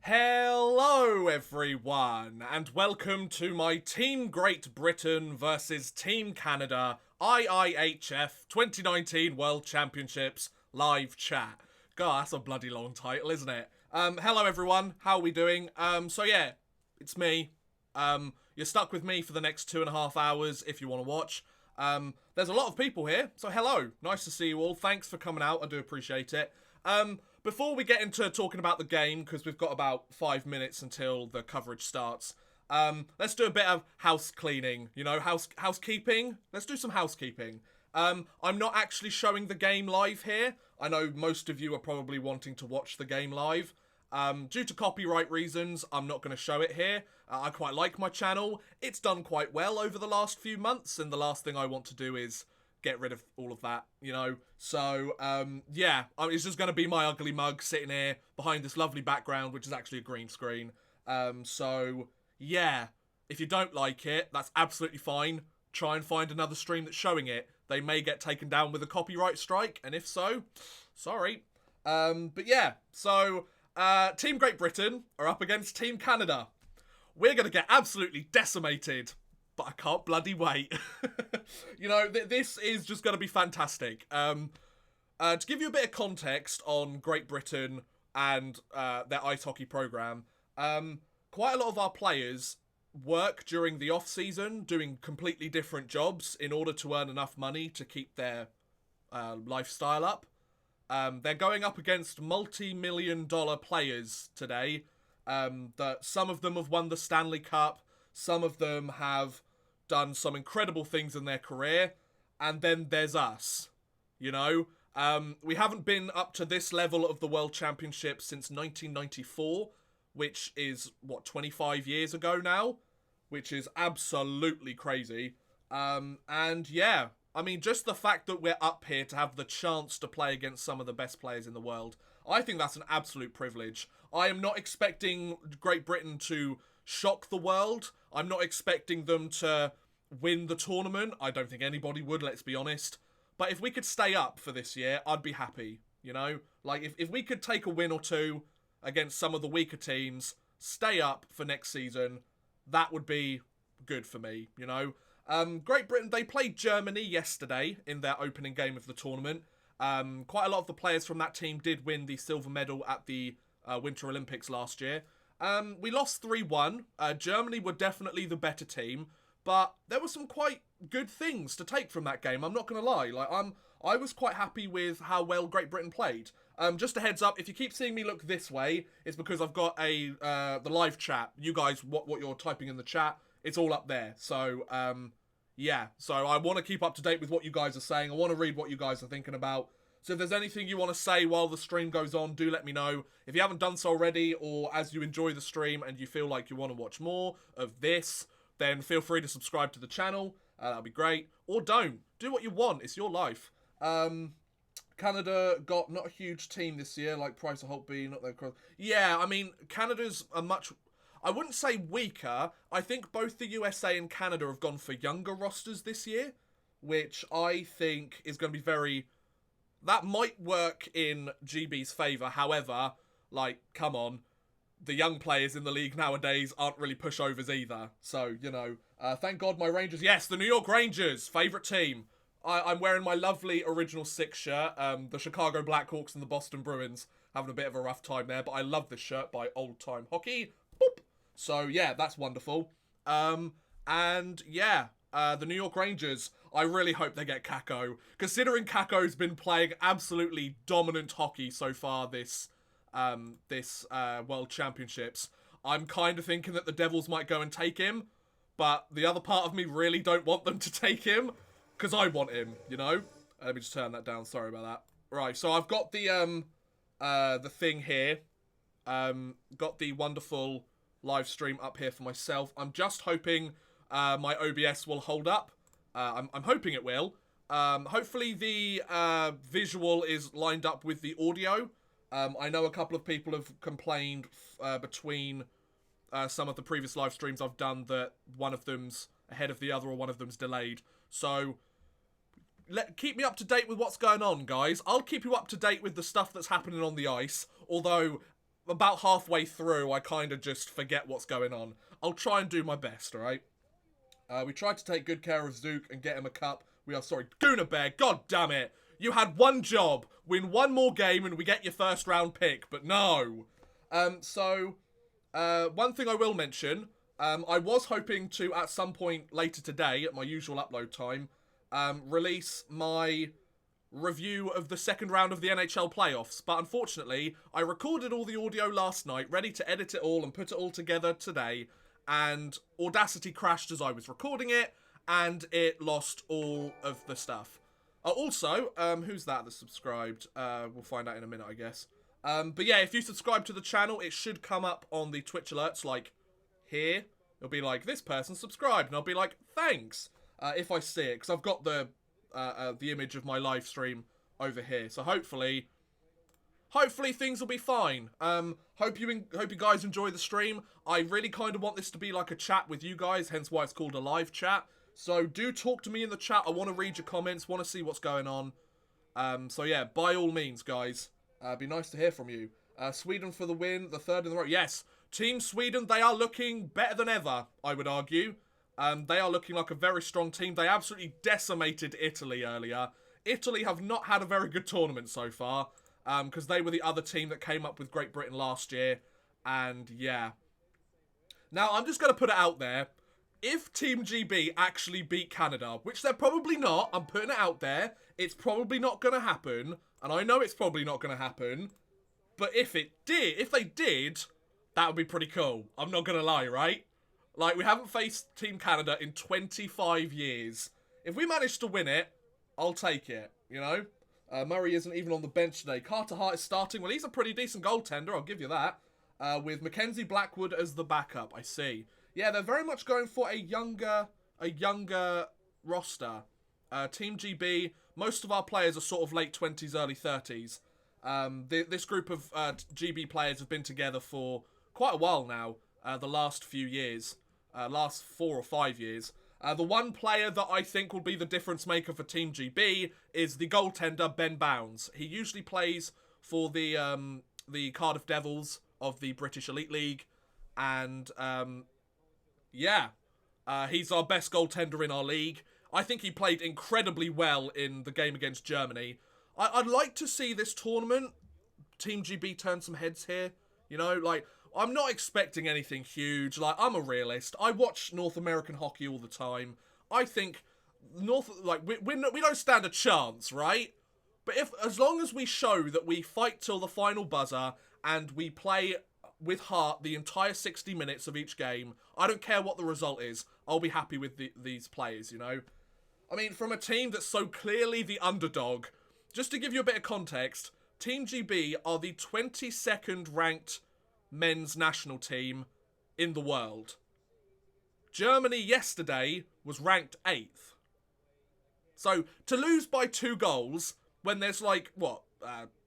Hello everyone, and welcome to my Team Great Britain versus Team Canada IIHF 2019 World Championships live chat. God, that's a bloody long title, isn't it? Hello everyone, how are we doing? So it's me. You're stuck with me for the next 2.5 hours if you want to watch. There's a lot of people here, so hello. Nice to see you all. Thanks for coming out, I do appreciate it. Before we get into talking about the game, because we've got about 5 minutes until the coverage starts, let's do a bit of house cleaning, housekeeping. Let's do some housekeeping. I'm not actually showing the game live here. I know most of you are probably wanting to watch the game live. Due to copyright reasons, I'm not going to show it here. I quite like my channel. It's done quite well over the last few months, and the last thing I want to do is get rid of all of that, So, it's just going to be my ugly mug sitting here behind this lovely background, which is actually a green screen. If you don't like it, that's absolutely fine. Try and find another stream that's showing it. They may get taken down with a copyright strike, and if so, sorry. Team Great Britain are up against Team Canada. We're going to get absolutely decimated, but I can't bloody wait. This is just going to be fantastic. To give you a bit of context on Great Britain and their ice hockey program, quite a lot of our players work during the off-season doing completely different jobs in order to earn enough money to keep their lifestyle up. They're going up against multi-million-dollar players today. That some of them have won the Stanley Cup, some of them have done some incredible things in their career, and then there's us, We haven't been up to this level of the World Championship since 1994, which is, 25 years ago now? Which is absolutely crazy. Just the fact that we're up here to have the chance to play against some of the best players in the world, I think that's an absolute privilege. I am not expecting Great Britain to shock the world. I'm not expecting them to win the tournament. I don't think anybody would, let's be honest. But if we could stay up for this year, I'd be happy, if we could take a win or two against some of the weaker teams, stay up for next season, that would be good for me, Great Britain, they played Germany yesterday in their opening game of the tournament. Quite a lot of the players from that team did win the silver medal at the Winter Olympics last year. We lost 3-1. Germany were definitely the better team, but there were some quite good things to take from that game. I'm not going to lie. I was quite happy with how well Great Britain played. Just a heads up, if you keep seeing me look this way, it's because I've got the live chat. You guys, what you're typing in the chat, it's all up there. So, So I want to keep up to date with what you guys are saying. I want to read what you guys are thinking about. So if there's anything you want to say while the stream goes on, do let me know. If you haven't done so already, or as you enjoy the stream and you feel like you want to watch more of this, then feel free to subscribe to the channel. That'll be great. Or don't. Do what you want. It's your life. Canada got not a huge team this year, like Price of Holtby, not their cross. Yeah, Canada's a much... I wouldn't say weaker. I think both the USA and Canada have gone for younger rosters this year, which I think is going to be very... That might work in GB's favour. However, come on. The young players in the league nowadays aren't really pushovers either. So, thank God my Rangers... Yes, the New York Rangers, favourite team. I'm wearing my lovely Original Six shirt. The Chicago Blackhawks and the Boston Bruins having a bit of a rough time there. But I love this shirt by Old Time Hockey. Boop. So, yeah, that's wonderful. The New York Rangers, I really hope they get Kako. Considering Kako's been playing absolutely dominant hockey so far this World Championships, I'm kind of thinking that the Devils might go and take him, but the other part of me really don't want them to take him, because I want him, Let me just turn that down, sorry about that. Right, so I've got the thing here. Got the wonderful live stream up here for myself. I'm just hoping my OBS will hold up. I'm hoping it will. Hopefully the visual is lined up with the audio. I know a couple of people have complained between some of the previous live streams I've done that one of them's ahead of the other or one of them's delayed. So keep me up to date with what's going on, guys. I'll keep you up to date with the stuff that's happening on the ice. Although about halfway through, I kind of just forget what's going on. I'll try and do my best, alright? We tried to take good care of Zook and get him a cup. We are sorry. Gooner Bear, god damn it. You had one job. Win one more game and we get your first round pick. But no. One thing I will mention. I was hoping to, at some point later today, at my usual upload time, release my review of the second round of the NHL playoffs. But unfortunately, I recorded all the audio last night, ready to edit it all and put it all together today. And Audacity crashed as I was recording it, and it lost all of the stuff. Also, who's that that's subscribed? We'll find out in a minute, I guess. But yeah, if you subscribe to the channel, it should come up on the Twitch alerts, like here. It'll be like, this person subscribed, and I'll be like, thanks, if I see it, because I've got the image of my live stream over here. So hopefully things will be fine. Hope you guys enjoy the stream. I really kind of want this to be like a chat with you guys, hence why it's called a live chat. So do talk to me in the chat. I want to read your comments, want to see what's going on. So yeah, by all means, guys, be nice to hear from you. Sweden for the win, the third in the row. Yes, Team Sweden, they are looking better than ever, I would argue. They are looking like a very strong team. They absolutely decimated Italy earlier. Italy have not had a very good tournament so far. Because they were the other team that came up with Great Britain last year. And yeah. Now, I'm just going to put it out there. If Team GB actually beat Canada, which they're probably not, I'm putting it out there. It's probably not going to happen. And I know it's probably not going to happen. But if they did, that would be pretty cool. I'm not going to lie, right? Like, we haven't faced Team Canada in 25 years. If we manage to win it, I'll take it, you know? Murray isn't even on the bench today. Carter Hart is starting. Well, he's a pretty decent goaltender, I'll give you that. With Mackenzie Blackwood as the backup, I see. Yeah, they're very much going for a younger roster. Team GB, most of our players are sort of late 20s, early 30s. This group of GB players have been together for quite a while now. The last few years. Last 4 or 5 years. The one player that I think will be the difference maker for Team GB is the goaltender, Ben Bounds. He usually plays for the Cardiff Devils of the British Elite League. And, he's our best goaltender in our league. I think he played incredibly well in the game against Germany. I'd like to see this tournament, Team GB turn some heads here. You know, like, I'm not expecting anything huge. Like, I'm a realist. I watch North American hockey all the time. I think we don't stand a chance, right? But as long as we show that we fight till the final buzzer and we play with heart the entire 60 minutes of each game, I don't care what the result is. I'll be happy with these players, you know? I mean, from a team that's so clearly the underdog, just to give you a bit of context, Team GB are the 22nd ranked men's national team in the world. Germany yesterday was ranked 8th. So, to lose by 2 goals when there's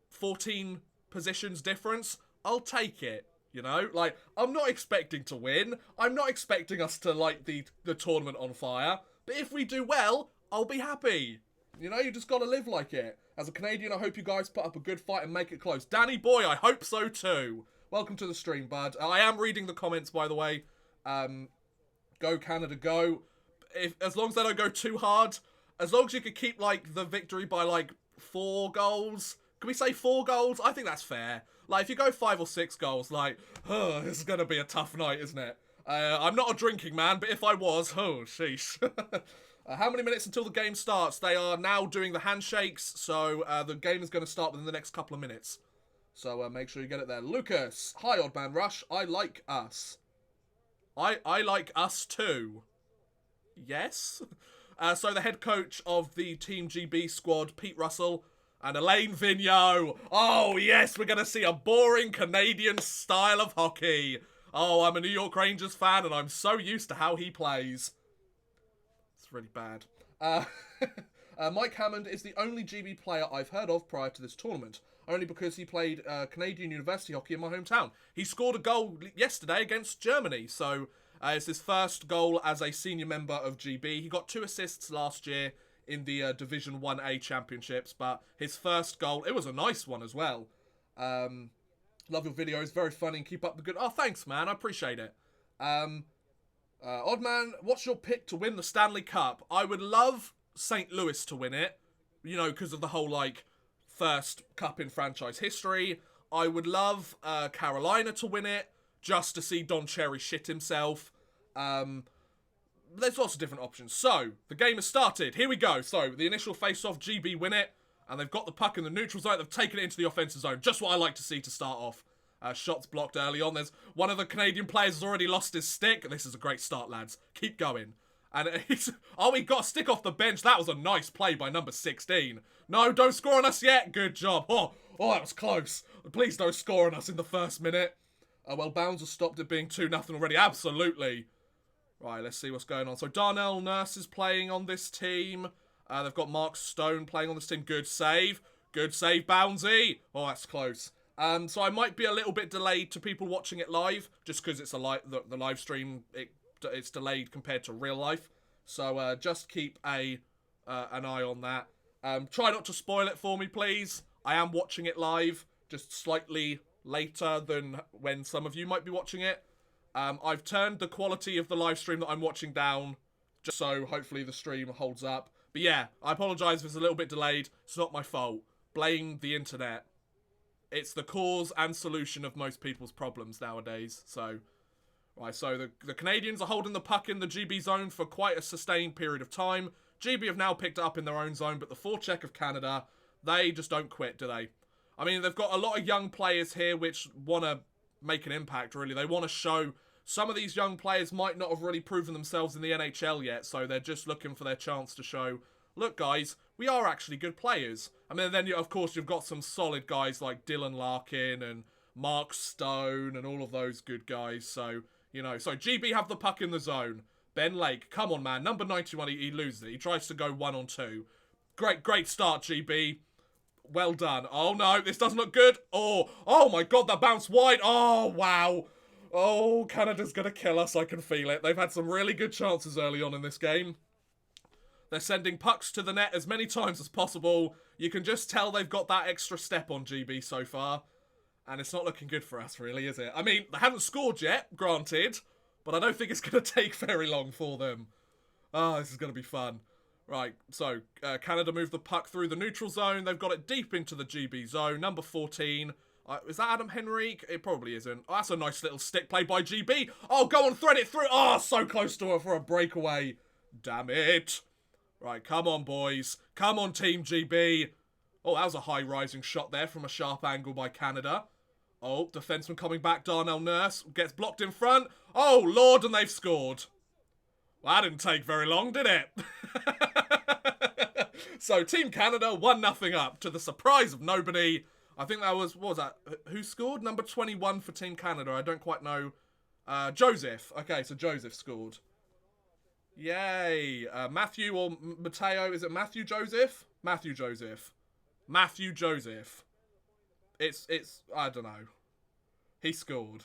14 positions difference, I'll take it, you know? Like, I'm not expecting to win. I'm not expecting us to light the tournament on fire. But if we do well, I'll be happy. You know, you just gotta live like it. As a Canadian, I hope you guys put up a good fight and make it close. Danny boy, I hope so too. Welcome to the stream, bud. I am reading the comments, by the way. Go Canada, go. As long as they don't go too hard. As long as you could keep, the victory by, 4 goals. Can we say 4 goals? I think that's fair. Like, if you go 5 or 6 goals, this is going to be a tough night, isn't it? I'm not a drinking man, but if I was, sheesh. How many minutes until the game starts? They are now doing the handshakes, so the game is going to start within the next couple of minutes. So make sure you get it there. Lucas, hi Odd Man Rush, I like us. I like us too. Yes? So the head coach of the Team GB squad, Pete Russell, and Elaine Vigneault. Oh yes, we're going to see a boring Canadian style of hockey. Oh, I'm a New York Rangers fan and I'm so used to how he plays. It's really bad. Mike Hammond is the only GB player I've heard of prior to this tournament. Only because he played Canadian university hockey in my hometown. He scored a goal yesterday against Germany, so it's his first goal as a senior member of GB. He got 2 assists last year in the Division 1A Championships, but his first goal, it was a nice one as well. Love your videos, very funny, and keep up the good... Oh, thanks, man. I appreciate it. Oddman, what's your pick to win the Stanley Cup? I would love St. Louis to win it, you know, because of the whole, like, first cup in franchise history. I would love Carolina to win it, just to see Don Cherry shit himself. There's lots of different options. So, the game has started. Here we go. So, the initial face-off, GB win it, and they've got the puck in the neutral zone. They've taken it into the offensive zone. Just what I like to see to start off. Shots blocked early on. There's one of the Canadian players has already lost his stick. This is a great start, lads. Keep going. And oh, he got a stick off the bench. That was a nice play by number 16. No, don't score on us yet. Good job. Oh, that was close. Please don't score on us in the first minute. Well, Bounds has stopped it being 2-0 already. Absolutely. Right, let's see what's going on. So Darnell Nurse is playing on this team. They've got Mark Stone playing on this team. Good save. Good save, Boundsy. Oh, that's close. So I might be a little bit delayed to people watching it live, just because it's the live stream. It's delayed compared to real life. So just keep an eye on that. Try not to spoil it for me, please. I am watching it live, just slightly later than when some of you might be watching it. I've turned the quality of the live stream that I'm watching down, just so hopefully the stream holds up. But yeah, I apologise if it's a little bit delayed. It's not my fault. Blame the internet. It's the cause and solution of most people's problems nowadays. So, right, so the Canadians are holding the puck in the GB zone for quite a sustained period of time. GB have now picked it up in their own zone, but the forecheck of Canada, they just don't quit, do they? I mean, they've got a lot of young players here which want to make an impact, really. They want to show... Some of these young players might not have really proven themselves in the NHL yet, so they're just looking for their chance to show, look, guys, we are actually good players. I mean, then, of course, you've got some solid guys like Dylan Larkin and Mark Stone and all of those good guys. So, you know, so GB have the puck in the zone. Ben Lake, come on, man. Number 91, he loses it. He tries to go 1-on-2. Great start, GB. Well done. Oh, no, this doesn't look good. Oh my God, that bounced wide. Oh, wow. Oh, Canada's going to kill us. I can feel it. They've had some really good chances early on in this game. They're sending pucks to the net as many times as possible. You can just tell they've got that extra step on GB so far. And it's not looking good for us, really, is it? I mean, they haven't scored yet, granted. But I don't think it's going to take very long for them. Oh, this is going to be fun. Right, so Canada moved the puck through the neutral zone. They've got it deep into the GB zone. Number 14... is that Adam Henrique? It probably isn't. Oh, that's a nice little stick play by GB. Oh, go on, thread it through. Oh, so close to her for a breakaway. Damn it. Right, come on, boys. Come on, Team GB. Oh, that was a high-rising shot there from a sharp angle by Canada. Oh, defenseman coming back. Darnell Nurse gets blocked in front. Oh, Lord, and they've scored. Well, that didn't take very long, did it? So, Team Canada 1-0 up to the surprise of nobody. I think that was, what was that? Who scored? Number 21 for Team Canada. I don't quite know. Joseph. Okay, so Joseph scored. Yay. Matthew or Mateo. Is it Matthew Joseph? Matthew Joseph. Matthew Joseph. It's, I don't know. He scored.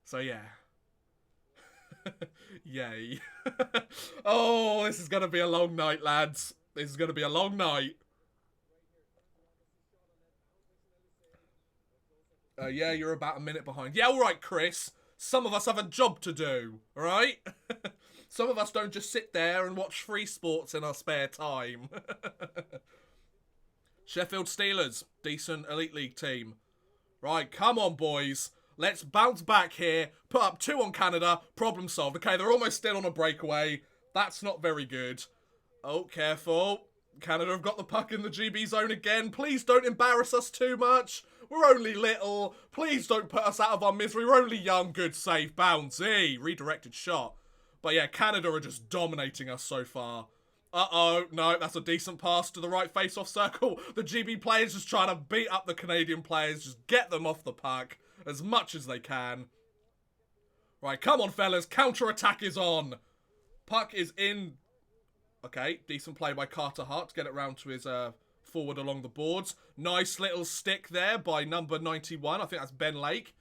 So, yeah. Yay. Oh, this is going to be a long night, lads. This is going to be a long night. Yeah, you're about a minute behind. Yeah, all right, Chris. Some of us have a job to do, all right? Some of us don't just sit there and watch free sports in our spare time. Sheffield Steelers, decent Elite League team. Right, come on, boys. Let's bounce back here, put up 2 on Canada, problem solved. Okay, they're almost still on a breakaway. That's not very good. Oh, careful. Canada have got the puck in the GB zone again. Please don't embarrass us too much. We're only little. Please don't put us out of our misery. We're only young. Good save. Bouncy. Redirected shot. But yeah, Canada are just dominating us so far. Uh-oh. No, that's a decent pass to the right face-off circle. The GB players just trying to beat up the Canadian players. Just get them off the puck as much as they can. Right, come on, fellas. Counter-attack is on. Puck is in. Okay, decent play by Carter Hart to get it round to his forward along the boards. Nice little stick there by number 91. I think that's Ben Lake.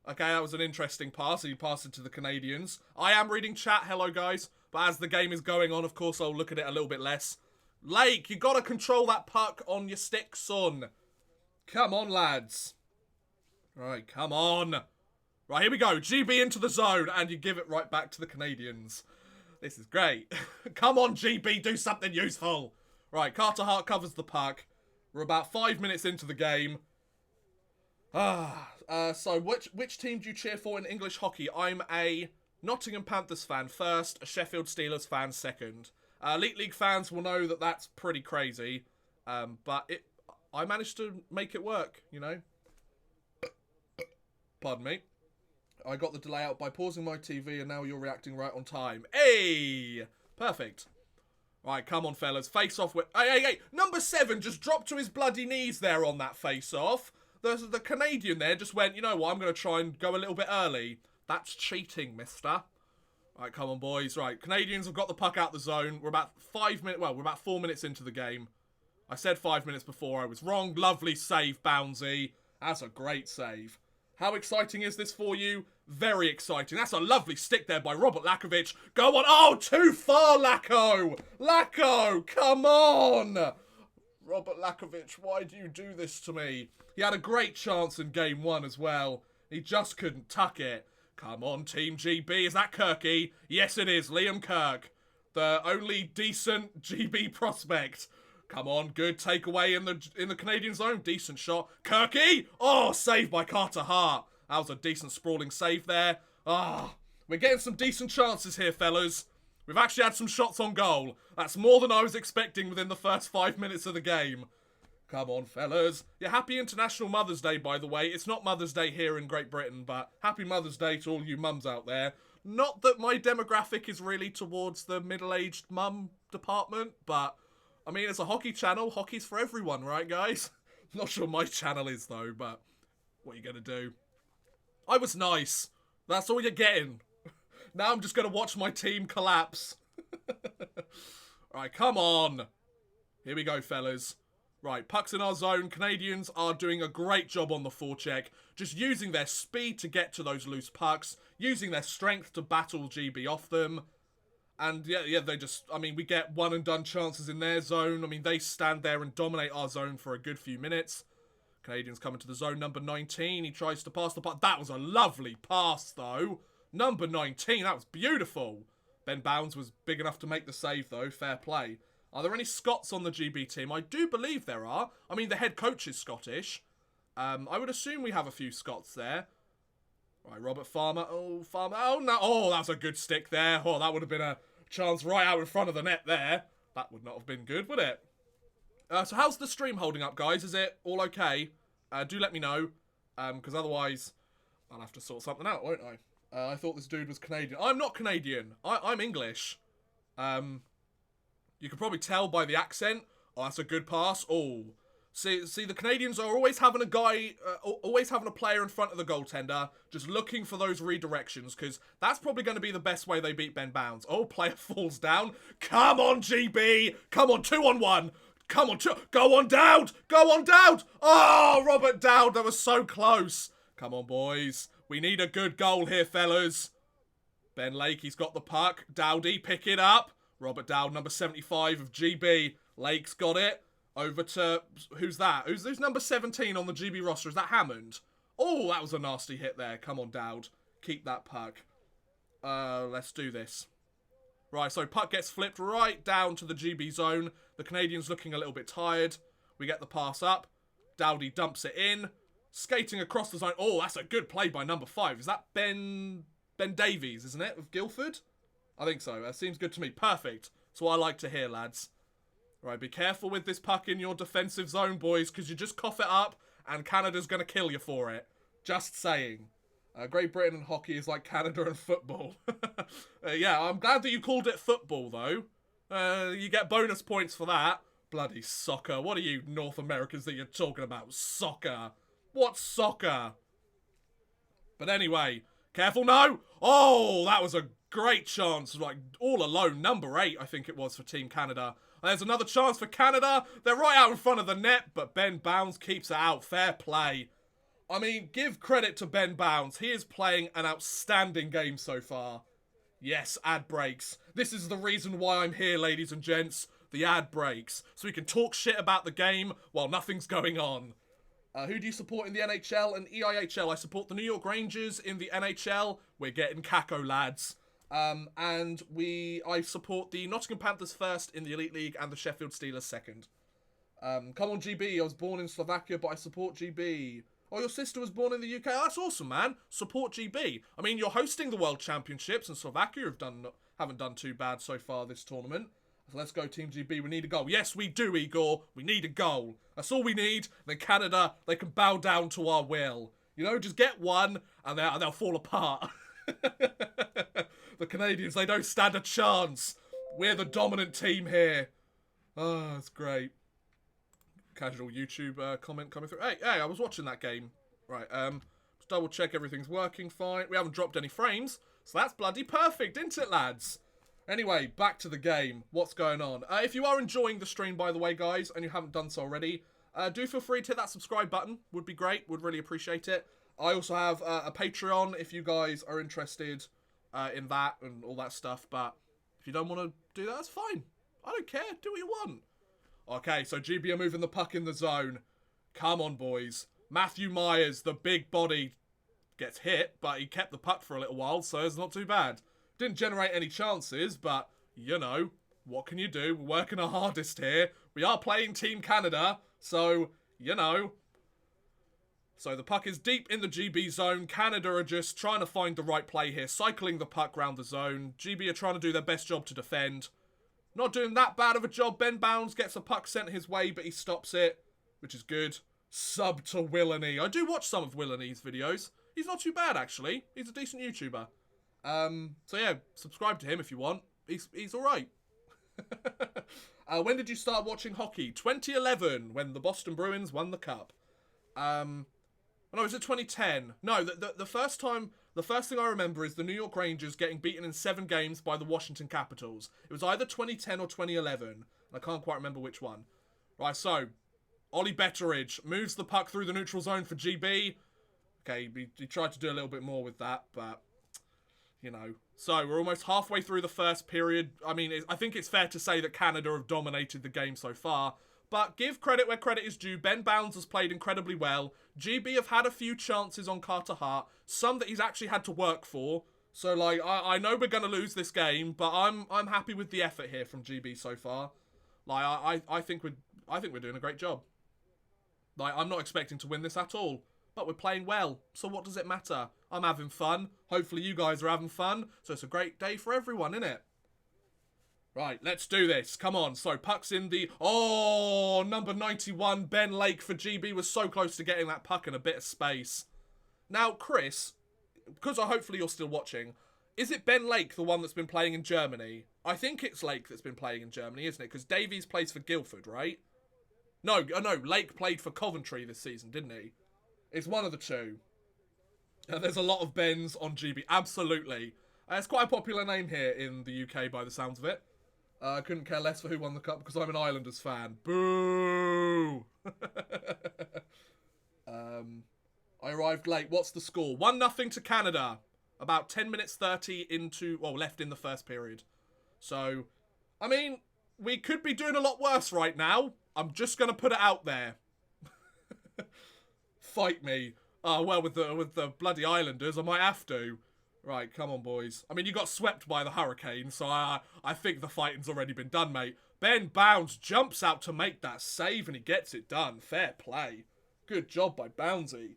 Okay, that was an interesting pass. He passed it to the Canadians. I am reading chat. Hello, guys. But as the game is going on, of course, I'll look at it a little bit less. Lake, you got to control that puck on your stick, son. Come on, lads. Right, come on. Right, here we go. GB into the zone, and you give it right back to the Canadians. This is great. Come on, GB, do something useful. Right, Carter Hart covers the puck. We're about 5 minutes into the game. So which team do you cheer for in English hockey? I'm a Nottingham Panthers fan first, a Sheffield Steelers fan second. Elite League fans will know that that's pretty crazy, but I managed to make it work, you know. Pardon me. I got the delay out by pausing my TV, and now you're reacting right on time. Hey! Perfect. Right, come on, fellas. Face off with... Hey! Number 7 just dropped to his bloody knees there on that face off. The Canadian there just went, you know what, I'm going to try and go a little bit early. That's cheating, mister. Right, come on, boys. Right, Canadians have got the puck out the zone. We're about 5 minutes... Well, we're about 4 minutes into the game. I said 5 minutes before. I was wrong. Lovely save, Bouncy. That's a great save. How exciting is this for you? Very exciting. That's a lovely stick there by Robert Lakovic. Go on. Oh, too far, Lako. Lako, come on. Robert Lakovic, why do you do this to me? He had a great chance in game 1 as well. He just couldn't tuck it. Come on, Team GB. Is that Kirky? Yes, it is. Liam Kirk. The only decent GB prospect. Come on, good takeaway in the Canadian zone. Decent shot. Kirky! Oh, saved by Carter Hart. That was a decent sprawling save there. We're getting some decent chances here, fellas. We've actually had some shots on goal. That's more than I was expecting within the first 5 minutes of the game. Come on, fellas. Yeah, happy International Mother's Day, by the way. It's not Mother's Day here in Great Britain, but happy Mother's Day to all you mums out there. Not that my demographic is really towards the middle-aged mum department, but... I mean, it's a hockey channel. Hockey's for everyone, right, guys? Not sure my channel is, though, but what are you going to do? I was nice. That's all you're getting. Now I'm just going to watch my team collapse. Right, come on. Here we go, fellas. Right, puck's in our zone. Canadians are doing a great job on the forecheck. Just using their speed to get to those loose pucks. Using their strength to battle GB off them. And yeah, they just, I mean, we get one and done chances in their zone. I mean, they stand there and dominate our zone for a good few minutes. Canadians coming to the zone, number 19. He tries to pass the puck. That was a lovely pass, though. Number 19, that was beautiful. Ben Bounds was big enough to make the save, though. Fair play. Are there any Scots on the GB team? I do believe there are. I mean, the head coach is Scottish. I would assume we have a few Scots there. Right, Robert Farmer. Oh, Farmer. Oh, no. Oh, that was a good stick there. Oh, that would have been a chance right out in front of the net there. That would not have been good, would it? So how's the stream holding up, guys? Is it all okay? Do let me know. Because otherwise, I'll have to sort something out, won't I? I thought this dude was Canadian. I'm not Canadian. I'm English. You can probably tell by the accent. Oh, that's a good pass. Oh. See, the Canadians are always having a guy, always having a player in front of the goaltender, just looking for those redirections, because that's probably going to be the best way they beat Ben Bounds. Oh, player falls down. Come on, GB. Come on, 2-on-1. Come on, go on, Dowd. Go on, Dowd. Oh, Robert Dowd, that was so close. Come on, boys. We need a good goal here, fellas. Ben Lake, he's got the puck. Dowdy, pick it up. Robert Dowd, number 75 of GB. Lake's got it. Over to, who's that? Who's number 17 on the GB roster? Is that Hammond? Oh, that was a nasty hit there. Come on, Dowd. Keep that puck. Let's do this. Right, so puck gets flipped right down to the GB zone. The Canadians looking a little bit tired. We get the pass up. Dowdy dumps it in. Skating across the zone. Oh, that's a good play by number 5. Is that Ben Davies, isn't it, of Guildford? I think so. That seems good to me. Perfect. That's what I like to hear, lads. Right, be careful with this puck in your defensive zone, boys, because you just cough it up and Canada's going to kill you for it. Just saying. Great Britain and hockey is like Canada and football. Yeah, I'm glad that you called it football, though. You get bonus points for that. Bloody soccer. What are you North Americans that you're talking about? Soccer. What's soccer? But anyway, careful, no. Oh, that was a great chance. Like, all alone. Number 8, I think it was, for Team Canada. There's another chance for Canada. They're right out in front of the net, but Ben Bounds keeps it out. Fair play. I mean, give credit to Ben Bounds. He is playing an outstanding game so far. Yes, ad breaks. This is the reason why I'm here, ladies and gents. The ad breaks. So we can talk shit about the game while nothing's going on. Who do you support in the NHL and EIHL? I support the New York Rangers in the NHL. We're getting Kako, lads. And I support the Nottingham Panthers first in the Elite League and the Sheffield Steelers second. Come on, GB. I was born in Slovakia, but I support GB. Oh, your sister was born in the UK. Oh, that's awesome, man. Support GB. I mean, you're hosting the World Championships, and Slovakia haven't done too bad so far this tournament. So let's go, Team GB. We need a goal. Yes, we do, Igor. We need a goal. That's all we need. Then Canada, they can bow down to our will. You know, just get one, and they'll fall apart. The Canadians, they don't stand a chance. We're the dominant team here. Oh, that's great. Casual YouTube comment coming through. Hey, I was watching that game. Right, just double check everything's working fine. We haven't dropped any frames, so that's bloody perfect, isn't it, lads? Anyway, back to the game. What's going on? If you are enjoying the stream, by the way, guys, and you haven't done so already, do feel free to hit that subscribe button. Would be great. Would really appreciate it. I also have a Patreon if you guys are interested in that and all that stuff. But if you don't want to do that, that's fine. I don't care. Do what you want. Okay, so GB are moving the puck in the zone. Come on, boys. Matthew Myers, the big body, gets hit, but he kept the puck for a little while, so it's not too bad. Didn't generate any chances, but, you know, what can you do? We're working our hardest here. We are playing Team Canada, so, you know. So the puck is deep in the GB zone. Canada are just trying to find the right play here, cycling the puck around the zone. GB are trying to do their best job to defend. Not doing that bad of a job. Ben Bounds gets a puck sent his way, but he stops it, which is good. Sub to Willany. I do watch some of Willany's videos. He's not too bad, actually. He's a decent YouTuber. So yeah, subscribe to him if you want. He's alright. When did you start watching hockey? 2011, when the Boston Bruins won the cup. No, is it 2010? No, the first thing I remember is the New York Rangers getting beaten in 7 games by the Washington Capitals. It was either 2010 or 2011. And I can't quite remember which one. Right, so, Ollie Betteridge moves the puck through the neutral zone for GB. Okay, he tried to do a little bit more with that, but, you know. So, we're almost halfway through the first period. I mean, I think it's fair to say that Canada have dominated the game so far. But give credit where credit is due. Ben Bounds has played incredibly well. GB have had a few chances on Carter Hart. Some that he's actually had to work for. So, like, I know we're going to lose this game, but I'm happy with the effort here from GB so far. Like, I think we're doing a great job. Like, I'm not expecting to win this at all. But we're playing well. So what does it matter? I'm having fun. Hopefully you guys are having fun. So it's a great day for everyone, innit? Right, let's do this. Come on. So, puck's in the... Oh, number 91, Ben Lake for GB was so close to getting that puck in a bit of space. Now, Chris, because hopefully you're still watching, is it Ben Lake, the one that's been playing in Germany? I think it's Lake that's been playing in Germany, isn't it? Because Davies plays for Guildford, right? No, Lake played for Coventry this season, didn't he? It's one of the two. There's a lot of Bens on GB. Absolutely. It's quite a popular name here in the UK by the sounds of it. I couldn't care less for who won the cup because I'm an Islanders fan. Boo! I arrived late. What's the score? 1-0 to Canada. About 10 minutes 30 left in the first period. So, I mean, we could be doing a lot worse right now. I'm just going to put it out there. Fight me. Well, with the bloody Islanders, I might have to. Right, come on, boys. I mean, you got swept by the Hurricane, so I think the fighting's already been done, mate. Ben Bounds jumps out to make that save, and he gets it done. Fair play. Good job by Boundsy.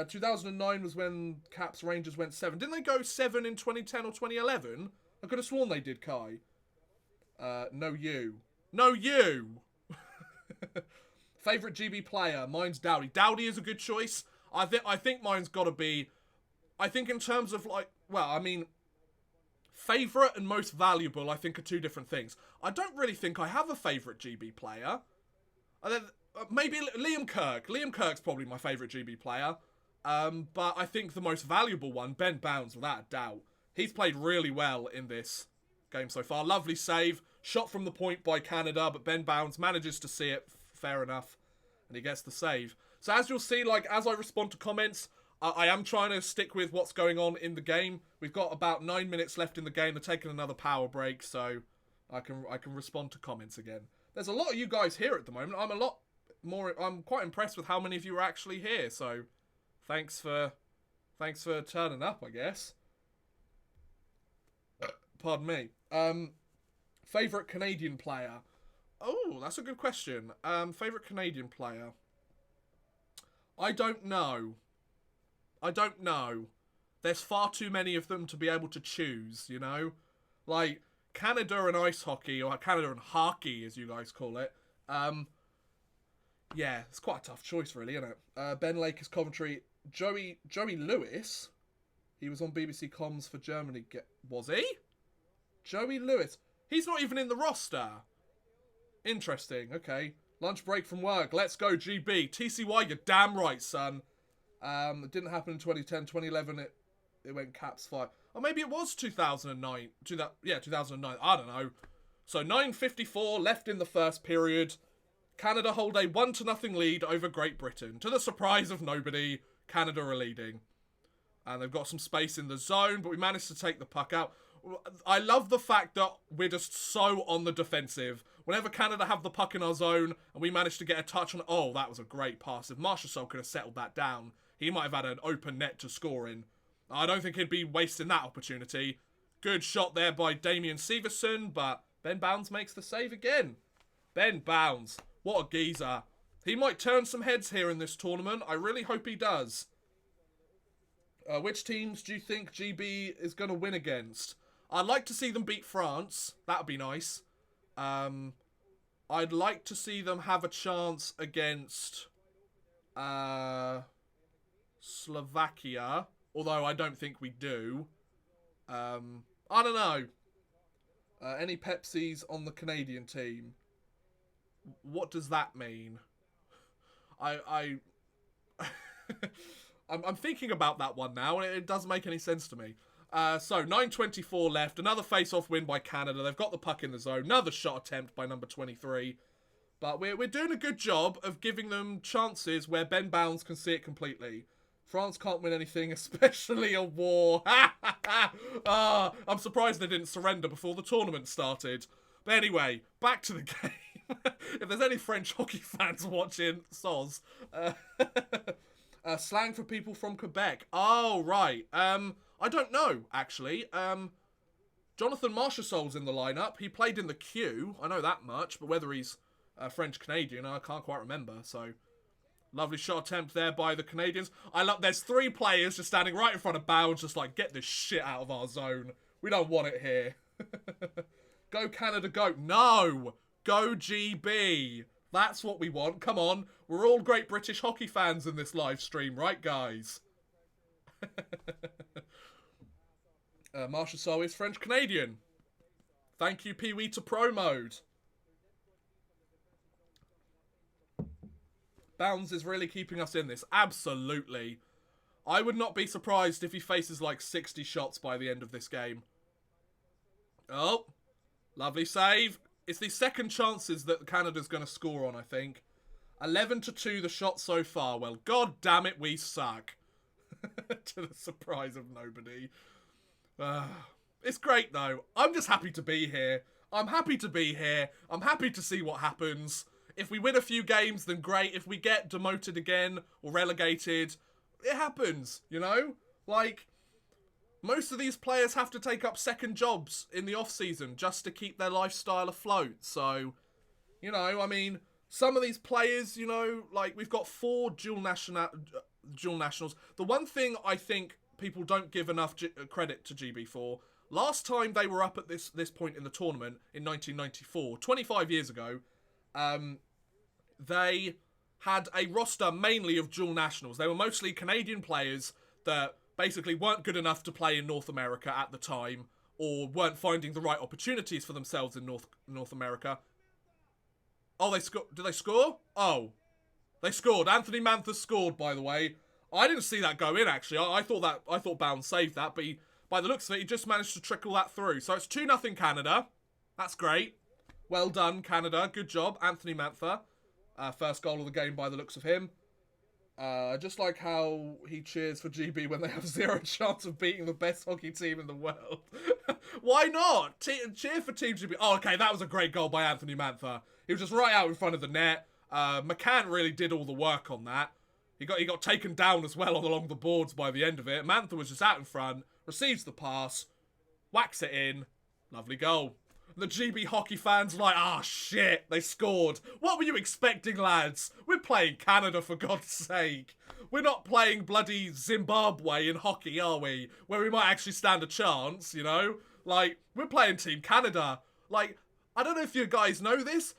2009 was when Caps Rangers went 7. Didn't they go 7 in 2010 or 2011? I could have sworn they did, Kai. No, you. No, you! Favourite GB player? Mine's Dowdy. Dowdy is a good choice. I think mine's got to be... I think in terms of, like... Well, I mean... Favourite and most valuable, I think, are two different things. I don't really think I have a favourite GB player. Maybe Liam Kirk. Liam Kirk's probably my favourite GB player. But I think the most valuable one, Ben Bounds, without a doubt. He's played really well in this game so far. Lovely save. Shot from the point by Canada, but Ben Bounds manages to see it. Fair enough. And he gets the save. So as you'll see, like, as I respond to comments, I am trying to stick with what's going on in the game. We've got about 9 minutes left in the game. They're taking another power break, so I can respond to comments again. There's a lot of you guys here at the moment. I'm a lot I'm quite impressed with how many of you are actually here. So, thanks for turning up, I guess. Pardon me. Favorite Canadian player? Oh, that's a good question. Favorite Canadian player? I don't know. There's far too many of them to be able to choose, you know? Like, Canada and ice hockey, or Canada and hockey, as you guys call it. Yeah, it's quite a tough choice, really, isn't it? Ben Lake is Coventry. Joey Lewis, he was on BBC Comms for Germany. Was he? Joey Lewis. He's not even in the roster. Interesting, okay. Lunch break from work. Let's go, GB. TCY, you're damn right, son. It didn't happen in 2010. 2011, it went Caps 5. Or maybe it was 2009. 2009. I don't know. So 9:54 left in the first period. Canada hold a 1-0 lead over Great Britain. To the surprise of nobody, Canada are leading. And they've got some space in the zone, but we managed to take the puck out. I love the fact that we're just so on the defensive. Whenever Canada have the puck in our zone and we manage to get a touch on it, oh, that was a great pass. If Marchessault could have settled that down, he might have had an open net to score in. I don't think he'd be wasting that opportunity. Good shot there by Damien Severson, but Ben Bounds makes the save again. Ben Bounds, what a geezer. He might turn some heads here in this tournament. I really hope he does. Which teams do you think GB is going to win against? I'd like to see them beat France. That would be nice. I'd like to see them have a chance against Slovakia. Although I don't think we do. I don't know. Any Pepsis on the Canadian team? What does that mean? I'm thinking about that one now, and it doesn't make any sense to me. So, 9:24 left. Another face-off win by Canada. They've got the puck in the zone. Another shot attempt by number 23. But we're doing a good job of giving them chances where Ben Bounds can see it completely. France can't win anything, especially a war. I'm surprised they didn't surrender before the tournament started. But anyway, back to the game. If there's any French hockey fans watching, soz. Slang for people from Quebec. Oh, right. I don't know, actually. Jonathan Marchessault's in the lineup. He played in the queue. I know that much. But whether he's French-Canadian, I can't quite remember. So, lovely shot attempt there by the Canadians. There's 3 players just standing right in front of Bounds, just like, get this shit out of our zone. We don't want it here. Go Canada, go. No! Go GB. That's what we want. Come on. We're all great British hockey fans in this live stream, right, guys? Marchessault is French-Canadian. Thank you, Pee-wee, to Pro Mode. Bounds is really keeping us in this. Absolutely. I would not be surprised if he faces like 60 shots by the end of this game. Oh. Lovely save. It's the second chances that Canada's going to score on, I think. 11-2 the shot so far. Well, god damn it, we suck. To the surprise of nobody. It's great, though. I'm just happy to be here. I'm happy to be here. I'm happy to see what happens. If we win a few games, then great. If we get demoted again or relegated, it happens, you know? Like, most of these players have to take up second jobs in the off-season just to keep their lifestyle afloat. So, you know, I mean, some of these players, you know, like, we've got 4 dual nationals. The one thing I think people don't give enough credit to GB for, last time they were up at this point in the tournament, in 1994, 25 years ago, they had a roster mainly of dual nationals. They were mostly Canadian players that basically weren't good enough to play in North America at the time, or weren't finding the right opportunities for themselves in North America. Oh, did they score? Oh, they scored. Anthony Mantha scored, by the way. I didn't see that go in, actually. I thought Bounds saved that, but by the looks of it, he just managed to trickle that through. So it's 2-0 Canada. That's great. Well done, Canada. Good job, Anthony Mantha. First goal of the game by the looks of him. Just like how he cheers for GB when they have 0 chance of beating the best hockey team in the world. Why not? Cheer for Team GB. Oh, okay, that was a great goal by Anthony Mantha. He was just right out in front of the net. McCann really did all the work on that. He got taken down as well along the boards by the end of it. Mantha was just out in front, receives the pass, whacks it in. Lovely goal. The GB hockey fans are like, ah, shit, they scored. What were you expecting, lads? We're playing Canada, for God's sake. We're not playing bloody Zimbabwe in hockey, are we? Where we might actually stand a chance, you know? Like, we're playing Team Canada. Like, I don't know if you guys know this.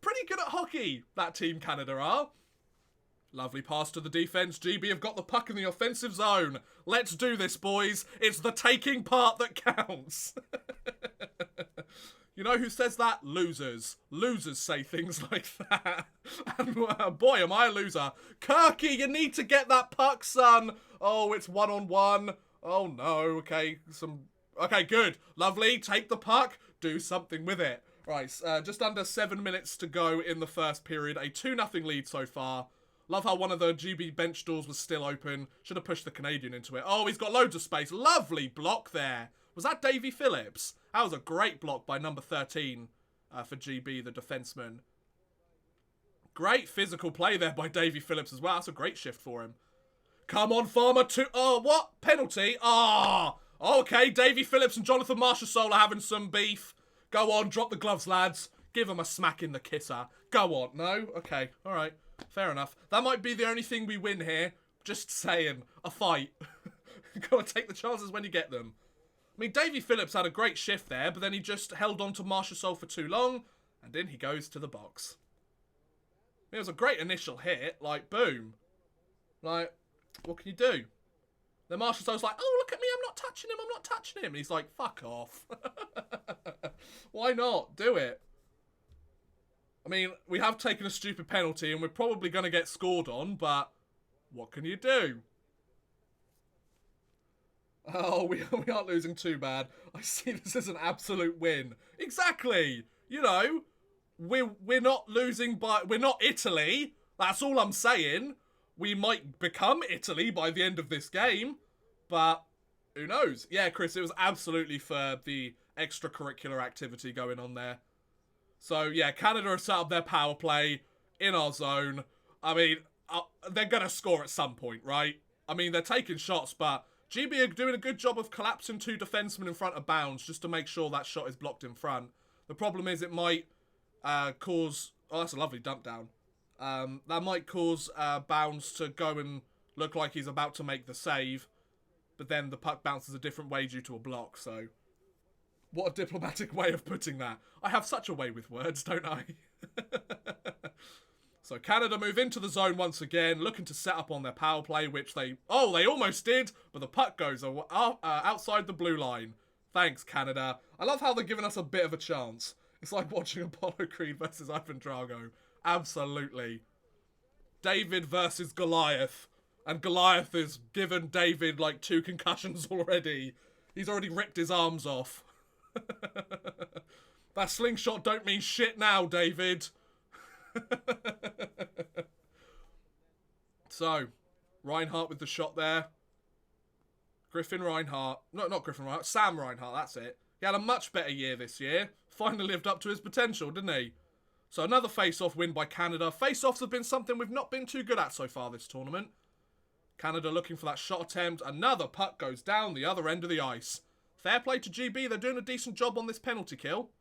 Pretty good at hockey, that Team Canada are. Lovely pass to the defense. GB have got the puck in the offensive zone. Let's do this, boys. It's the taking part that counts. You know who says that? Losers. Losers say things like that. And boy, am I a loser. Kirky, you need to get that puck, son. Oh, it's 1-on-1. Oh, no. Okay, okay, good. Lovely. Take the puck. Do something with it. Right, just under 7 minutes to go in the first period. A 2-0 lead so far. Love how one of the GB bench doors was still open. Should have pushed the Canadian into it. Oh, he's got loads of space. Lovely block there. Was that Davy Phillips? That was a great block by number 13 for GB, the defenseman. Great physical play there by Davy Phillips as well. That's a great shift for him. Come on, Farmer. Oh, what? Penalty? Ah. Oh, okay, Davy Phillips and Jonathan Marchessault are having some beef. Go on, drop the gloves, lads. Give them a smack in the kisser. Go on. No? Okay, all right. Fair enough. That might be the only thing we win here. Just saying. A fight. Gotta take the chances when you get them. I mean, Davy Phillips had a great shift there, but then he just held on to Marchessault for too long, and in he goes to the box. It was a great initial hit. Like, boom. Like, what can you do? Then Marchessault's like, oh, look at me, I'm not touching him, I'm not touching him. And he's like, fuck off. Why not? Do it. I mean, we have taken a stupid penalty and we're probably going to get scored on, but what can you do? Oh, we aren't losing too bad. I see this as an absolute win. Exactly. You know, we're not losing we're not Italy. That's all I'm saying. We might become Italy by the end of this game, but who knows? Yeah, Chris, it was absolutely for the extracurricular activity going on there. So, yeah, Canada have set up their power play in our zone. I mean, they're going to score at some point, right? I mean, they're taking shots, but GB are doing a good job of collapsing two defensemen in front of bounds just to make sure that shot is blocked in front. The problem is it might cause... Oh, that's a lovely dump down. That might cause Bounds to go and look like he's about to make the save, but then the puck bounces a different way due to a block, so... What a diplomatic way of putting that. I have such a way with words, don't I? So Canada move into the zone once again, looking to set up on their power play, which they almost did, but the puck goes outside the blue line. Thanks, Canada. I love how they're giving us a bit of a chance. It's like watching Apollo Creed versus Ivan Drago. Absolutely. David versus Goliath. And Goliath has given David like 2 concussions already. He's already ripped his arms off. That slingshot don't mean shit now, David. So, Reinhardt with the shot there. Griffin Reinhardt. No, not Griffin Reinhardt. Sam Reinhardt, that's it. He had a much better year this year. Finally lived up to his potential, didn't he? So another face-off win by Canada. Face-offs have been something we've not been too good at so far this tournament. Canada looking for that shot attempt. Another puck goes down the other end of the ice. Fair play to GB. They're doing a decent job on this penalty kill.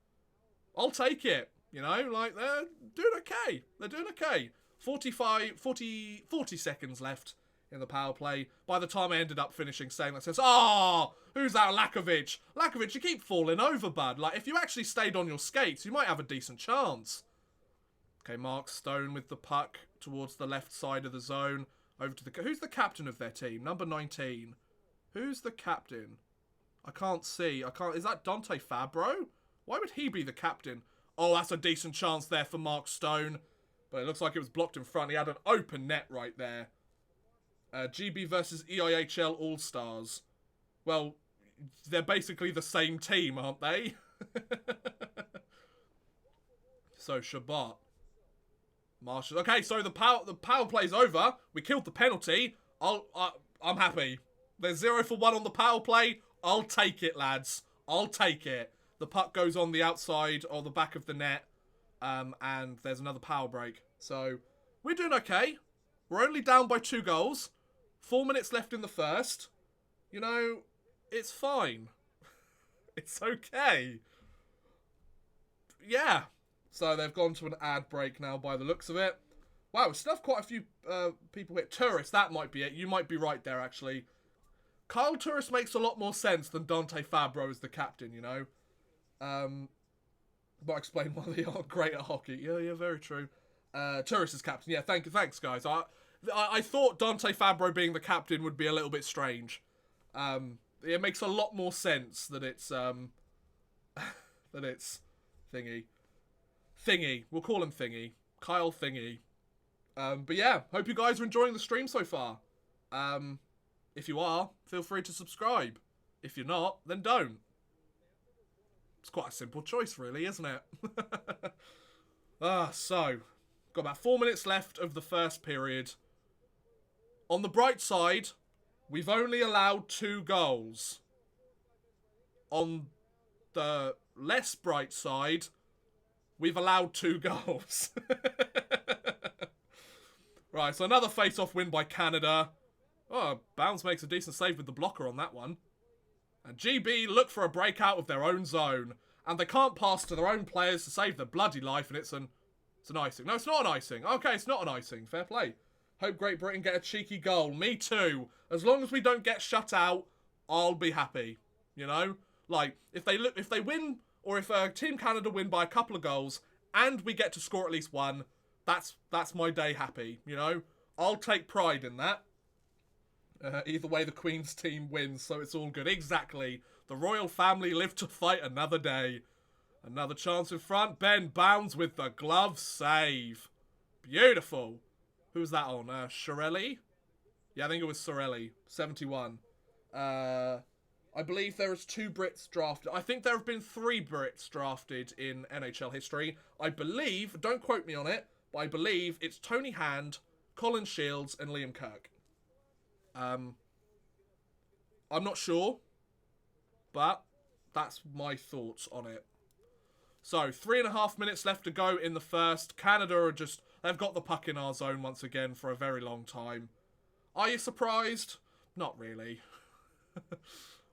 I'll take it. You know, like, they're doing okay. They're doing okay. 40 seconds left in the power play. By the time I ended up finishing saying that, says, oh, who's that Lakovic? Lakovic, you keep falling over, bud. Like, if you actually stayed on your skates, you might have a decent chance. Okay, Mark Stone with the puck towards the left side of the zone. Over to the... Who's the captain of their team? Number 19. Who's the captain? I can't see. Is that Dante Fabro? Why would he be the captain? Oh, that's a decent chance there for Mark Stone. But it looks like it was blocked in front. He had an open net right there. GB versus IIHL All-Stars. Well, they're basically the same team, aren't they? So, Shabbat. Marshall. Okay, so the power play's over. We killed the penalty. I'm happy. There's 0 for 1 on the power play. I'll take it, lads. I'll take it. The puck goes on the outside or the back of the net. and there's another power break. So we're doing okay. We're only down by 2 goals. 4 minutes left in the first. You know, it's fine. It's okay. Yeah. So they've gone to an ad break now by the looks of it. Wow, we still have quite a few people here. Tourist, that might be it. You might be right there, actually. Kyle Tourist makes a lot more sense than Dante Fabro as the captain, you know. But explain why they aren't great at hockey. Yeah, very true. Tourist is captain. Yeah, thanks, guys. I thought Dante Fabro being the captain would be a little bit strange. It makes a lot more sense that it's Thingy. We'll call him Thingy. Kyle Thingy. But yeah, hope you guys are enjoying the stream so far. If you are, feel free to subscribe. If you're not, then don't. It's quite a simple choice, really, isn't it? So, got about 4 minutes left of the first period. On the bright side, we've only allowed 2 goals. On the less bright side, we've allowed 2 goals. Right, so another face-off win by Canada. Oh, Bounds makes a decent save with the blocker on that one. And GB look for a breakout of their own zone. And they can't pass to their own players to save their bloody life, and it's an icing. No, it's not an icing. Okay, it's not an icing. Fair play. Hope Great Britain get a cheeky goal. Me too. As long as we don't get shut out, I'll be happy. You know? Like, if they win, or if Team Canada win by a couple of goals, and we get to score at least 1, that's my day happy, you know? I'll take pride in that. Either way, the Queen's team wins, so it's all good. Exactly. The royal family live to fight another day. Another chance in front. Ben Bounds with the glove save. Beautiful. Who's that on? Shirelli? Yeah, I think it was Sorelli. 71. I believe there is 2 Brits drafted. I think there have been 3 Brits drafted in NHL history. I believe, don't quote me on it, but I believe it's Tony Hand, Colin Shields, and Liam Kirk. I'm not sure, but that's my thoughts on it. So, 3.5 minutes left to go in the first. Canada are they've got the puck in our zone once again for a very long time. Are you surprised? Not really.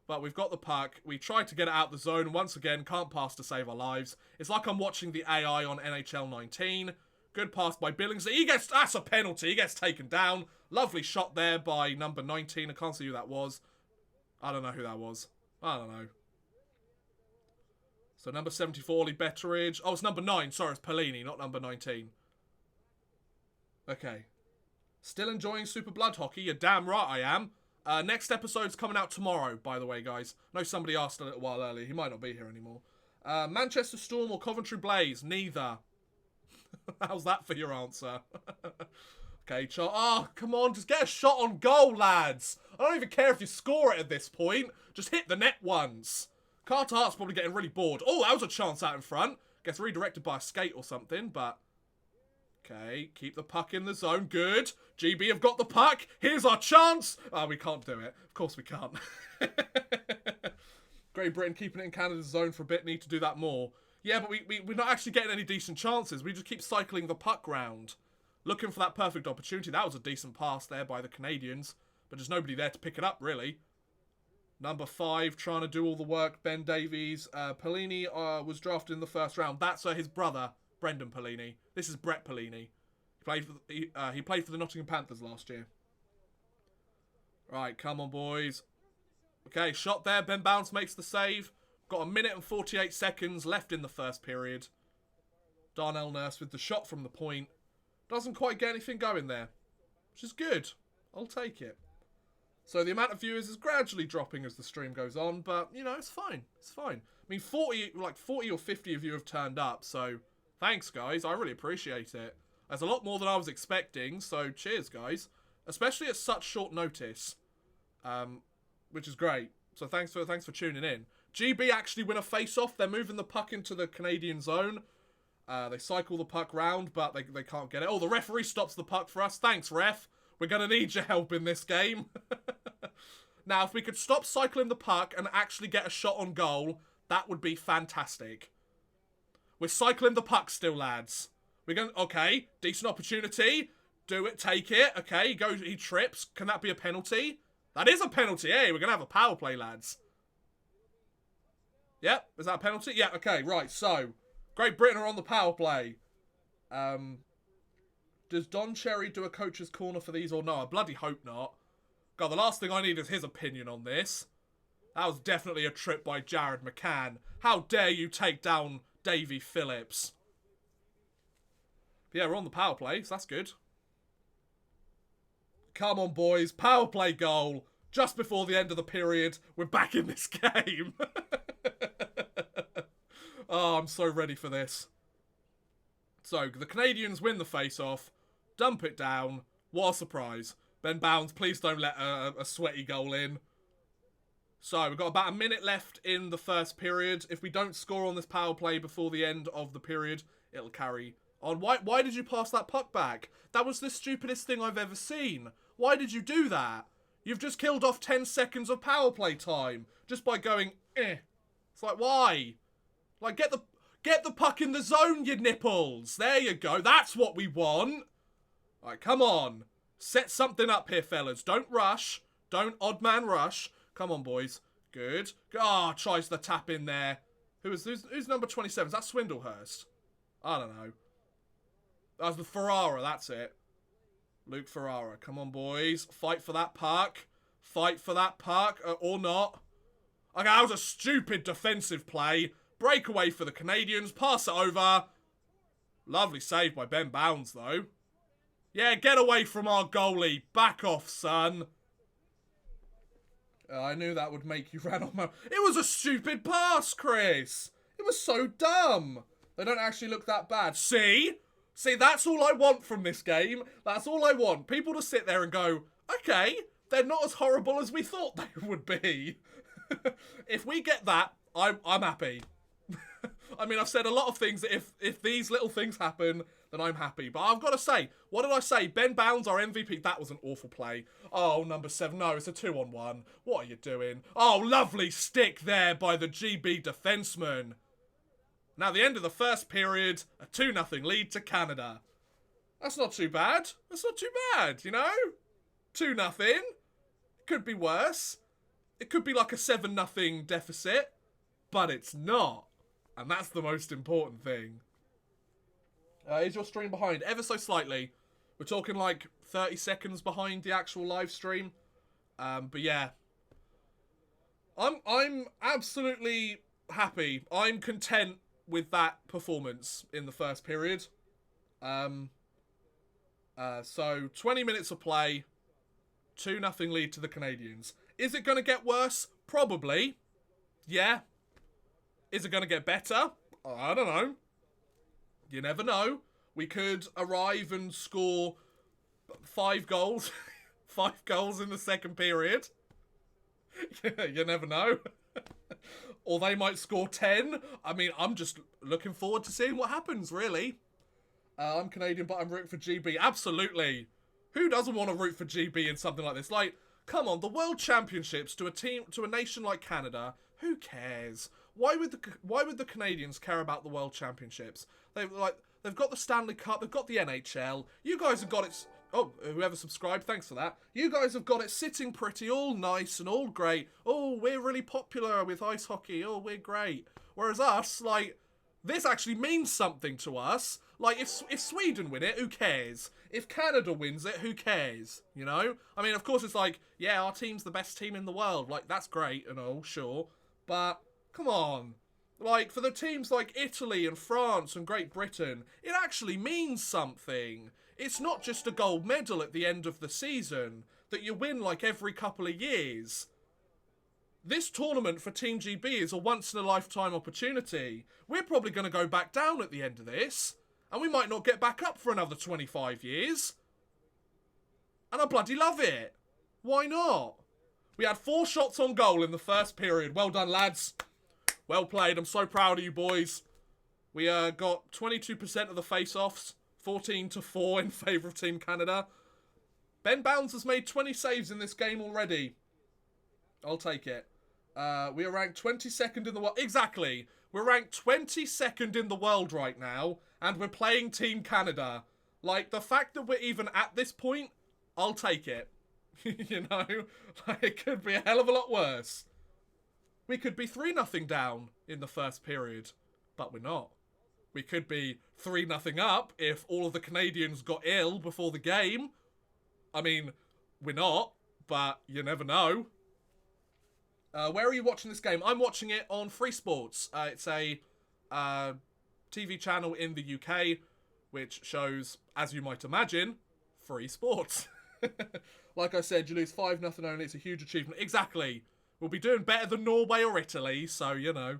But we've got the puck. We tried to get it out the zone. Once again, can't pass to save our lives. It's like I'm watching the AI on NHL 19. Good pass by Billingsley. That's a penalty. He gets taken down. Lovely shot there by number 19. I can't see who that was. I don't know who that was. I don't know. So number 74, Lee Betteridge. Oh, it's number 9. Sorry, it's Pellini, not number 19. Okay. Still enjoying Super Blood Hockey? You're damn right I am. Next episode's coming out tomorrow, by the way, guys. I know somebody asked a little while earlier. He might not be here anymore. Manchester Storm or Coventry Blaze? Neither. How's that for your answer? Okay, oh, come on. Just get a shot on goal, lads. I don't even care if you score it at this point. Just hit the net once. Carter Hart's probably getting really bored. Oh, that was a chance out in front. Gets redirected by a skate or something, but... Okay, keep the puck in the zone. Good. GB have got the puck. Here's our chance. Oh, we can't do it. Of course we can't. Great Britain keeping it in Canada's zone for a bit. Need to do that more. Yeah, but we're not actually getting any decent chances. We just keep cycling the puck round. Looking for that perfect opportunity. That was a decent pass there by the Canadians. But there's nobody there to pick it up, really. Number 5, trying to do all the work. Ben Davies. Pellini was drafted in the first round. That's his brother, Brendan Pellini. This is Brett Pellini. He played for the Nottingham Panthers last year. Right, come on, boys. Okay, shot there. Ben Bounce makes the save. Got 1 minute and 48 seconds left in the first period. Darnell Nurse with the shot from the point. Doesn't quite get anything going there, which is good. I'll take it. So the amount of viewers is gradually dropping as the stream goes on, but, you know, it's fine. It's fine. I mean, 40 or 50 of you have turned up, so thanks, guys. I really appreciate it. There's a lot more than I was expecting, so cheers, guys. Especially at such short notice, which is great. So thanks for tuning in. GB actually win a face-off. They're moving the puck into the Canadian zone. They cycle the puck round, but they can't get it. Oh, the referee stops the puck for us. Thanks, ref. We're going to need your help in this game. Now, if we could stop cycling the puck and actually get a shot on goal, that would be fantastic. We're cycling the puck still, lads. We're going, okay, decent opportunity. Do it, take it. Okay, he trips. Can that be a penalty? That is a penalty. Hey, we're going to have a power play, lads. Yep, is that a penalty? Yeah, okay, right. So, Great Britain are on the power play. Does Don Cherry do a coach's corner for these or no? I bloody hope not. God, the last thing I need is his opinion on this. That was definitely a trip by Jared McCann. How dare you take down Davy Phillips? But yeah, we're on the power play, so that's good. Come on, boys. Power play goal. Just before the end of the period, we're back in this game. Oh, I'm so ready for this. So, the Canadians win the face-off. Dump it down. What a surprise. Ben Bounds, please don't let a sweaty goal in. So, we've got about a minute left in the first period. If we don't score on this power play before the end of the period, it'll carry on. Why did you pass that puck back? That was the stupidest thing I've ever seen. Why did you do that? You've just killed off 10 seconds of power play time just by going, eh. It's like, why? Like, get the puck in the zone, you nipples. There you go. That's what we want. All right, come on. Set something up here, fellas. Don't rush. Don't odd man rush. Come on, boys. Good. Ah, tries the tap in there. Who's number 27? Is that Swindlehurst? I don't know. That was the Ferrara, that's it. Luke Ferrara. Come on, boys. Fight for that puck. Fight for that puck. Or not. Okay, that was a stupid defensive play. Breakaway for the Canadians. Pass it over. Lovely save by Ben Bounds, though. Yeah, get away from our goalie. Back off, son. I knew that would make you run off my... It was a stupid pass, Chris. It was so dumb. They don't actually look that bad. See? See, that's all I want from this game. That's all I want. People to sit there and go, okay, they're not as horrible as we thought they would be. If we get that, I'm happy. I mean, I've said a lot of things that if these little things happen, then I'm happy. But I've got to say, what did I say? Ben Bounds, our MVP. That was an awful play. Oh, number 7. No, it's a 2-on-1. What are you doing? Oh, lovely stick there by the GB defenseman. Now, the end of the first period, a 2-0 lead to Canada. That's not too bad. That's not too bad, you know? 2-0. Could be worse. It could be like a 7-0 deficit. But it's not. And that's the most important thing. Is your stream behind? Ever so slightly. We're talking like 30 seconds behind the actual live stream. But yeah. I'm absolutely happy. I'm content with that performance in the first period. So 20 minutes of play. 2-0 lead to the Canadians. Is it going to get worse? Probably. Yeah. Is it going to get better? I don't know. You never know. We could arrive and score 5 goals. 5 goals in the second period. You never know. Or they might score 10. I mean, I'm just looking forward to seeing what happens, really. I'm Canadian, but I'm rooting for GB. Absolutely. Who doesn't want to root for GB in something like this? Like, come on, the World Championships to a nation like Canada. Who cares? Why would the Canadians care about the World Championships? They've got the Stanley Cup, they've got the NHL. You guys have got it. Oh, whoever subscribed, thanks for that. You guys have got it sitting pretty, all nice and all great. Oh, we're really popular with ice hockey. Oh, we're great. Whereas us, like, this actually means something to us. Like, if Sweden win it, who cares? If Canada wins it, who cares? You know? I mean, of course, it's like, yeah, our team's the best team in the world. Like, that's great and all, sure. But, come on. Like, for the teams like Italy and France and Great Britain, it actually means something. It's not just a gold medal at the end of the season that you win, like, every couple of years. This tournament for Team GB is a once-in-a-lifetime opportunity. We're probably going to go back down at the end of this. And we might not get back up for another 25 years. And I bloody love it. Why not? We had 4 shots on goal in the first period. Well done, lads. Well played. I'm so proud of you, boys. We got 22% of the face-offs. 14-4 in favour of Team Canada. Ben Bounds has made 20 saves in this game already. I'll take it. We are ranked 22nd in the world. Exactly. We're ranked 22nd in the world right now, and we're playing Team Canada. Like, the fact that we're even at this point, I'll take it. You know? Like, it could be a hell of a lot worse. We could be 3-0 down in the first period, but we're not. We could be 3-0 up if all of the Canadians got ill before the game. I mean, we're not, but you never know. Where are you watching this game? I'm watching it on Free Sports. It's a TV channel in the UK, which shows, as you might imagine, free sports. Like I said, you lose 5-0 only. It's a huge achievement. Exactly. We'll be doing better than Norway or Italy, so, you know.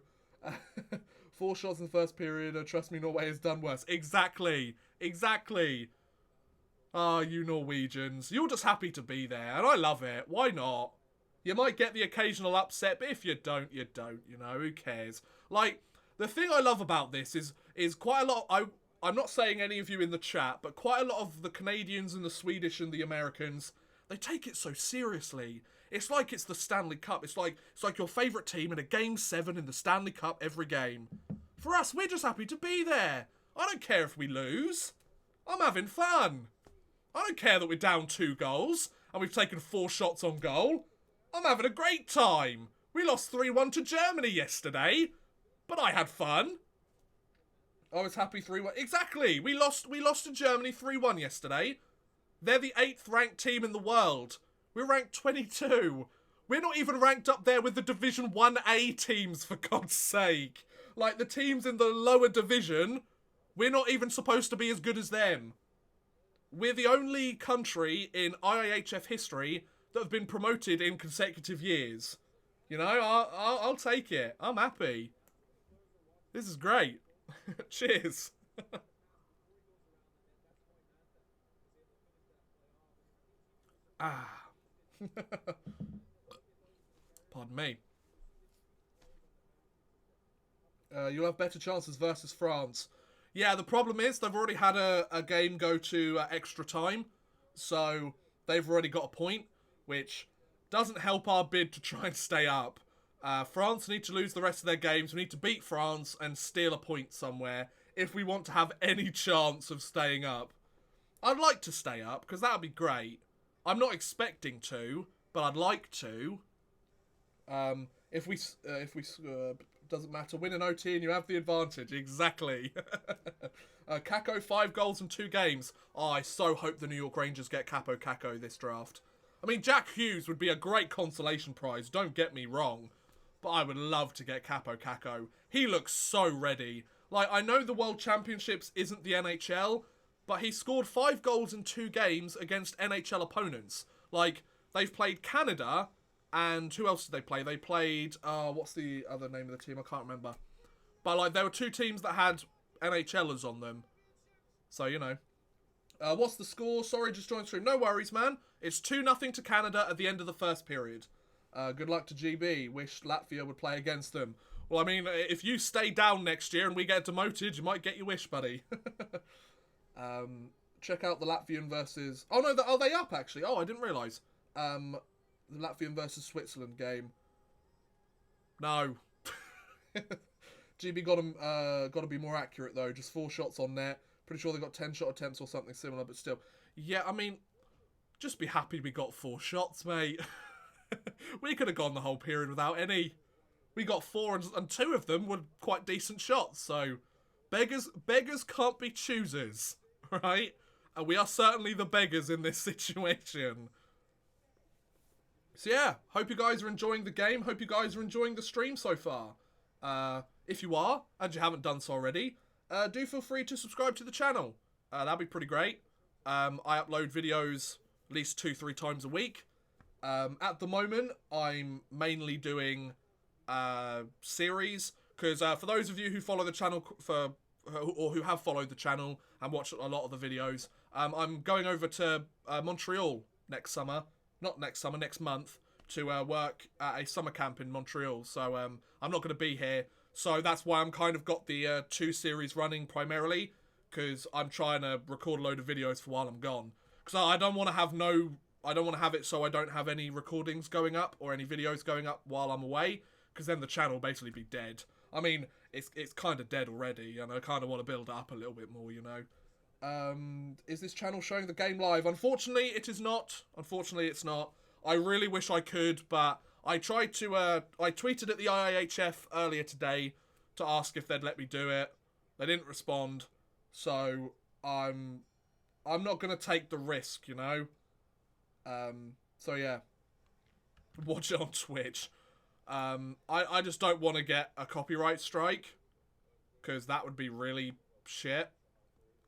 4 shots in the first period. Trust me, Norway has done worse. Exactly. Exactly. Ah, you Norwegians. You're just happy to be there, and I love it. Why not? You might get the occasional upset, but if you don't, you don't. You know, who cares? Like, the thing I love about this is quite a lot... I'm not saying any of you in the chat, but quite a lot of the Canadians and the Swedish and the Americans, they take it so seriously. It's like it's the Stanley Cup. It's like your favourite team in a Game 7 in the Stanley Cup every game. For us, we're just happy to be there. I don't care if we lose. I'm having fun. I don't care that we're down 2 goals and we've taken 4 shots on goal. I'm having a great time. We lost 3-1 to Germany yesterday, but I had fun. I was happy 3-1. Exactly. We lost to Germany 3-1 yesterday. They're the 8th ranked team in the world. We're ranked 22. We're not even ranked up there with the Division 1A teams, for God's sake. Like, the teams in the lower division, we're not even supposed to be as good as them. We're the only country in IIHF history that have been promoted in consecutive years. You know, I'll take it. I'm happy. This is great. Cheers. Pardon me. You'll have better chances versus France. Yeah, the problem is they've already had a game go to extra time, so they've already got a point, which doesn't help our bid to try and stay up. France need to lose the rest of their games. We need to beat France and steal a point somewhere if we want to have any chance of staying up. I'd like to stay up, because that would be great. I'm not expecting to, but I'd like to. If we doesn't matter, win an OT and you have the advantage. Exactly. Kako, 5 goals in 2 games. Oh, I so hope the New York Rangers get Capo Kako this draft. I mean, Jack Hughes would be a great consolation prize, don't get me wrong. But I would love to get Capo Kako. He looks so ready. Like, I know the World Championships isn't the NHL, but he scored 5 goals in 2 games against NHL opponents. Like, they've played Canada, and who else did they play? They played, what's the other name of the team? I can't remember. But, like, there were 2 teams that had NHLers on them. So, you know. What's the score? Sorry, just joined stream. No worries, man. It's 2-0 to Canada at the end of the first period. Good luck to GB. Wish Latvia would play against them. Well, I mean, if you stay down next year and we get demoted, you might get your wish, buddy. Check out the Latvian versus... Oh, no, are they up, actually? Oh, I didn't realise. The Latvian versus Switzerland game. No. GB got to be more accurate, though. Just 4 shots on net. Pretty sure they got 10 shot attempts or something similar, but still. Yeah, I mean, just be happy we got 4 shots, mate. We could have gone the whole period without any. We got 4, and 2 of them were quite decent shots, so beggars can't be choosers, right? And we are certainly the beggars in this situation. So yeah, hope you guys are enjoying the game. Hope you guys are enjoying the stream so far. If you are, and you haven't done so already, do feel free to subscribe to the channel. That'd be pretty great. I upload videos at least 2-3 times a week. At the moment, I'm mainly doing series, because for those of you who follow the channel or who have followed the channel and watched a lot of the videos, I'm going over to Montreal next month to work at a summer camp in Montreal. So I'm not going to be here. So that's why I'm kind of got the 2 series running primarily, because I'm trying to record a load of videos for while I'm gone. Because I don't want to have it so I don't have any recordings going up or any videos going up while I'm away, because then the channel will basically be dead. I mean, it's kind of dead already, and I kind of want to build it up a little bit more, you know. Is this channel showing the game live? Unfortunately, it is not. Unfortunately, it's not. I really wish I could, but I tried to, I tweeted at the IIHF earlier today to ask if they'd let me do it. They didn't respond, so I'm not going to take the risk, you know? So yeah. Watch it on Twitch. I just don't want to get a copyright strike, because that would be really shit.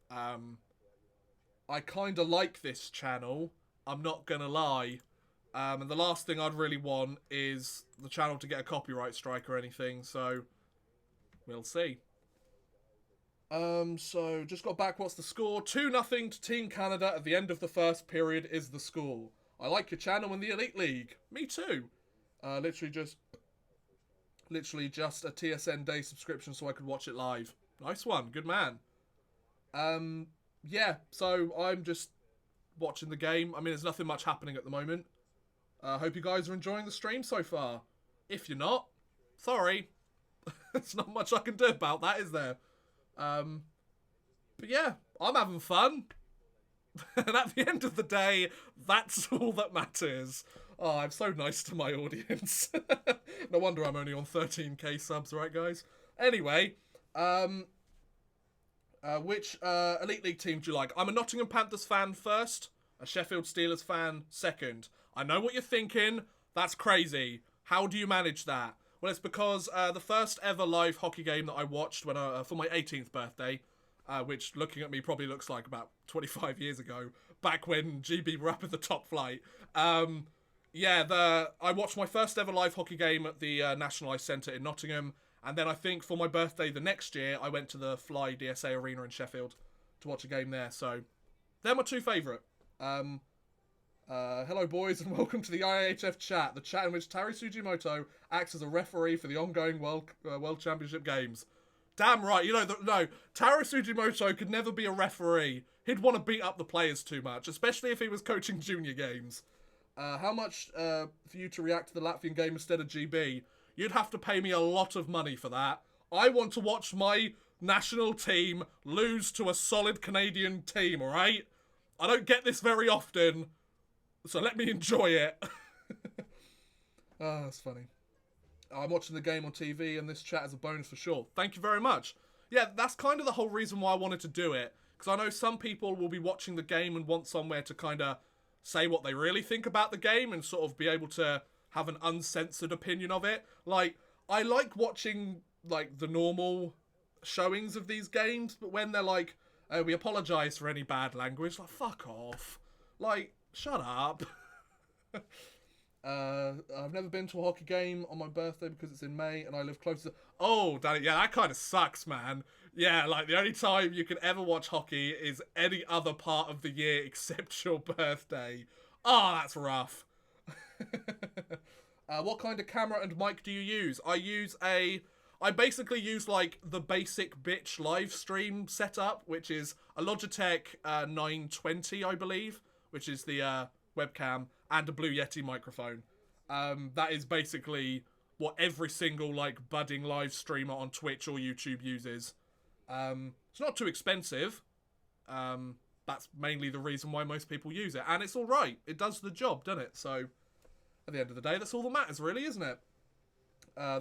I kind of like this channel, I'm not gonna lie. And the last thing I'd really want is the channel to get a copyright strike or anything, so we'll see. So just got back, what's the score? 2-0 to Team Canada at the end of the first period is the score. I like your channel in the Elite League. Me too. Literally just a TSN day subscription so I could watch it live. Nice one, good man. Yeah, so I'm just watching the game. I mean, there's nothing much happening at the moment. Hope you guys are enjoying the stream so far. If you're not, sorry. There's not much I can do about that, is there? But yeah, I'm having fun. And at the end of the day, that's all that matters. Oh, I'm so nice to my audience. No wonder I'm only on 13k subs, right, guys? Anyway, which Elite League team do you like? I'm a Nottingham Panthers fan first, a Sheffield Steelers fan second. I know what you're thinking. That's crazy. How do you manage that? Well, it's because the first ever live hockey game that I watched when for my 18th birthday, which looking at me probably looks like about 25 years ago, back when GB were up at the top flight. Yeah, I watched my first ever live hockey game at the National Ice Centre in Nottingham, and then I think for my birthday the next year, I went to the Fly DSA Arena in Sheffield to watch a game there. So, they're my two favourite. Hello boys and welcome to the IIHF chat, the chat in which Tari Sugimoto acts as a referee for the ongoing World Championship games. Damn right, you know, no, Taro Sugimoto could never be a referee. He'd want to beat up the players too much, especially if he was coaching junior games. How much for you to react to the Latvian game instead of GB? You'd have to pay me a lot of money for that. I want to watch my national team lose to a solid Canadian team, alright? I don't get this very often, so let me enjoy it. Oh, that's funny. I'm watching the game on TV and this chat is a bonus for sure. Thank you very much. Yeah, that's kind of the whole reason why I wanted to do it. Because I know some people will be watching the game and want somewhere to kind of say what they really think about the game and sort of be able to have an uncensored opinion of it. Like, I like watching, like, the normal showings of these games, but when they're like, oh, we apologise for any bad language, like, fuck off. Like, shut up. I've never been to a hockey game on my birthday because it's in May and I live close to... Oh, Danny, yeah, that kind of sucks, man. Yeah, like, the only time you can ever watch hockey is any other part of the year except your birthday. Oh, that's rough. What kind of camera and mic do you use? I basically use, like, the basic bitch live stream setup, which is a Logitech 920, I believe, which is the webcam, and a Blue Yeti microphone. That is basically what every single, like, budding live streamer on Twitch or YouTube uses. It's not too expensive. That's mainly the reason why most people use it. And it's alright. It does the job, doesn't it? So, at the end of the day, that's all that matters, really, isn't it?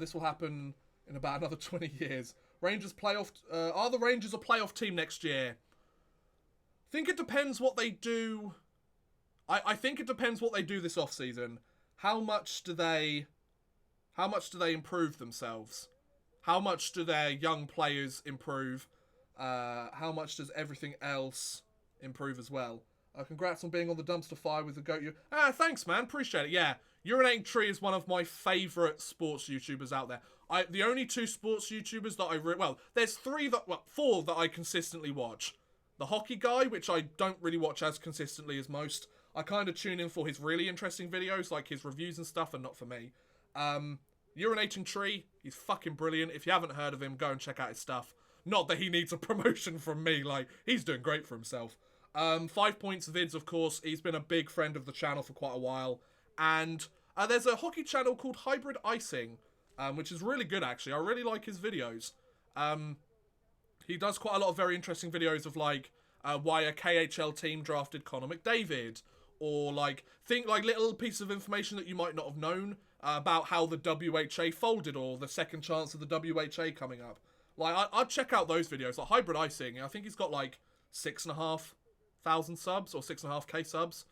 This will happen in about another 20 years. Rangers playoff... are the Rangers a playoff team next year? I think it depends what they do... I think it depends what they do this off-season. How much do they improve themselves? How much do their young players improve? How much does everything else improve as well? Congrats on being on the dumpster fire with the goat. Thanks, man. Appreciate it. Yeah, Urinating Tree is one of my favourite sports YouTubers out there. The only two sports YouTubers that there's four that I consistently watch. The Hockey Guy, which I don't really watch as consistently as most. I kind of tune in for his really interesting videos, like his reviews and stuff, and not for me. Urinating Tree, he's fucking brilliant. If you haven't heard of him, go and check out his stuff. Not that he needs a promotion from me, like, he's doing great for himself. 5 Points Vids, of course, he's been a big friend of the channel for quite a while. And there's a hockey channel called Hybrid Icing, which is really good, actually. I really like his videos. He does quite a lot of very interesting videos of like why a KHL team drafted Connor McDavid, or like little pieces of information that you might not have known about how the WHA folded, or the second chance of the WHA coming up. Like I'd check out those videos. Like Hybrid Icing, I think he's got like 6,500 subs or 6.5K subs.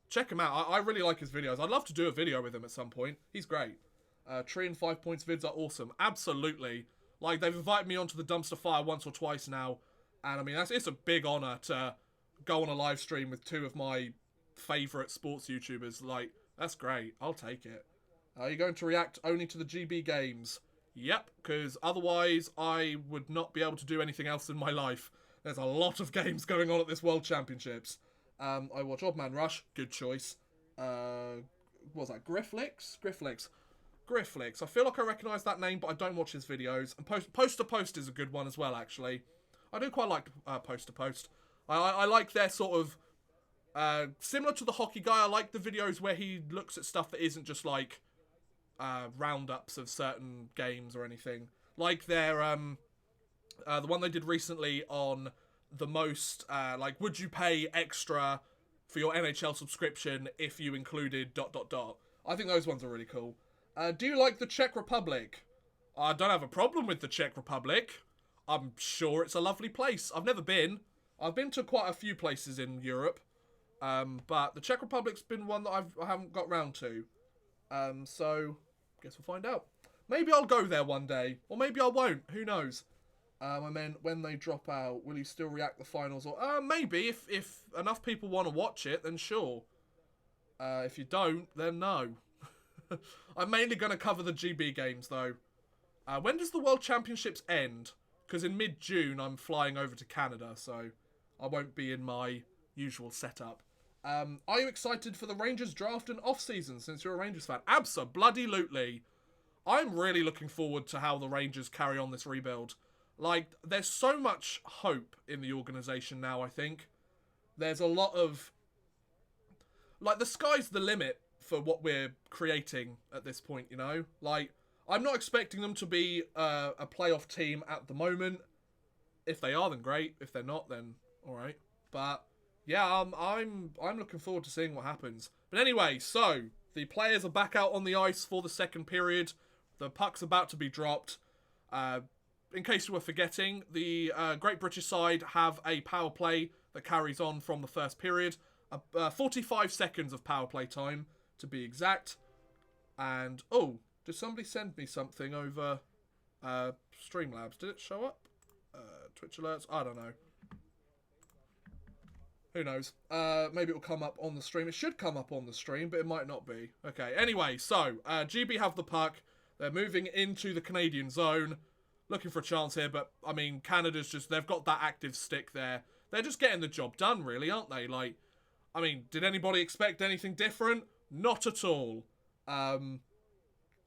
Check him out. I really like his videos. I'd love to do a video with him at some point. He's great. Tree and 5 Points vids are awesome. Absolutely. Like, they've invited me onto the Dumpster Fire once or twice now. And, I mean, it's a big honour to go on a live stream with two of my favourite sports YouTubers. Like, that's great. I'll take it. Are you going to react only to the GB games? Yep, because otherwise I would not be able to do anything else in my life. There's a lot of games going on at this World Championships. I watch Odd Man Rush. Good choice. What was that? Grifflix? Grifflix. I feel like I recognise that name, but I don't watch his videos. And Post to Post is a good one as well, actually. I do quite like Post to Post. I like their sort of... similar to the hockey guy, I like the videos where he looks at stuff that isn't just like roundups of certain games or anything. Like their... the one they did recently on the most... like, would you pay extra for your NHL subscription if you included ... I think those ones are really cool. Do you like the Czech Republic? I don't have a problem with the Czech Republic. I'm sure it's a lovely place. I've never been. I've been to quite a few places in Europe. But the Czech Republic's been one that I haven't got round to. So, guess we'll find out. Maybe I'll go there one day. Or maybe I won't. Who knows? And then when they drop out, will you still react the finals? Or maybe. If enough people want to watch it, then sure. If you don't, then no. I'm mainly going to cover the GB games, though. When does the World Championships end? Because in mid-June, I'm flying over to Canada, so I won't be in my usual setup. Are you excited for the Rangers draft and off-season, since you're a Rangers fan? Abso-bloody-lutely. I'm really looking forward to how the Rangers carry on this rebuild. Like, there's so much hope in the organisation now, I think. There's a lot of... Like, the sky's the limit for what we're creating at this point, you know? Like, I'm not expecting them to be a playoff team at the moment. If they are, then great. If they're not, then alright. But, yeah, I'm looking forward to seeing what happens. But anyway, so, the players are back out on the ice for the second period. The puck's about to be dropped. In case you were forgetting, the Great British side have a power play that carries on from the first period. 45 seconds of power play time, to be exact. And, oh, did somebody send me something over Streamlabs? Did it show up? Twitch alerts? I don't know. Who knows? Maybe it will come up on the stream. It should come up on the stream, but it might not be. Okay, anyway, so, GB have the puck. They're moving into the Canadian zone. Looking for a chance here, but, I mean, Canada's just... They've got that active stick there. They're just getting the job done, really, aren't they? Like, I mean, did anybody expect anything different? Not at all.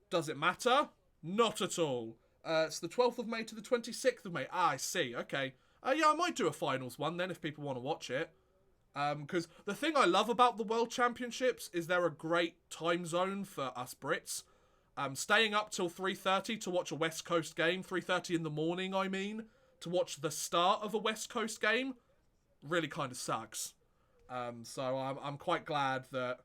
Does it matter? Not at all. It's the 12th of May to the 26th of May. Ah, I see. Okay. Yeah, I might do a finals one then if people want to watch it. Because the thing I love about the World Championships is they're a great time zone for us Brits. Staying up till 3:30 to watch a West Coast game, 3:30 in the morning, I mean, to watch the start of a West Coast game, really kind of sucks. So I'm quite glad that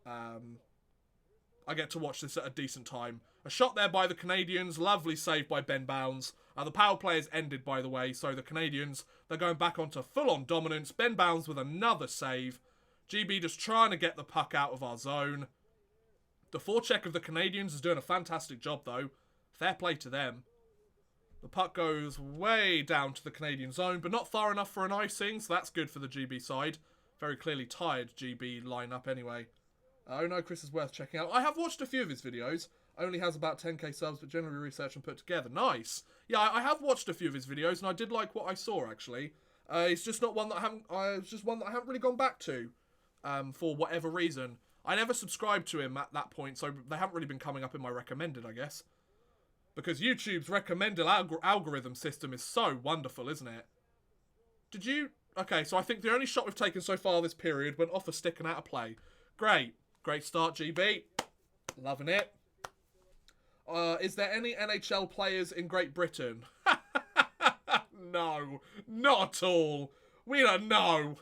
I get to watch this at a decent time. A shot there by the Canadians, lovely save by Ben Bounds. The power play has ended, by the way, so the Canadians, they're going back onto full-on dominance. Ben Bounds with another save. GB just trying to get the puck out of our zone. The forecheck of the Canadians is doing a fantastic job, though. Fair play to them. The puck goes way down to the Canadian zone, but not far enough for an icing, so that's good for the GB side. Very clearly tired GB lineup anyway. Oh no, Chris is worth checking out. I have watched a few of his videos. Only has about 10k subs, but generally researched and put together. Nice. Yeah, I have watched a few of his videos, and I did like what I saw, actually. It's just not one that I haven't... it's just one that I haven't really gone back to, for whatever reason. I never subscribed to him at that point, so they haven't really been coming up in my recommended, I guess. Because YouTube's recommended algorithm system is so wonderful, isn't it? Did you... Okay, so I think the only shot we've taken so far this period went off a stick and out of play. Great. Great start, GB. Loving it. Is there any NHL players in Great Britain? No, not at all. We don't know.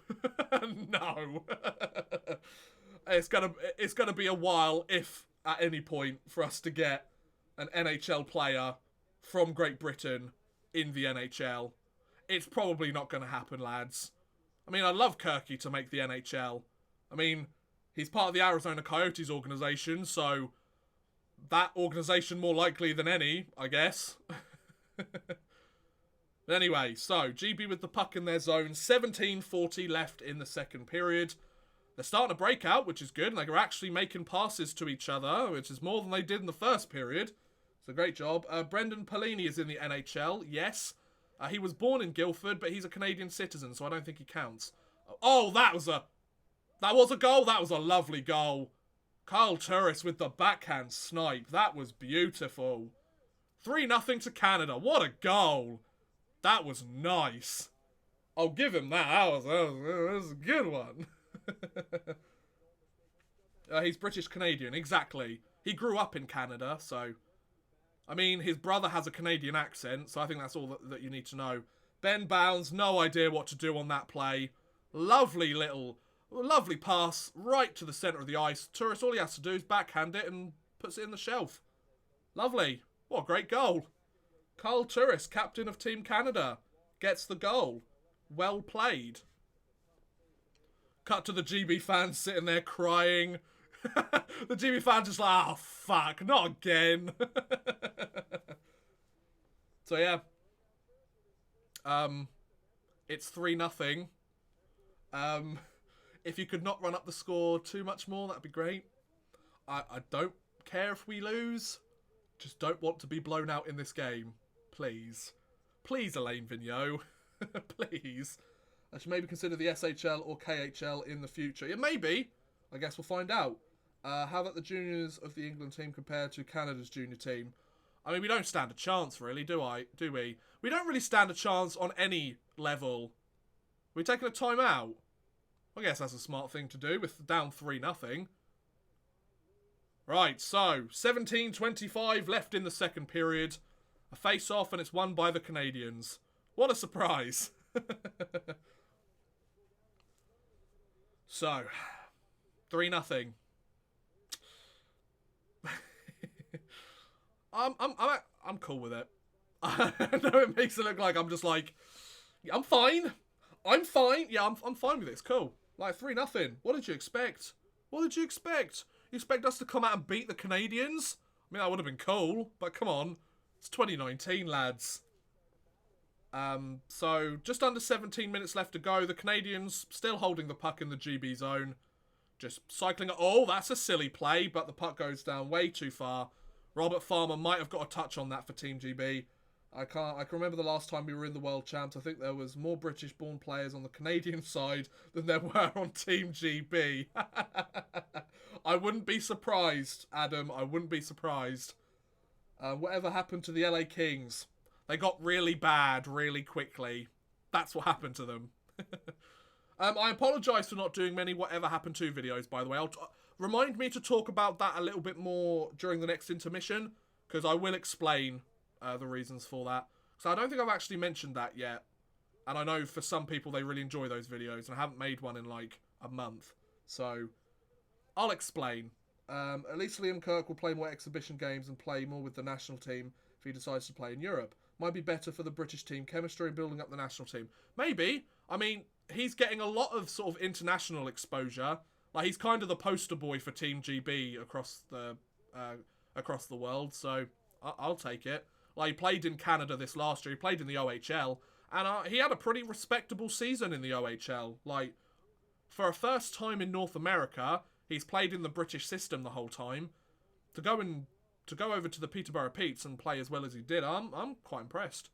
No. It's gonna be a while, if at any point, for us to get an NHL player from Great Britain in the NHL. It's probably not going to happen, lads. I mean, I'd love Kirky to make the NHL. I mean, he's part of the Arizona Coyotes organization, so that organization more likely than any, I guess. But anyway, so GB with the puck in their zone, 17:40 left in the second period. They're starting to break out, which is good, and they're actually making passes to each other, which is more than they did in the first period. So great job. Brendan Pellini is in the NHL, yes. He was born in Guildford, but he's a Canadian citizen, so I don't think he counts. Oh, that was a goal. That was a lovely goal. Kyle Turris with the backhand snipe. That was beautiful. 3-0 to Canada. What a goal. That was nice. I'll give him that. That was a good one. He's British Canadian, exactly. He grew up in Canada, so... I mean, his brother has a Canadian accent, so I think that's all that you need to know. Ben Bounds, no idea what to do on that play. Lovely pass right to the centre of the ice. Turris, all he has to do is backhand it and puts it in the shelf. Lovely. What a great goal. Kyle Turris, captain of Team Canada, gets the goal. Well played. Cut to the GB fans sitting there crying. The GB fans just like, oh fuck, not again. So yeah. It's 3-0. If you could not run up the score too much more, that'd be great. I don't care if we lose. Just don't want to be blown out in this game. Please. Please, Elaine Vigneault. Please. I should maybe consider the SHL or KHL in the future. Yeah, maybe. I guess we'll find out. How about the juniors of the England team compared to Canada's junior team? I mean, we don't stand a chance, really, do we? We don't really stand a chance on any level. We're taking a timeout. I guess that's a smart thing to do with down 3-0. Right, so 17:25 left in the second period. A face-off, and it's won by the Canadians. What a surprise. So, 3-0. I'm cool with it. I know it makes it look like I'm just like, yeah, I'm fine. I'm fine. Yeah, I'm fine with it. It's cool. Like 3-0. What did you expect? What did you expect? You expect us to come out and beat the Canadians? I mean, that would have been cool, but come on. It's 2019, lads. So, just under 17 minutes left to go. The Canadians still holding the puck in the GB zone. Just cycling it. Oh, that's a silly play, but the puck goes down way too far. Robert Farmer might have got a touch on that for Team GB. I can remember the last time we were in the World Champs. I think there was more British-born players on the Canadian side than there were on Team GB. I wouldn't be surprised, Adam. I wouldn't be surprised. Whatever happened to the LA Kings? They got really bad really quickly. That's what happened to them. I apologise for not doing many Whatever Happened To videos, by the way. Remind me to talk about that a little bit more during the next intermission, because I will explain the reasons for that. So I don't think I've actually mentioned that yet. And I know for some people they really enjoy those videos, and I haven't made one in like a month. So I'll explain. At least Liam Kirk will play more exhibition games and play more with the national team if he decides to play in Europe. Might be better for the British team chemistry and building up the national team. Maybe. I mean, he's getting a lot of sort of international exposure. Like, he's kind of the poster boy for Team GB across the world, so I'll take it. Like, he played in Canada this last year. He played in the OHL, and he had a pretty respectable season in the OHL. Like, for a first time in North America, he's played in the British system the whole time. To go over to the Peterborough Petes and play as well as he did, I'm quite impressed.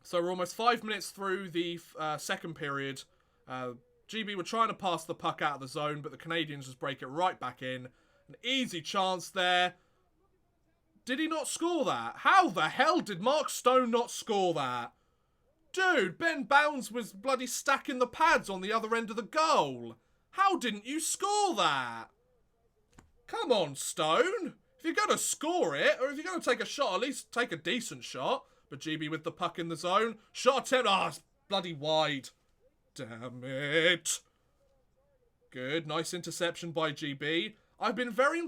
So we're almost 5 minutes through the second period. GB were trying to pass the puck out of the zone, but the Canadians just break it right back in. An easy chance there. Did he not score that? How the hell did Mark Stone not score that? Dude, Ben Bounds was bloody stacking the pads on the other end of the goal. How didn't you score that? Come on, Stone. If you're going to score it, or if you're going to take a shot, at least take a decent shot. But GB with the puck in the zone. Shot attempt. Ah, it's bloody wide. Damn it. Good. Nice interception by GB. I've been very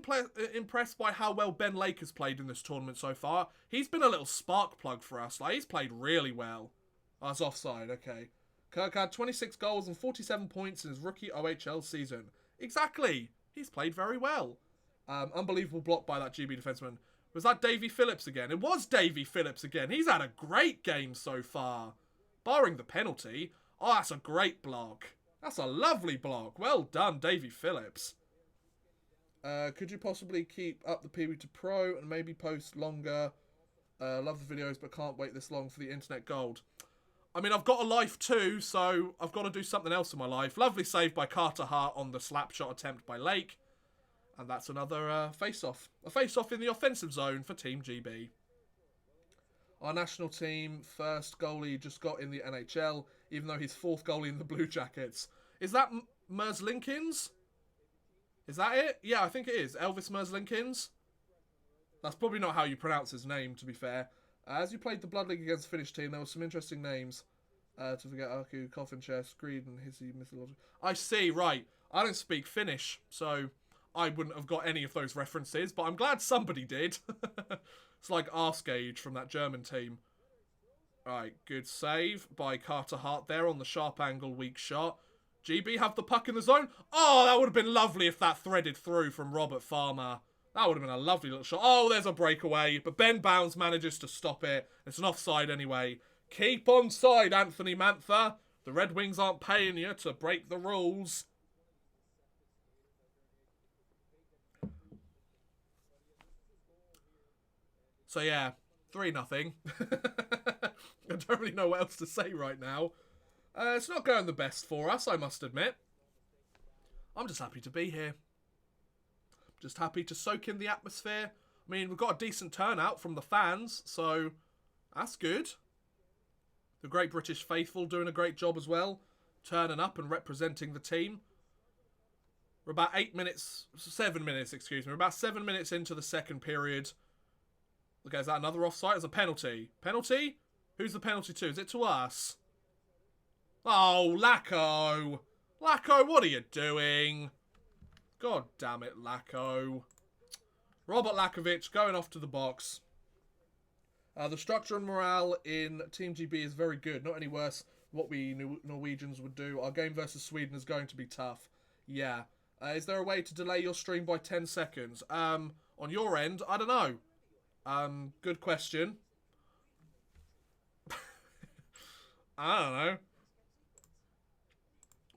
impressed by how well Ben Lake has played in this tournament so far. He's been a little spark plug for us. Like, he's played really well. Oh, it's offside. Okay. Kirk had 26 goals and 47 points in his rookie OHL season. Exactly. He's played very well. Unbelievable block by that GB defenseman. Was that Davy Phillips again? It was Davy Phillips again. He's had a great game so far. Barring the penalty. Oh, that's a great block. That's a lovely block. Well done, Davy Phillips. Could you possibly keep up the PB to Pro and maybe post longer? Love the videos, but can't wait this long for the internet gold. I mean, I've got a life too, so I've got to do something else in my life. Lovely save by Carter Hart on the slap shot attempt by Lake. And that's another face-off. A face-off in the offensive zone for Team GB. Our national team first goalie just got in the NHL, even though he's fourth goalie in the Blue Jackets. Is that Merzlinkins? Is that it? Yeah, I think it is. Elvis Merzlinkins. That's probably not how you pronounce his name, to be fair. As you played the Blood League against the Finnish team, there were some interesting names. To forget Arku, Coffin Chest, Greed, and Hissy Mythology. I see, right. I don't speak Finnish, so I wouldn't have got any of those references, but I'm glad somebody did. It's like Arsgage from that German team. Alright, good save by Carter Hart there on the sharp angle, weak shot. GB have the puck in the zone. Oh, that would have been lovely if that threaded through from Robert Farmer. That would have been a lovely little shot. Oh, there's a breakaway, but Ben Bounds manages to stop it. It's an offside anyway. Keep on side, Anthony Mantha. The Red Wings aren't paying you to break the rules. So yeah, 3-0. I don't really know what else to say right now. It's not going the best for us, I must admit. I'm just happy to be here. Just happy to soak in the atmosphere. I mean, we've got a decent turnout from the fans, so that's good. The Great British Faithful doing a great job as well, turning up and representing the team. We're about 7 minutes, excuse me. We're about 7 minutes into the second period. Okay, is that another offside? It's a penalty. Penalty? Who's the penalty to? Is it to us? Oh, Lacko. Lacko, what are you doing? God damn it, Lacko. Robert Lakovic going off to the box. The structure and morale in Team GB is very good. Not any worse than what we Norwegians would do. Our game versus Sweden is going to be tough. Yeah. Is there a way to delay your stream by 10 seconds? On your end, I don't know. Good question. I don't know.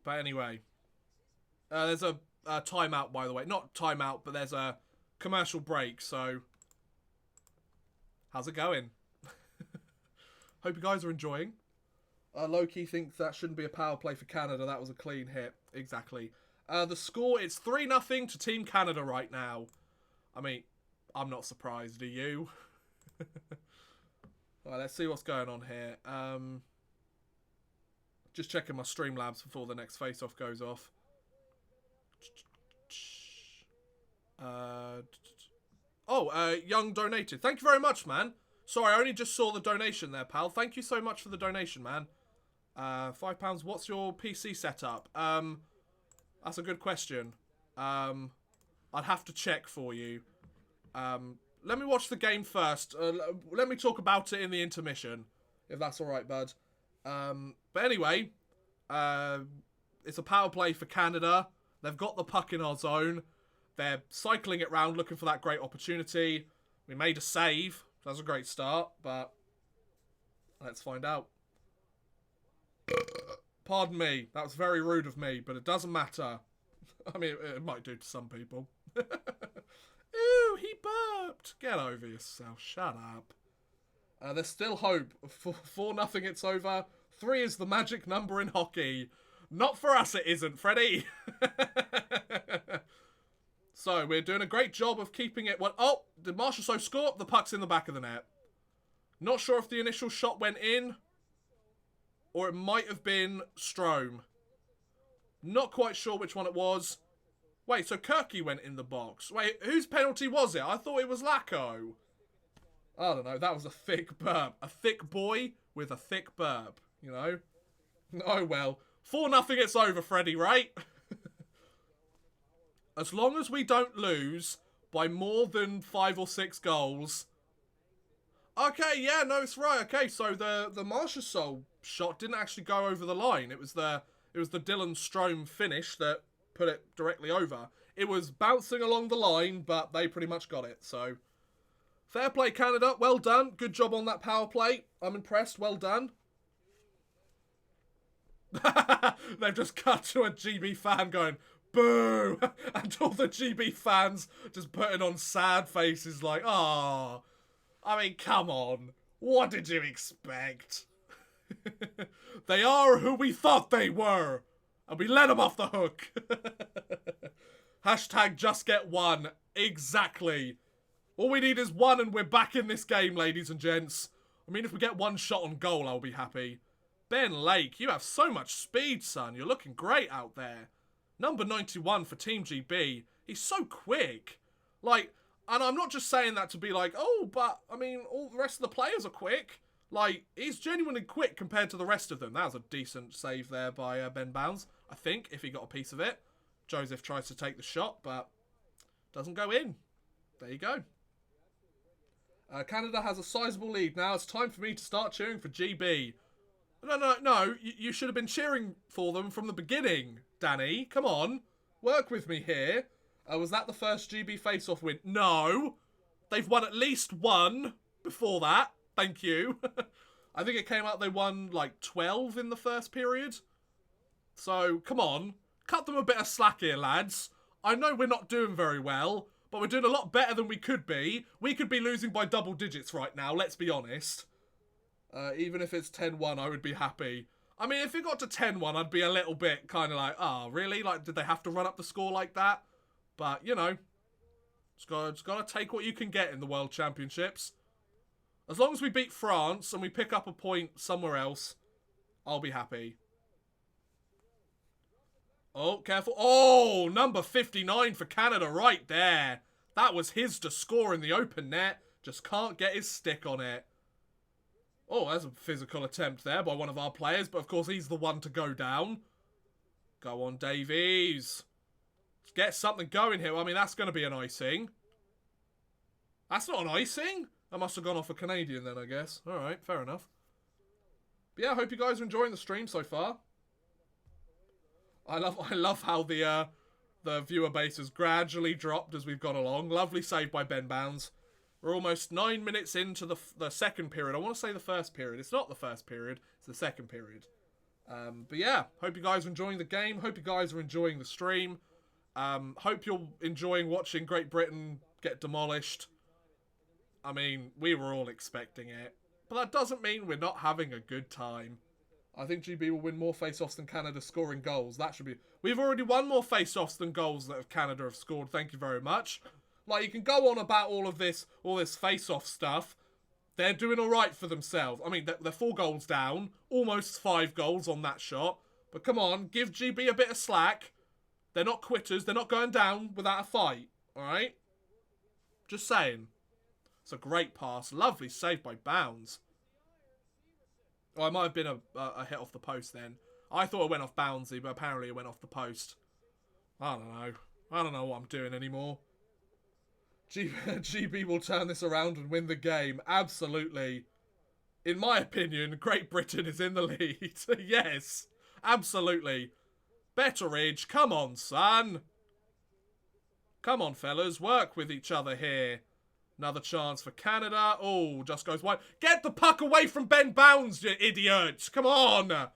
But anyway. There's a timeout, by the way. Not timeout, but there's a commercial break, so how's it going? Hope you guys are enjoying. Low-key think that shouldn't be a power play for Canada. That was a clean hit. Exactly. The score, it's 3-0 to Team Canada right now. I mean, I'm not surprised, are you? Alright, let's see what's going on here. Just checking my Streamlabs before the next face-off goes off. Young donated. Thank you very much, man. Sorry, I only just saw the donation there, pal. Thank you so much for the donation, man. £5. What's your PC setup? That's a good question. I'd have to check for you. Let me watch the game first. Let me talk about it in the intermission, if that's alright, bud. But anyway, it's a power play for Canada. They've got the puck in our zone. They're cycling it round, looking for that great opportunity. We made a save. That's a great start, but let's find out. Pardon me. That was very rude of me, but it doesn't matter. I mean, it might do to some people. Ooh, he burped. Get over yourself. Shut up. There's still hope. 4-0, it's over. 3 is the magic number in hockey. Not for us, it isn't, Freddie. So, we're doing a great job of keeping it... Well, oh, did Marchessault score? The puck's in the back of the net. Not sure if the initial shot went in, or it might have been Strome. Not quite sure which one it was. Wait, so Kirky went in the box. Wait, whose penalty was it? I thought it was Lacko. I don't know. That was a thick burp. A thick boy with a thick burp, you know? Oh, well. 4-0, it's over, Freddie, right? As long as we don't lose by more than 5 or 6 goals. Okay, yeah, no, it's right. Okay, so the Marchessault shot didn't actually go over the line. It was the Dylan Strome finish that put it directly over. It was bouncing along the line, but they pretty much got it. So, fair play, Canada. Well done. Good job on that power play. I'm impressed. Well done. They've just cut to a GB fan going, boo! And all the GB fans just putting on sad faces like, ah. I mean, come on. What did you expect? They are who we thought they were. And we let them off the hook. Hashtag just get one. Exactly. All we need is one and we're back in this game, ladies and gents. I mean, if we get one shot on goal, I'll be happy. Ben Lake, you have so much speed, son. You're looking great out there. Number 91 for Team GB. He's so quick. Like, and I'm not just saying that to be like, oh, but, I mean, all the rest of the players are quick. Like, he's genuinely quick compared to the rest of them. That was a decent save there by Ben Bounds, I think, if he got a piece of it. Joseph tries to take the shot, but doesn't go in. There you go. Canada has a sizable lead now. It's time for me to start cheering for GB. No. You should have been cheering for them from the beginning, Danny. Come on. Work with me here. Was that the first GB face-off win? No. They've won at least one before that. Thank you. I think it came out they won like 12 in the first period. So, come on. Cut them a bit of slack here, lads. I know we're not doing very well, but we're doing a lot better than we could be. We could be losing by double digits right now, let's be honest. Even if it's 10-1, I would be happy. I mean, if it got to 10-1, I'd be a little bit kind of like, oh, really? Like, did they have to run up the score like that? But, you know, it's got to take what you can get in the World Championships. As long as we beat France and we pick up a point somewhere else, I'll be happy. Oh, careful. Oh, number 59 for Canada right there. That was his to score in the open net. Just can't get his stick on it. Oh, there's a physical attempt there by one of our players, but of course he's the one to go down. Go on, Davies. Let's get something going here. I mean, that's going to be an icing. That's not an icing? I must have gone off a Canadian then, I guess. Alright, fair enough. But yeah, I hope you guys are enjoying the stream so far. I love how the viewer base has gradually dropped as we've gone along. Lovely save by Ben Bounds. We're almost 9 minutes into the second period. I want to say the first period. It's not the first period. It's the second period. But yeah, hope you guys are enjoying the game. Hope you guys are enjoying the stream. Hope you're enjoying watching Great Britain get demolished. I mean, we were all expecting it. But that doesn't mean we're not having a good time. I think GB will win more face-offs than Canada scoring goals. That should be... We've already won more face-offs than goals that Canada have scored. Thank you very much. Like, you can go on about all this face-off stuff. They're doing all right for themselves. I mean, they're 4 goals down. Almost 5 goals on that shot. But come on, give GB a bit of slack. They're not quitters. They're not going down without a fight. Alright? Just saying. It's a great pass. Lovely save by Bounds. Oh, it might have been a hit off the post then. I thought it went off Boundsy, but apparently it went off the post. I don't know. I don't know what I'm doing anymore. GB will turn this around and win the game. Absolutely. In my opinion, Great Britain is in the lead. Yes, absolutely. Betteridge, come on, son. Come on, fellas. Work with each other here. Another chance for Canada. Oh, just goes wide. Get the puck away from Ben Bounds, you idiots. Come on.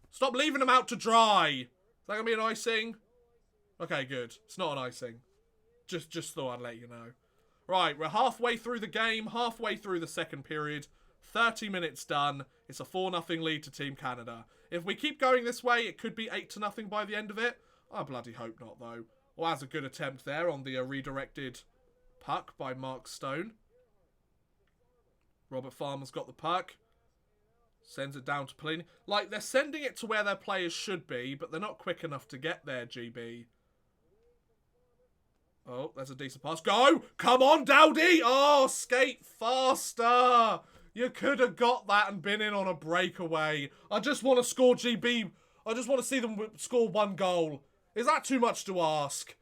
Stop leaving him out to dry. Is that going to be an icing? Okay, good. It's not an icing. Just thought I'd let you know. Right, we're halfway through the game, halfway through the second period. 30 minutes done. It's a 4-0 lead to Team Canada. If we keep going this way, it could be 8-0 by the end of it. I bloody hope not, though. Well, that's a good attempt there on the redirected puck by Mark Stone. Robert Farmer's got the puck. Sends it down to Pelini. Like, they're sending it to where their players should be, but they're not quick enough to get there, GB. Oh, that's a decent pass. Go! Come on, Dowdy! Oh, skate faster! You could have got that and been in on a breakaway. I just want to score GB. I just want to see them score one goal. Is that too much to ask?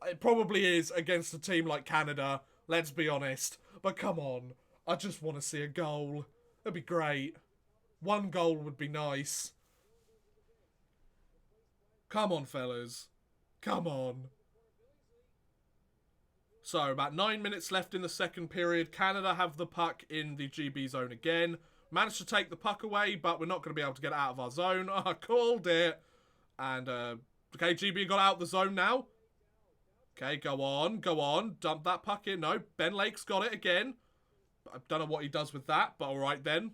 It probably is against a team like Canada, let's be honest. But come on, I just want to see a goal. That'd be great. One goal would be nice. Come on, fellas. Come on. So, about 9 minutes left in the second period. Canada have the puck in the GB zone again. Managed to take the puck away, but we're not going to be able to get it out of our zone. I called it. And, okay, GB got out of the zone now. Okay, go on, go on. Dump that puck in. No, Ben Lake's got it again. I don't know what he does with that, but alright then.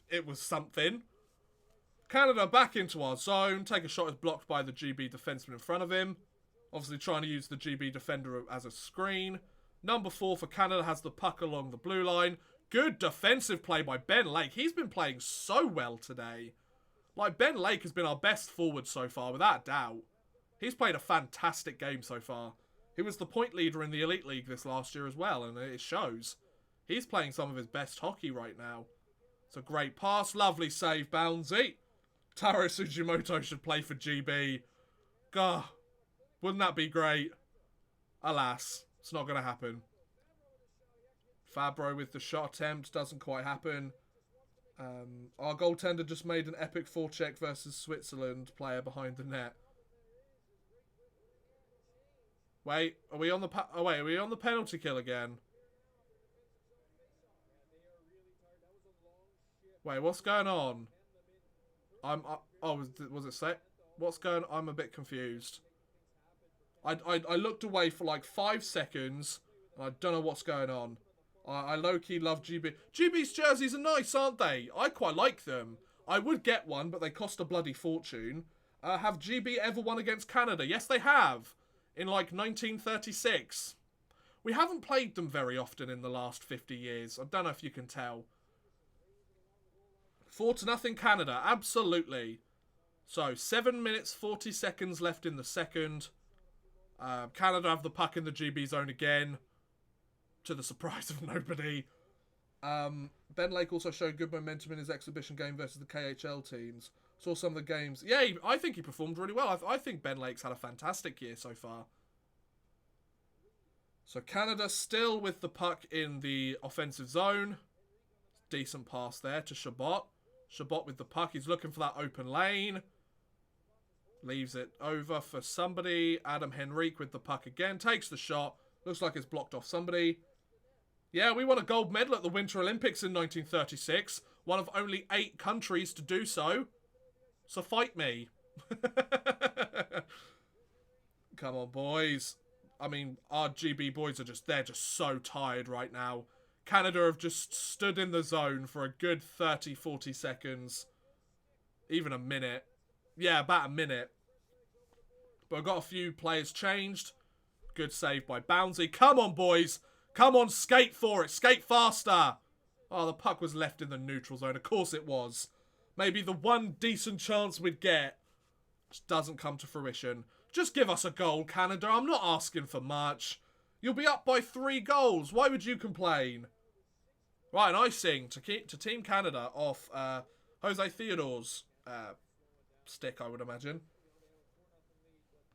It was something. Canada back into our zone. Take a shot is blocked by the GB defenseman in front of him. Obviously trying to use the GB defender as a screen. Number 4 for Canada has the puck along the blue line. Good defensive play by Ben Lake. He's been playing so well today. Like, Ben Lake has been our best forward so far, without doubt. He's played a fantastic game so far. He was the point leader in the Elite League this last year as well, and it shows. He's playing some of his best hockey right now. It's a great pass. Lovely save, Bouncy. Taro Sujimoto should play for GB. Gah. Wouldn't that be great? Alas, it's not going to happen. Fabro with the shot attempt. Doesn't quite happen. Our goaltender just made an epic forecheck versus Switzerland player behind the net. Wait, are we on the are we on the penalty kill again? Wait, what's going on? Was it set? What's going on? I'm a bit confused. I looked away for like 5 seconds, and I don't know what's going on. I low-key love GB. GB's jerseys are nice, aren't they? I quite like them. I would get one, but they cost a bloody fortune. Have GB ever won against Canada? Yes, they have. In like 1936. We haven't played them very often in the last 50 years. I don't know if you can tell. 4-0 Canada. Absolutely. So, 7 minutes, 40 seconds left in the second. Canada have the puck in the GB zone again, to the surprise of nobody. Ben Lake also showed good momentum in his exhibition game versus the KHL teams. Saw some of the games. Yeah, I think he performed really well. I think Ben Lake's had a fantastic year so far. So Canada still with the puck in the offensive zone. Decent pass there to Chabot. Chabot with the puck. He's looking for that open lane. Leaves it over for somebody. Adam Henrique with the puck again. Takes the shot. Looks like it's blocked off somebody. Yeah, we won a gold medal at the Winter Olympics in 1936. One of only 8 countries to do so. So fight me. Come on, boys. I mean, our GB boys are they're just so tired right now. Canada have just stood in the zone for a good 30, 40 seconds. Even a minute. Yeah, about a minute. But I've got a few players changed. Good save by Bouncy. Come on, boys. Come on, skate for it. Skate faster. Oh, the puck was left in the neutral zone. Of course it was. Maybe the one decent chance we'd get just doesn't come to fruition. Just give us a goal, Canada. I'm not asking for much. You'll be up by 3 goals. Why would you complain? Right, an icing to Team Canada off Jose Theodore's stick, I would imagine.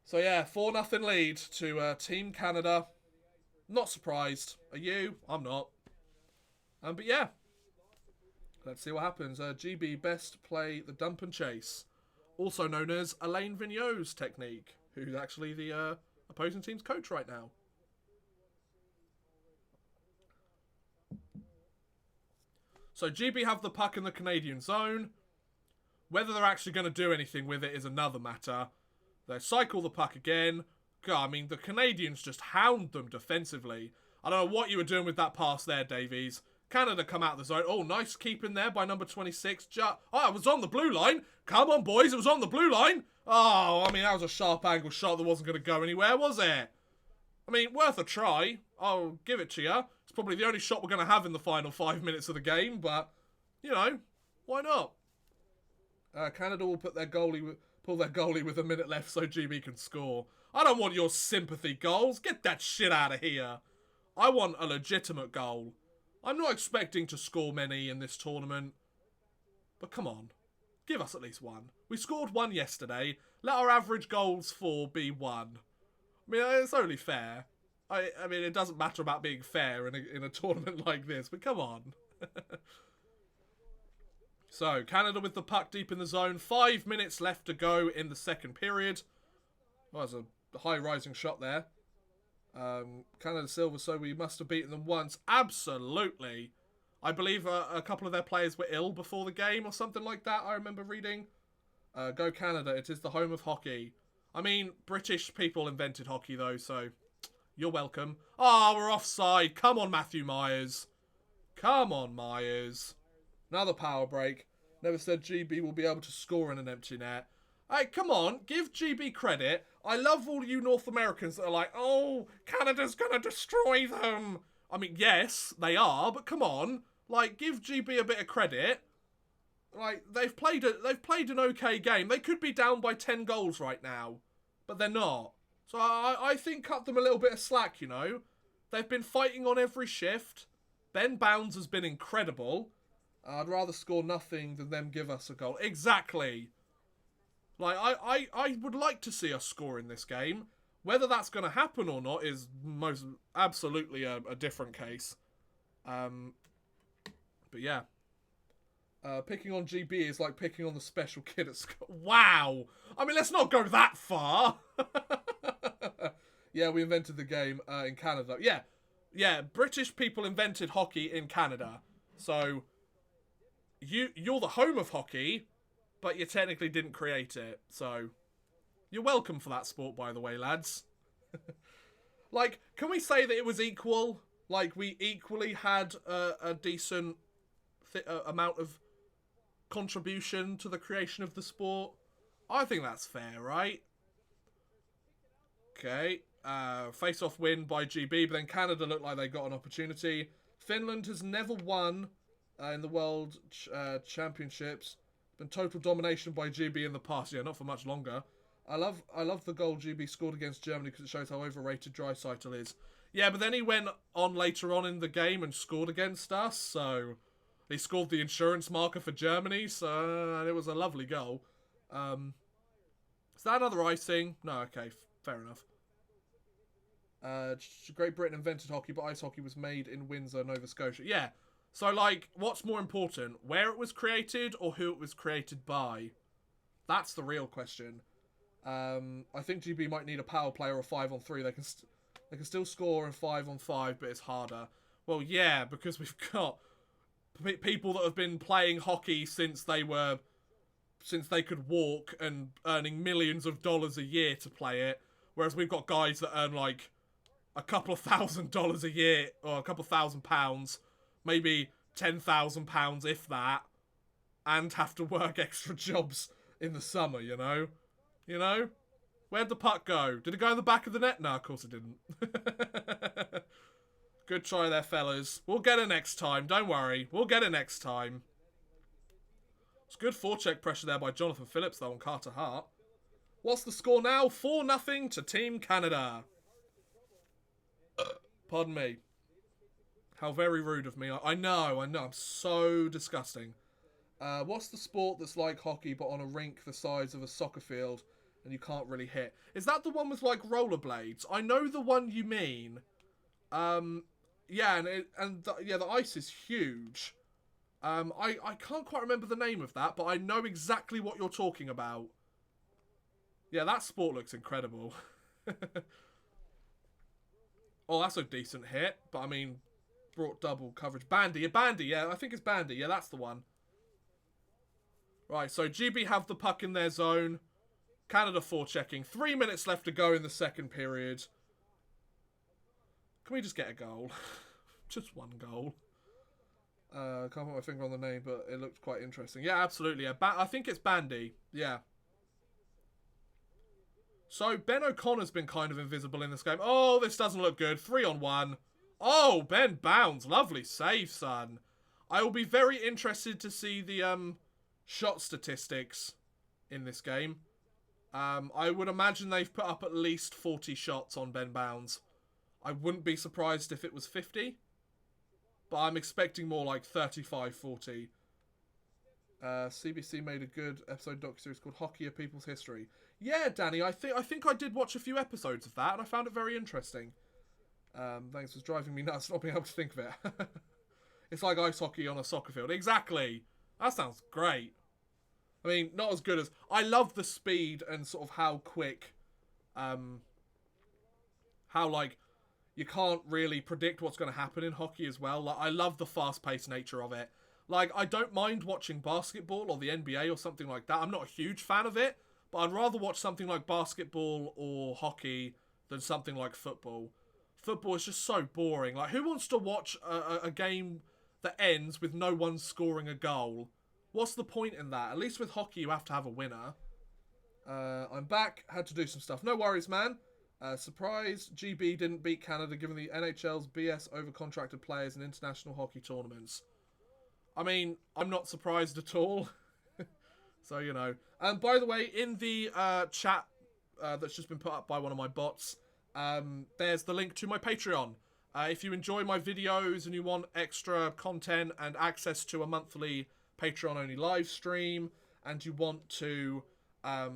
So yeah, 4-0 lead to Team Canada. Not surprised. Are you? I'm not. But yeah. Let's see what happens. GB best play the dump and chase. Also known as Alain Vigneault's technique. Who's actually the opposing team's coach right now. So GB have the puck in the Canadian zone. Whether they're actually going to do anything with it is another matter. They cycle the puck again. God, I mean, the Canadians just hound them defensively. I don't know what you were doing with that pass there, Davies. Canada come out of the zone. Oh, nice keeping there by number 26. Oh, it was on the blue line. Come on, boys. It was on the blue line. Oh, I mean, that was a sharp angle shot that wasn't going to go anywhere, was it? I mean, worth a try. I'll give it to you. It's probably the only shot we're going to have in the final 5 minutes of the game, but, you know, why not? Canada will put their goalie Pull their goalie with a minute left so GB can score. I don't want your sympathy goals. Get that shit out of here. I want a legitimate goal. I'm not expecting to score many in this tournament. But come on. Give us at least one. We scored one yesterday. Let our average goals for be one. I mean, it's only fair. I mean, it doesn't matter about being fair in a tournament like this, but come on. So, Canada with the puck deep in the zone. 5 minutes left to go in the second period. Well, there's a high rising shot there. Canada silver, so we must have beaten them once. Absolutely. I believe a couple of their players were ill before the game or something like that, I remember reading. Go Canada, it is the home of hockey. I mean, British people invented hockey though, so you're welcome. Ah, we're offside. Come on, Matthew Myers. Come on, Myers. Another power break. Never said GB will be able to score in an empty net. Hey, come on, give GB credit. I love all you North Americans that are like, oh, Canada's gonna destroy them. I mean, yes, they are, but come on. Like, give GB a bit of credit. Like, they've played an okay game. They could be down by 10 goals right now, but they're not. So I think cut them a little bit of slack, you know. They've been fighting on every shift. Ben Bounds has been incredible. I'd rather score nothing than them give us a goal. Exactly. Like, I would like to see us score in this game. Whether that's going to happen or not is most absolutely a different case. But yeah. Picking on GB is like picking on the special kid at school. Wow! I mean, let's not go that far. Yeah, we invented the game in Canada. Yeah, British people invented hockey in Canada. So, you're the home of hockey, but you technically didn't create it. So, you're welcome for that sport, by the way, lads. Like, can we say that it was equal? Like, we equally had a decent amount of contribution to the creation of the sport? I think that's fair, right? Okay. Face-off win by GB, but then Canada looked like they got an opportunity. Finland has never won in the World Championships. Been total domination by GB in the past. Yeah, not for much longer. I love the goal GB scored against Germany because it shows how overrated Draisaitl is. Yeah, but then he went on later on in the game and scored against us, so he scored the insurance marker for Germany, so it was a lovely goal. Is that another icing? No, okay, fair enough. Great Britain invented hockey, but ice hockey was made in Windsor, Nova Scotia. Yeah, so, like, what's more important? Where it was created or who it was created by? That's the real question. I think GB might need a power play or a 5-on-3. They can still score in 5-on-5, but it's harder. Well, yeah, because we've got people that have been playing hockey since they could walk and earning millions of dollars a year to play it, whereas we've got guys that earn like a couple of $1,000 a year or a couple of £1,000, maybe £10,000 if that, and have to work extra jobs in the summer. You know, where'd the puck go? Did it go in the back of the net? No, of course it didn't. Good try there, fellas. We'll get it next time. Don't worry. We'll get it next time. It's good forecheck pressure there by Jonathan Phillips, though, on Carter Hart. What's the score now? 4-0 to Team Canada. Pardon me. How very rude of me. I know. I'm so disgusting. What's the sport that's like hockey, but on a rink the size of a soccer field, and you can't really hit? Is that the one with, like, rollerblades? I know the one you mean. Yeah, the ice is huge. I can't quite remember the name of that, but I know exactly what you're talking about. Yeah, that sport looks incredible. Oh, that's a decent hit, but I mean, brought double coverage. Bandy, yeah, I think it's Bandy. Yeah, that's the one. Right, so GB have the puck in their zone. Canada forechecking. 3 minutes left to go in the second period. Can we just get a goal? Just one goal. Can't put my finger on the name, but it looked quite interesting. Yeah, absolutely. Yeah. I think it's Bandy. Yeah. So, Ben O'Connor's been kind of invisible in this game. Oh, this doesn't look good. 3-on-1. Oh, Ben Bounds. Lovely save, son. I will be very interested to see the shot statistics in this game. I would imagine they've put up at least 40 shots on Ben Bounds. I wouldn't be surprised if it was 50. But I'm expecting more like 35, 40. CBC made a good episode docuseries called Hockey: A People's History. Yeah, Danny, I think I did watch a few episodes of that, and I found it very interesting. Thanks for driving me nuts not being able to think of it. It's like ice hockey on a soccer field. Exactly. That sounds great. I mean, not as good as... I love the speed and sort of how quick... how, like, you can't really predict what's going to happen in hockey as well. Like, I love the fast-paced nature of it. Like, I don't mind watching basketball or the NBA or something like that. I'm not a huge fan of it, but I'd rather watch something like basketball or hockey than something like football. Football is just so boring. Like, who wants to watch a game that ends with no one scoring a goal? What's the point in that? At least with hockey, you have to have a winner. I'm back. Had to do some stuff. No worries, man. Surprised GB didn't beat Canada given the NHL's BS over contracted players in international hockey tournaments. I mean, I'm not surprised at all. So, you know. And by the way, in the chat that's just been put up by one of my bots, there's the link to my Patreon. If you enjoy my videos and you want extra content and access to a monthly Patreon-only live stream, and you want to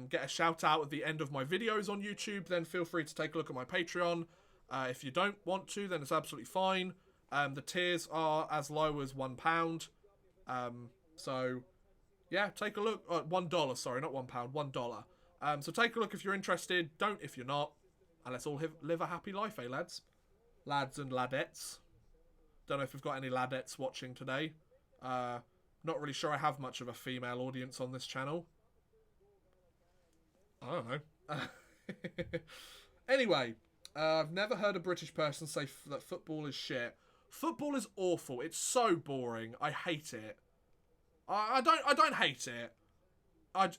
get a shout-out at the end of my videos on YouTube, then feel free to take a look at my Patreon. If you don't want to, then it's absolutely fine. The tiers are as low as £1. So, yeah, take a look. $1, sorry, not £1, $1. So take a look if you're interested. Don't if you're not. And let's all live a happy life, eh, lads? Lads and ladettes. Don't know if we've got any ladettes watching today. Not really sure I have much of a female audience on this channel. I don't know. Anyway, I've never heard a British person say that football is shit. Football is awful. It's so boring. I hate it. I don't hate it.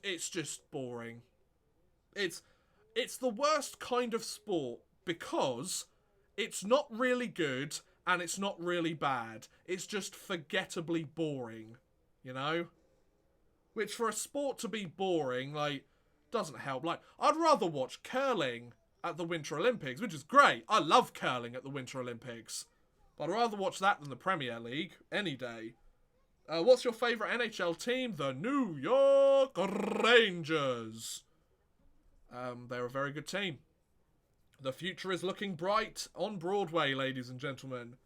It's just boring. It's the worst kind of sport because it's not really good and it's not really bad. It's just forgettably boring, you know? Which for a sport to be boring, like, doesn't help. Like, I'd rather watch curling at the Winter Olympics, which is great. I love curling at the Winter Olympics. But I'd rather watch that than the Premier League any day. What's your favourite NHL team? The New York Rangers. They're a very good team. The future is looking bright on Broadway, ladies and gentlemen.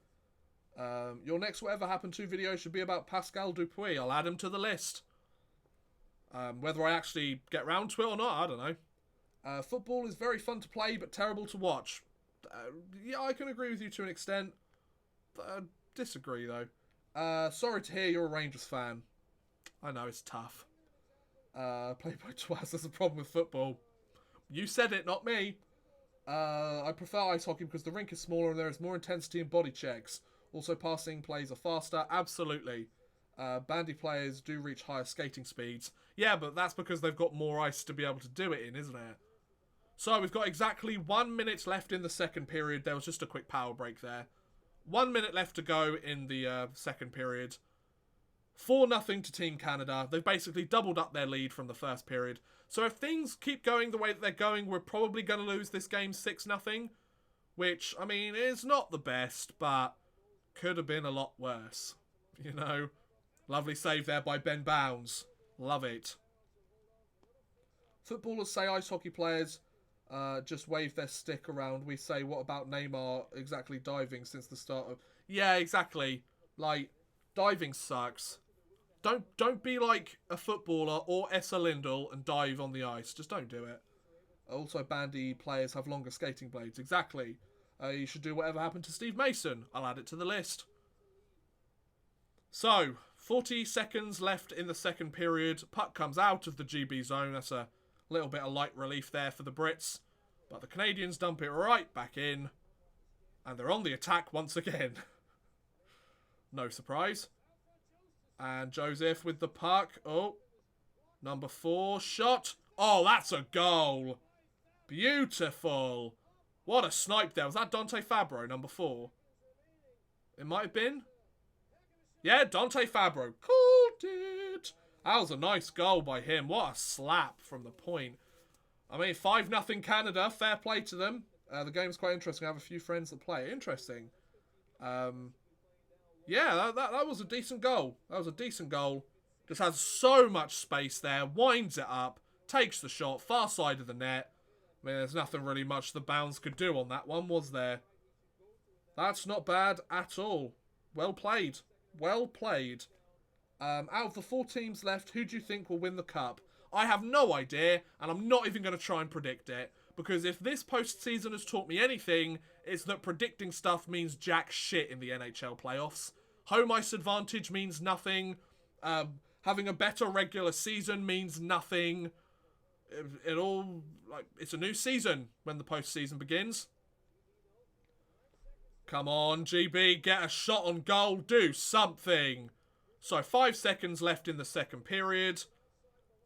Your next Whatever Happened To video should be about Pascal Dupuis. I'll add him to the list. Whether I actually get round to it or not, I don't know. Football is very fun to play, but terrible to watch. Yeah, I can agree with you to an extent. Disagree, though. Sorry to hear you're a Rangers fan. I know, it's tough. Playboy Twaz has a problem with football. You said it, not me. I prefer ice hockey because the rink is smaller and there is more intensity in body checks. Also, passing plays are faster. Absolutely. Bandy players do reach higher skating speeds. Yeah, but that's because they've got more ice to be able to do it in, isn't it? So, we've got exactly 1 minute left in the second period. There was just a quick power break there. 1 minute left to go in the second period. 4-0 to Team Canada. They've basically doubled up their lead from the first period. So if things keep going the way that they're going, we're probably going to lose this game 6-0. Which, I mean, is not the best, but could have been a lot worse. You know? Lovely save there by Ben Bounds. Love it. Footballers say ice hockey players just wave their stick around. We say, what about Neymar exactly diving since the start of... Yeah, exactly. Like, diving sucks. Don't be like a footballer or Essa Lindell and dive on the ice. Just don't do it. Also, bandy players have longer skating blades. Exactly. You should do Whatever Happened to Steve Mason. I'll add it to the list. So, 40 seconds left in the second period. Puck comes out of the GB zone. That's a little bit of light relief there for the Brits. But the Canadians dump it right back in. And they're on the attack once again. No surprise. And Joseph with the puck. Oh, number 4 shot. Oh, that's a goal. Beautiful. What a snipe there. Was that Dante Fabro, number 4? It might have been. Yeah, Dante Fabro. Called it. That was a nice goal by him. What a slap from the point. I mean, 5-0 Canada. Fair play to them. The game's quite interesting. I have a few friends that play. Interesting. Yeah, that was a decent goal. That was a decent goal. Just has so much space there. Winds it up. Takes the shot. Far side of the net. I mean, there's nothing really much the bounds could do on that one, was there? That's not bad at all. Well played. Well played. Out of the 4 teams left, who do you think will win the cup? I have no idea, and I'm not even going to try and predict it. Because if this postseason has taught me anything, it's that predicting stuff means jack shit in the NHL playoffs. Home ice advantage means nothing. Having a better regular season means nothing. It all, like, it's a new season when the postseason begins. Come on, GB, get a shot on goal, do something. So 5 seconds left in the second period.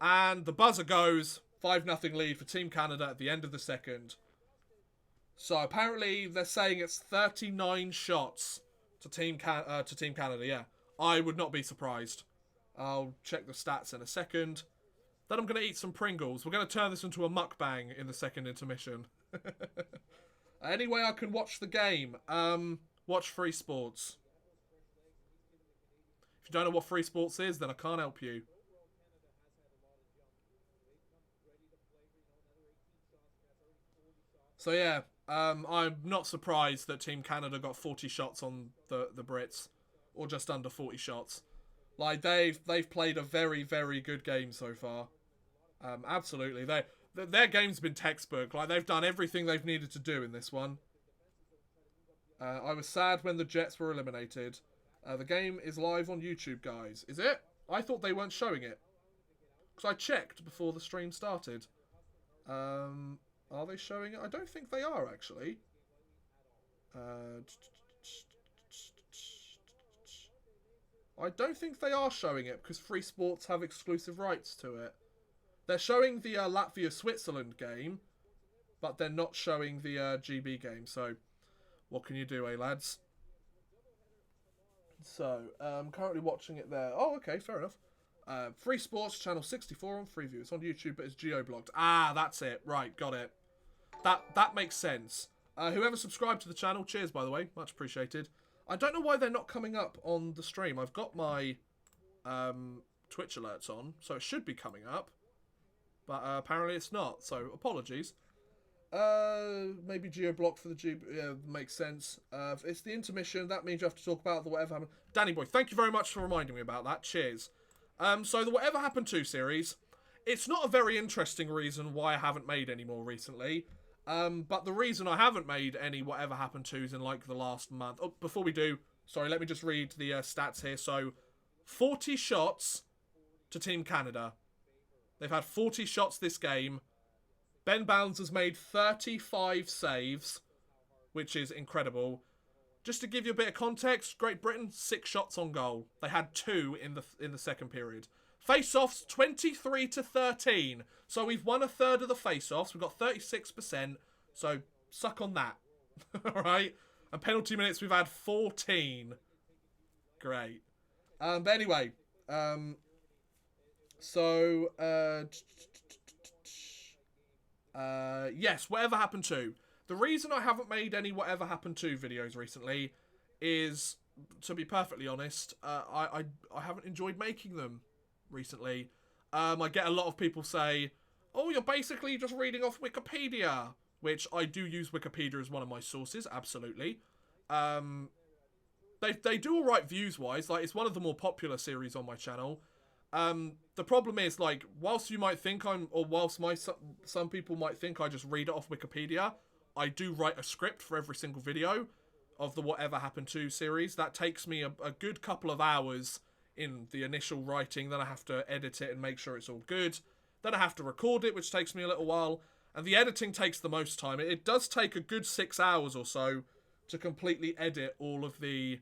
And the buzzer goes. 5-0 lead for Team Canada at the end of the second. So apparently they're saying it's 39 shots to Team Canada, yeah. I would not be surprised. I'll check the stats in a second. Then I'm going to eat some Pringles. We're going to turn this into a mukbang in the second intermission. Any way I can watch the game? Watch Free Sports. If you don't know what Free Sports is, then I can't help you. So yeah, I'm not surprised that Team Canada got 40 shots on the Brits. Or just under 40 shots. Like, they've played a very, very good game so far. Absolutely. Their game's been textbook. Like, they've done everything they've needed to do in this one. I was sad when the Jets were eliminated. The game is live on YouTube, guys. Is it? I thought they weren't showing it. Because I checked before the stream started. Are they showing it? I don't think they are, actually. I don't think they are showing it because Free Sports have exclusive rights to it. They're showing the Latvia-Switzerland game, but they're not showing the GB game. So, what can you do, lads? So, I'm currently watching it there. Oh, okay, fair enough. Free Sports, channel 64 on Freeview. It's on YouTube, but it's geo-blocked. Ah, that's it. Right, got it. That makes sense. Whoever subscribed to the channel, cheers, by the way. Much appreciated. I don't know why they're not coming up on the stream. I've got my Twitch alerts on, so it should be coming up. But apparently it's not, so apologies. Maybe geo-blocked for the G... Yeah, makes sense. It's the intermission. That means you have to talk about the Whatever Happened. Danny Boy, thank you very much for reminding me about that. Cheers. So the Whatever Happened To series, it's not a very interesting reason why I haven't made any more recently. But the reason I haven't made any Whatever Happened To's in like the last month... Oh, before we do, sorry, let me just read the stats here. So, 40 shots to Team Canada. They've had 40 shots this game. Ben Bounds has made 35 saves, which is incredible. Just to give you a bit of context, Great Britain, 6 shots on goal. They had 2 in the second period. Face-offs, 23-13. So we've won a third of the face-offs. We've got 36%. So suck on that. Alright? And penalty minutes, we've had 14. Great. But anyway. Yes, Whatever Happened To. The reason I haven't made any Whatever Happened To videos recently is, to be perfectly honest, I haven't enjoyed making them recently. I get a lot of people say, oh, you're basically just reading off Wikipedia, which I do use Wikipedia as one of my sources, absolutely. They do alright views-wise, like, it's one of the more popular series on my channel. The problem is, like, whilst you might think some people might think I just read it off Wikipedia, I do write a script for every single video of the Whatever Happened To series. That takes me a good couple of hours in the initial writing. Then I have to edit it and make sure it's all good. Then I have to record it, which takes me a little while. And the editing takes the most time. It does take a good 6 hours or so to completely edit all of the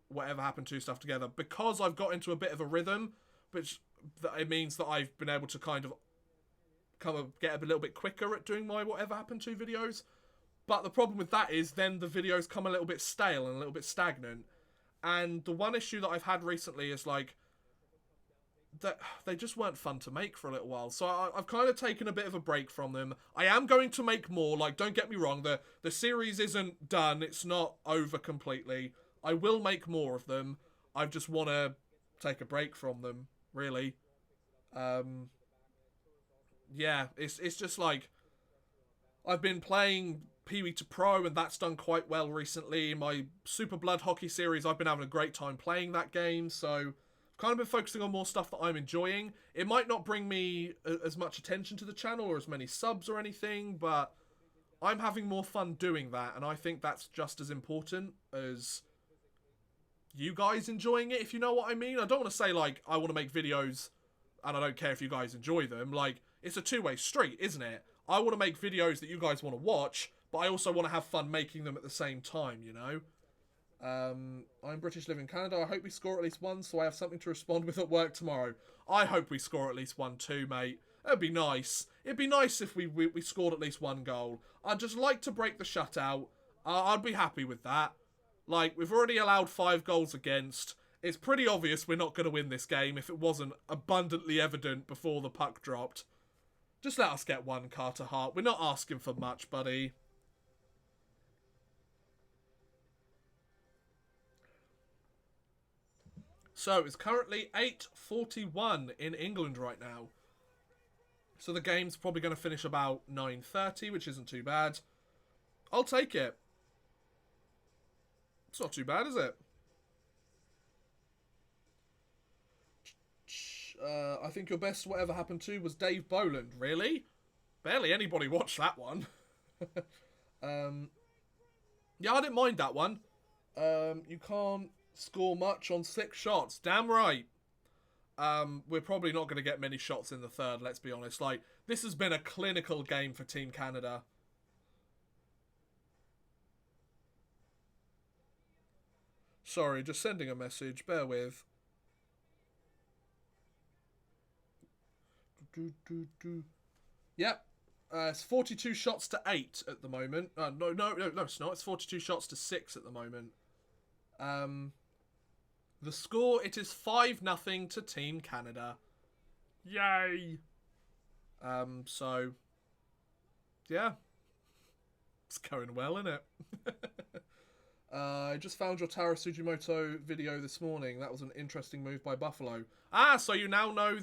Whatever Happened To stuff together. Because I've got into a bit of a rhythm, which it means that I've been able to kind of get a little bit quicker at doing my Whatever Happened To videos. But the problem with that is then the videos come a little bit stale and a little bit stagnant. And the one issue that I've had recently is, like, they just weren't fun to make for a little while. So I've kind of taken a bit of a break from them. I am going to make more. Like, don't get me wrong. The series isn't done. It's not over completely. I will make more of them. I just want to take a break from them, really. Yeah, it's just like I've been playing Pee-wee to Pro, and that's done quite well recently. My Super Blood Hockey series, I've been having a great time playing that game, so kind of been focusing on more stuff that I'm enjoying. It might not bring me as much attention to the channel or as many subs or anything, but I'm having more fun doing that, and I think that's just as important as you guys enjoying it, if you know what I mean. I don't want to say, like, I want to make videos and I don't care if you guys enjoy them. Like, it's a two-way street, isn't it? I want to make videos that you guys want to watch, but I also want to have fun making them at the same time, you know? I'm British, live in Canada. I hope we score at least one, so I have something to respond with at work tomorrow. I hope we score at least one too, mate. It'd be nice. It'd be nice if we scored at least one goal. I'd just like to break the shutout. I'd be happy with that. Like, we've already allowed 5 goals against. It's pretty obvious we're not going to win this game if it wasn't abundantly evident before the puck dropped. Just let us get one, Carter Hart. We're not asking for much, buddy. So, it's currently 8:41 in England right now. So the game's probably going to finish about 9:30, which isn't too bad. I'll take it. It's not too bad, is it? I think your best whatever happened to was Dave Boland. Really? Barely anybody watched that one. Yeah, I didn't mind that one. You can't score much on 6 shots. Damn right. We're probably not going to get many shots in the third, let's be honest. Like, this has been a clinical game for Team Canada. Sorry, just sending a message. Bear with. Yep. It's 42 shots to 8 at the moment. No, it's not. It's 42 shots to 6 at the moment. The score, it is 5-0 to Team Canada. Yay! So, yeah. It's going well, isn't it? I just found your Taro Sugimoto video this morning. That was an interesting move by Buffalo. So you now know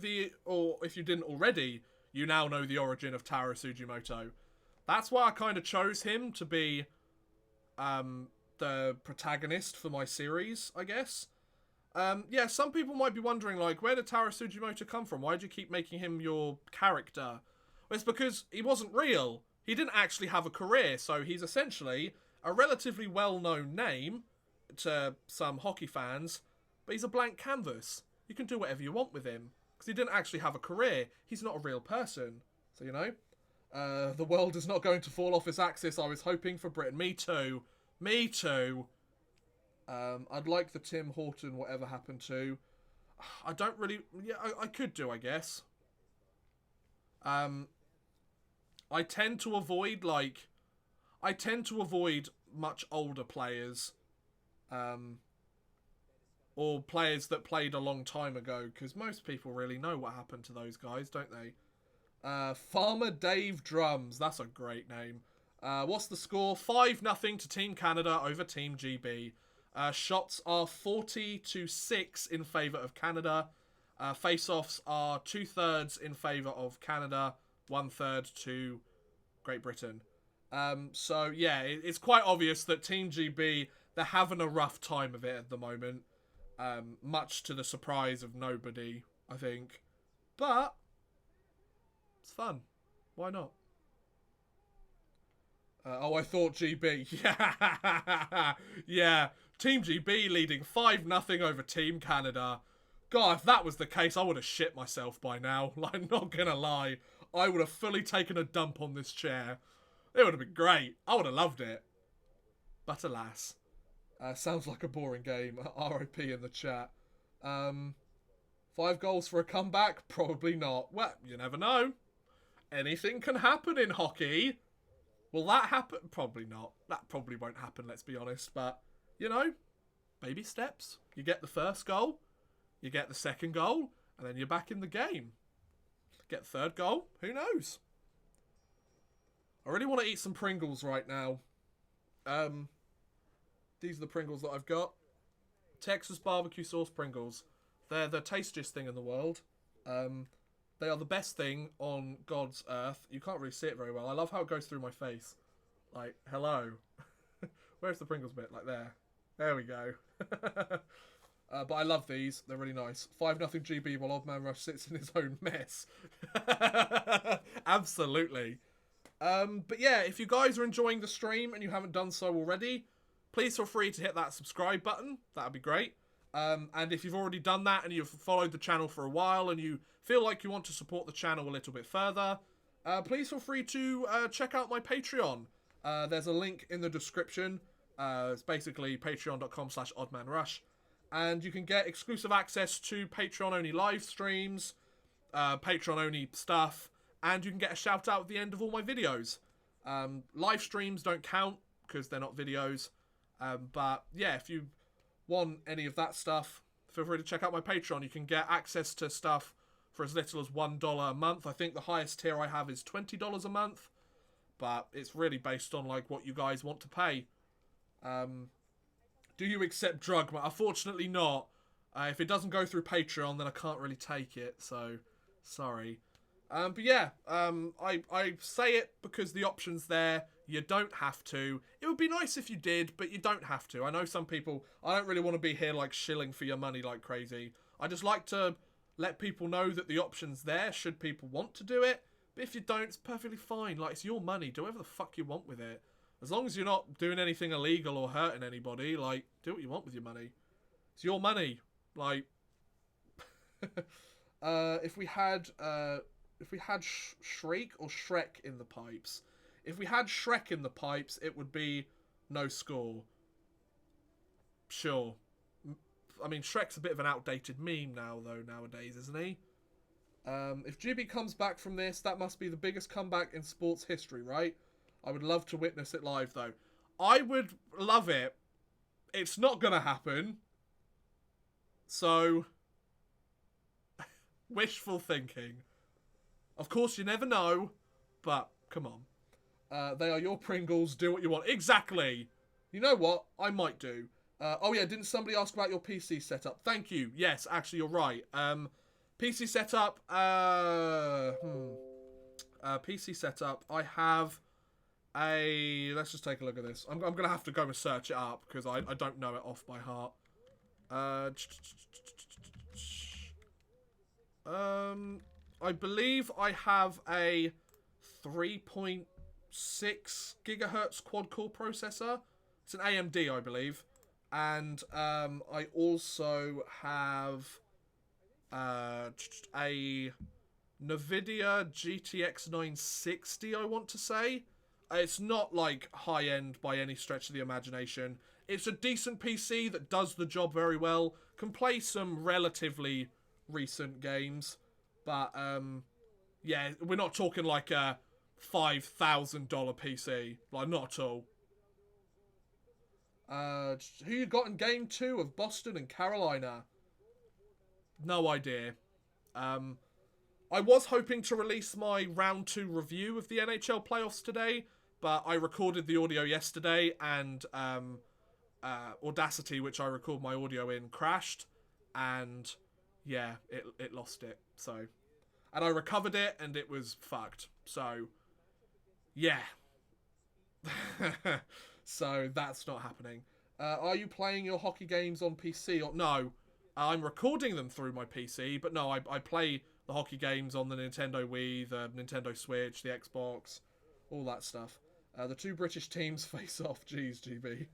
or if you didn't already, you now know the origin of Taro Sugimoto. That's why I kind of chose him to be the protagonist for my series, I guess. Yeah, some people might be wondering, like, where did Taro Sugimoto come from? Why did you keep making him your character? Well, it's because he wasn't real. He didn't actually have a career, so he's essentially a relatively well-known name to some hockey fans, but he's a blank canvas. You can do whatever you want with him, because he didn't actually have a career. He's not a real person. So, you know, the world is not going to fall off its axis. I was hoping for Britain. Me too. Me too. I'd like the Tim Horton whatever happened to. I don't really... Yeah, I could do, I guess. I tend to avoid, like... I tend to avoid much older players. Or players that played a long time ago, because most people really know what happened to those guys, don't they? Farmer Dave Drums. That's a great name. What's the score? 5-0 to Team Canada over Team GB. Shots are 40-6 in favour of Canada. Face-offs are 2/3 in favour of Canada, 1/3 to Great Britain. So, yeah, it's quite obvious that Team GB, they're having a rough time of it at the moment. Much to the surprise of nobody, I think. But, it's fun. Why not? I thought GB. Yeah. Yeah. Team GB leading 5-0 over Team Canada. God, if that was the case, I would have shit myself by now. Like, not gonna lie. I would have fully taken a dump on this chair. It would have been great. I would have loved it. But alas. Sounds like a boring game. RIP in the chat. 5 goals for a comeback? Probably not. Well, you never know. Anything can happen in hockey. Will that happen? Probably not. That probably won't happen, let's be honest. But, you know, baby steps. You get the first goal. You get the second goal. And then you're back in the game. Get third goal. Who knows? I really want to eat some Pringles right now. These are the Pringles that I've got. Texas barbecue sauce Pringles. They're the tastiest thing in the world. They are the best thing on God's earth. You can't really see it very well. I love how it goes through my face. Like, hello. Where's the Pringles bit? Like there. There we go. But I love these. They're really nice. 5-0 GB while Odd Man Rush sits in his own mess. Absolutely. But yeah, if you guys are enjoying the stream and you haven't done so already, please feel free to hit that subscribe button. That'd be great. And if you've already done that and you've followed the channel for a while and you feel like you want to support the channel a little bit further, please feel free to check out my Patreon. There's a link in the description. It's basically patreon.com/oddmanrush. And you can get exclusive access to Patreon-only live streams, Patreon-only stuff, and you can get a shout-out at the end of all my videos. Live streams don't count because they're not videos. But yeah, if you want any of that stuff, feel free to check out my Patreon. You can get access to stuff for as little as $1 a month. I think the highest tier I have is $20 a month. But it's really based on like what you guys want to pay. Do you accept drug money? Unfortunately not. If it doesn't go through Patreon, then I can't really take it. So, sorry. But yeah, I say it because the option's there. You don't have to. It would be nice if you did, but you don't have to. I know some people, I don't really want to be here like shilling for your money like crazy. I just like to let people know that the option's there should people want to do it. But if you don't, it's perfectly fine. Like, it's your money. Do whatever the fuck you want with it. As long as you're not doing anything illegal or hurting anybody, like, do what you want with your money. It's your money. Like, if we had Shriek or Shrek in the pipes. If we had Shrek in the pipes, it would be no score. Sure. I mean, Shrek's a bit of an outdated meme now, though, nowadays, isn't he? If GB comes back from this, that must be the biggest comeback in sports history, right? I would love to witness it live, though. I would love it. It's not going to happen. So, wishful thinking. Of course, you never know, but come on. They are your Pringles. Do what you want. Exactly. You know what? I might do. Oh, yeah, didn't somebody ask about your PC setup? Thank you. Yes, actually, you're right. PC setup. PC setup. I have a... Let's just take a look at this. I'm going to have to go and search it up because I don't know it off by heart. I believe I have a 3.6 gigahertz quad-core processor. It's an AMD, I believe. And I also have a NVIDIA GTX 960, I want to say. It's not, like, high-end by any stretch of the imagination. It's a decent PC that does the job very well. Can play some relatively recent games. But, yeah, we're not talking like a $5,000 PC. Like, not at all. Who you got in Game 2 of Boston and Carolina? No idea. I was hoping to release my Round 2 review of the NHL playoffs today, but I recorded the audio yesterday, and Audacity, which I record my audio in, crashed, and yeah, it lost it. So, and I recovered it, and it was fucked. So, yeah. So that's not happening. Are you playing your hockey games on PC? Or no, I'm recording them through my PC, but no, I play the hockey games on the Nintendo Wii, the Nintendo Switch, the Xbox, all that stuff. The two British teams face off. Jeez, GB.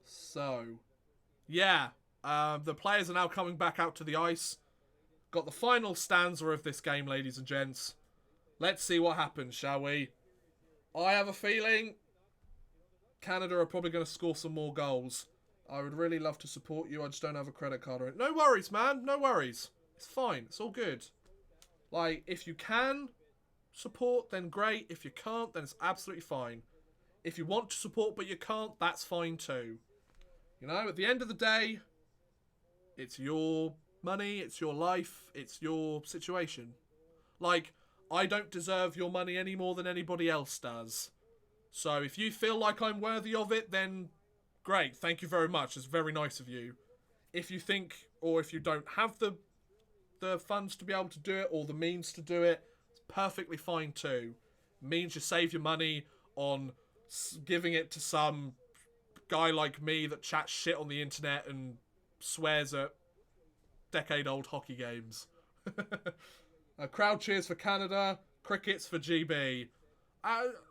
So, yeah. The players are now coming back out to the ice. Got the final stanza of this game, ladies and gents. Let's see what happens, shall we? I have a feeling Canada are probably going to score some more goals. I would really love to support you. I just don't have a credit card or it. No worries, man. No worries. It's fine. It's all good. Like, if you can support, then great. If you can't, then it's absolutely fine. If you want to support but you can't, that's fine too. You know, at the end of the day, It's your money, it's your life, it's your situation. Like, I don't deserve your money any more than anybody else does. So if you feel like I'm worthy of it, then great, thank you very much. It's very nice of you. If you think, or if you don't have the funds to be able to do it, or the means to do it, it's perfectly fine too. It means you save your money on giving it to some guy like me that chats shit on the internet and swears at decade-old hockey games. Crowd cheers for Canada, crickets for GB.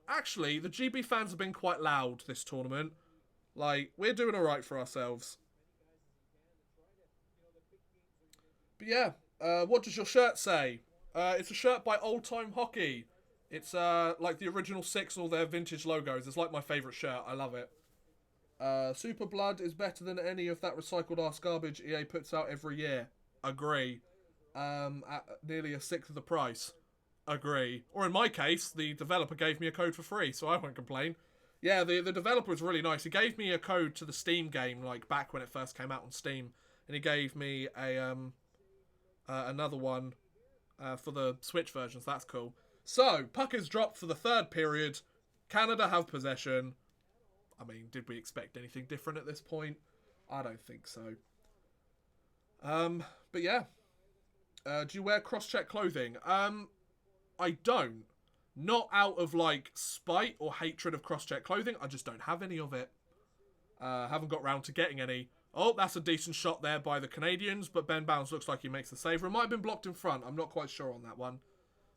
Actually, the GB fans have been quite loud this tournament. Like, we're doing alright for ourselves. But yeah, what does your shirt say? It's a shirt by Old Time Hockey. It's like the original 6 and all their vintage logos. It's like my favourite shirt. I love it. Super Blood is better than any of that recycled ass garbage EA puts out every year. Agree. At nearly a sixth of the price. Agree. Or in my case, the developer gave me a code for free, so I won't complain. Yeah, the developer was really nice. He gave me a code to the Steam game, like back when it first came out on Steam, and he gave me a another one for the Switch versions. That's cool. So, puck is dropped for the third period. Canada have possession. I mean, did we expect anything different at this point? I don't think so. But yeah. Do you wear cross-check clothing? I don't. Not out of, like, spite or hatred of cross-check clothing. I just don't have any of it. Haven't got round to getting any. Oh, that's a decent shot there by the Canadians, but Ben Bounds looks like he makes the save. It might have been blocked in front. I'm not quite sure on that one.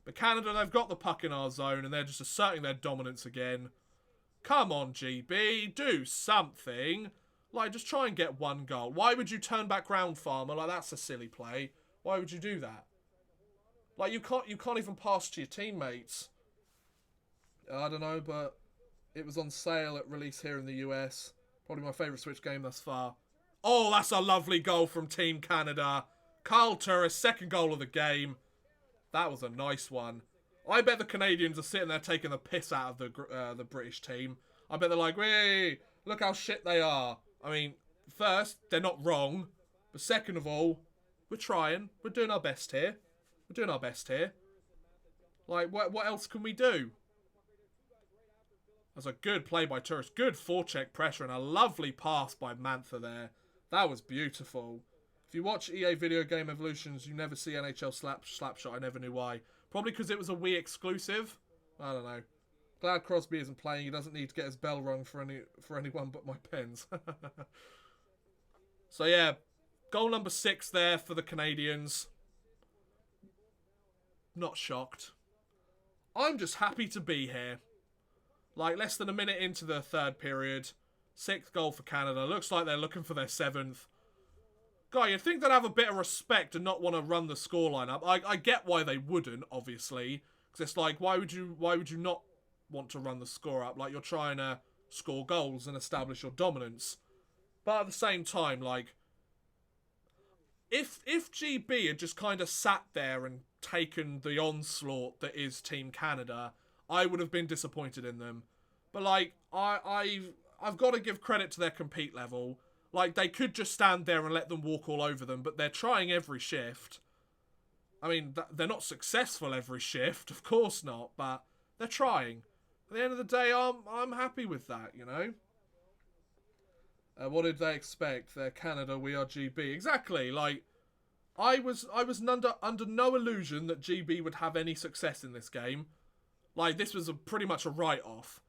But Canada, they've got the puck in our zone, and they're just asserting their dominance again. Come on, GB. Do something. Like, just try and get one goal. Why would you turn back round, Farmer? Like, that's a silly play. Why would you do that? Like, you can't even pass to your teammates. I don't know, but it was on sale at release here in the US. Probably my favourite Switch game thus far. Oh, that's a lovely goal from Team Canada. Carl Turris, second goal of the game. That was a nice one. I bet the Canadians are sitting there taking the piss out of the British team. I bet they're like, "Wait, look how shit they are." I mean, first, they're not wrong. But second of all, we're trying. We're doing our best here. We're doing our best here. Like, what else can we do? That's a good play by Turris. Good forecheck pressure and a lovely pass by Mantha there. That was beautiful. If you watch EA Video Game Evolutions, you never see NHL Slapshot. I never knew why. Probably because it was a Wii exclusive. I don't know. Glad Crosby isn't playing. He doesn't need to get his bell rung for anyone but my Pens. So yeah, goal number 6 there for the Canadians. Not shocked. I'm just happy to be here. Like, less than a minute into the third period. 6th goal for Canada. Looks like they're looking for their 7th. Guy, you'd think they'd have a bit of respect and not want to run the scoreline up. I get why they wouldn't, obviously. Because it's like, why would you not want to run the score up? Like, you're trying to score goals and establish your dominance. But at the same time, like, if GB had just kind of sat there and taken the onslaught that is Team Canada, I would have been disappointed in them. But, like, I've got to give credit to their compete level. Like, they could just stand there and let them walk all over them, but they're trying every shift. I mean, they're not successful every shift, of course not, but they're trying. At the end of the day, I'm happy with that, you know? What did they expect? They're Canada, we are GB. Exactly, like, I was under no illusion that GB would have any success in this game. Like, this was pretty much a write-off.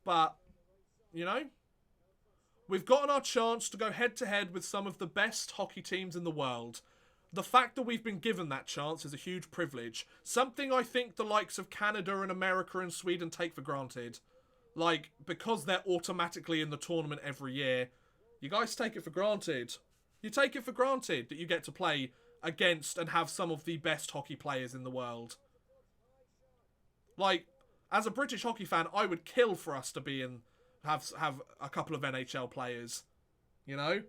But, you know, we've gotten our chance to go head-to-head with some of the best hockey teams in the world. The fact that we've been given that chance is a huge privilege. Something I think the likes of Canada and America and Sweden take for granted. Like, because they're automatically in the tournament every year, you guys take it for granted. You take it for granted that you get to play against and have some of the best hockey players in the world. Like, as a British hockey fan, I would kill for us to be in, have a couple of NHL players, you know?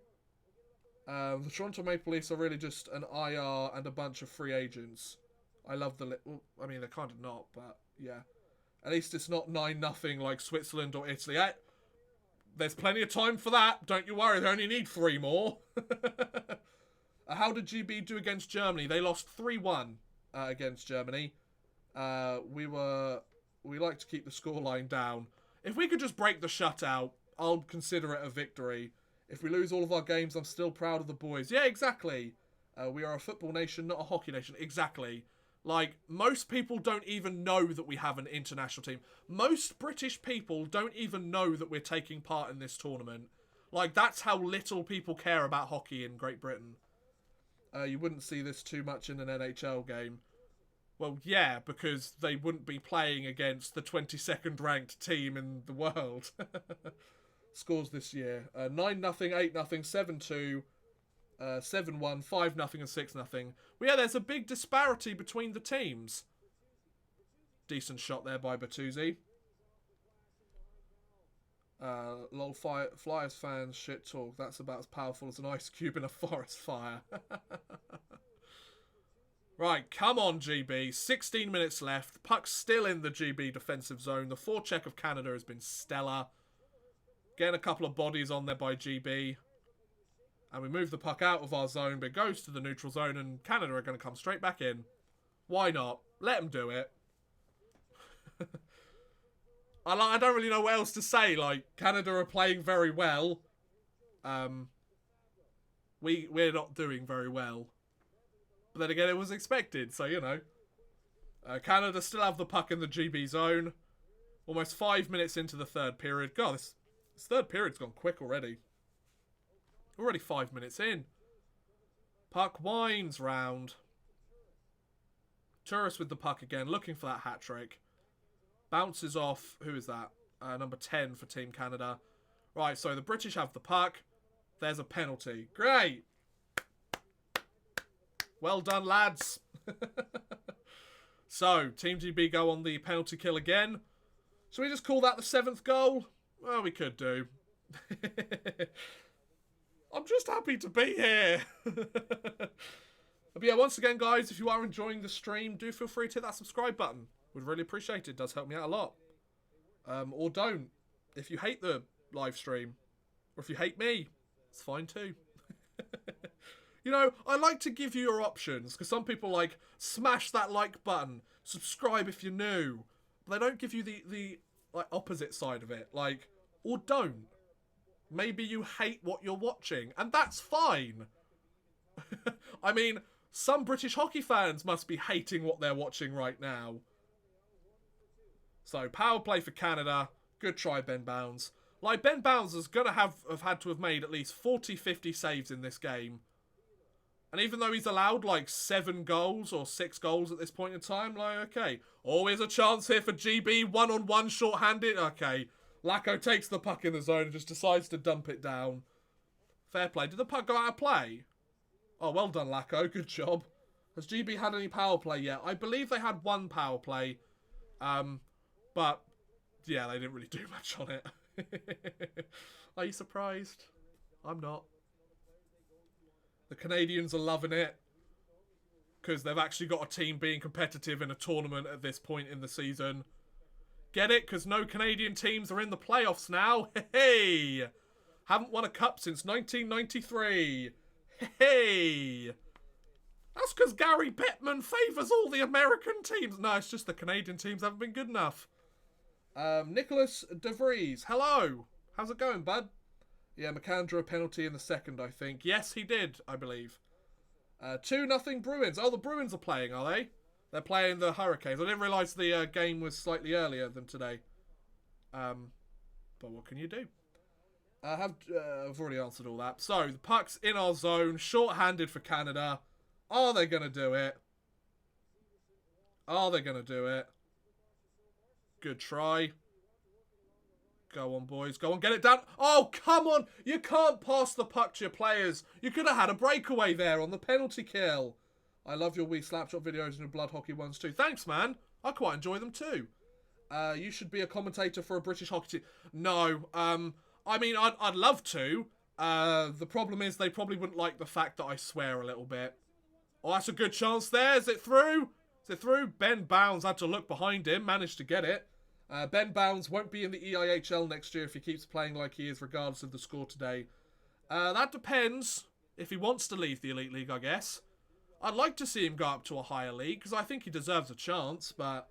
The Toronto Maple Leafs are really just an IR and a bunch of free agents. I love the... Well, I mean, they're kind of not, but yeah. At least it's not 9-0 like Switzerland or Italy. There's plenty of time for that. Don't you worry, they only need 3 more. How did GB do against Germany? They lost 3-1 against Germany. We like to keep the scoreline down. If we could just break the shutout, I'll consider it a victory. If we lose all of our games, I'm still proud of the boys. Yeah, exactly. We are a football nation, not a hockey nation. Exactly. Like, most people don't even know that we have an international team. Most British people don't even know that we're taking part in this tournament. Like, that's how little people care about hockey in Great Britain. You wouldn't see this too much in an NHL game. Well, yeah, because they wouldn't be playing against the 22nd ranked team in the world. Scores this year. 9-0, 8-0, 7-2, 7-1, 5-0 and 6-0. Well, yeah, there's a big disparity between the teams. Decent shot there by Bertuzzi. Lol, Flyers fans shit talk. That's about as powerful as an ice cube in a forest fire. Right, come on, GB. 16 minutes left. Puck's still in the GB defensive zone. The forecheck of Canada has been stellar. Getting a couple of bodies on there by GB. And we move the puck out of our zone, but it goes to the neutral zone, and Canada are going to come straight back in. Why not? Let them do it. I don't really know what else to say. Like, Canada are playing very well. We're not doing very well. But then again, it was expected, so, you know. Canada still have the puck in the GB zone. Almost 5 minutes into the third period. God, this third period's gone quick already. Already 5 minutes in. Puck winds round. Tourist with the puck again, looking for that hat-trick. Bounces off, who is that? Number 10 for Team Canada. Right, so the British have the puck. There's a penalty. Great! Well done, lads. So, Team GB go on the penalty kill again. Should we just call that the 7th goal? Well, we could do. I'm just happy to be here. But yeah, once again, guys, if you are enjoying the stream, do feel free to hit that subscribe button. Would really appreciate it. It does help me out a lot. Or don't. If you hate the live stream, or if you hate me, it's fine too. You know, I like to give you your options, because some people like, smash that like button, subscribe if you're new. But they don't give you the like opposite side of it. Like, or don't. Maybe you hate what you're watching, and that's fine. I mean, some British hockey fans must be hating what they're watching right now. So, power play for Canada. Good try, Ben Bounds. Like, Ben Bounds is going to have had to have made at least 40, 50 saves in this game. And even though he's allowed, like, 7 goals or 6 goals at this point in time, like, okay. Always a chance here for GB. One-on-one, short-handed. Okay. Lacko takes the puck in the zone and just decides to dump it down. Fair play. Did the puck go out of play? Oh, well done, Lacko. Good job. Has GB had any power play yet? I believe they had 1 power play. But, yeah, they didn't really do much on it. Are you surprised? I'm not. The Canadians are loving it. Because they've actually got a team being competitive in a tournament at this point in the season. Get it? Because no Canadian teams are in the playoffs now. Hey! Haven't won a cup since 1993. Hey! That's because Gary Bettman favours all the American teams. No, it's just the Canadian teams haven't been good enough. Nicholas De Vries. Hello. How's it going, bud? Yeah, McCann drew a penalty in the second, I think. Yes, he did, I believe. 2-0 Bruins. Oh, the Bruins are playing, are they? They're playing the Hurricanes. I didn't realise the game was slightly earlier than today. But what can you do? I've already answered all that. So, the puck's in our zone. Short-handed for Canada. Are they going to do it? Are they going to do it? Good try. Go on, boys. Go on, get it down. Oh, come on. You can't pass the puck to your players. You could have had a breakaway there on the penalty kill. I love your Wii Slapshot videos and your Blood Hockey ones too. Thanks, man. I quite enjoy them too. You should be a commentator for a British hockey team. No. I mean, I'd love to. The problem is they probably wouldn't like the fact that I swear a little bit. Oh, that's a good chance there. Is it through? Is it through? Ben Bounds had to look behind him. Managed to get it. Ben Bounds won't be in the EIHL next year if he keeps playing like he is, regardless of the score today. That depends. if he wants to leave the Elite League, I guess. I'd like to see him go up to a higher league, because I think he deserves a chance, but,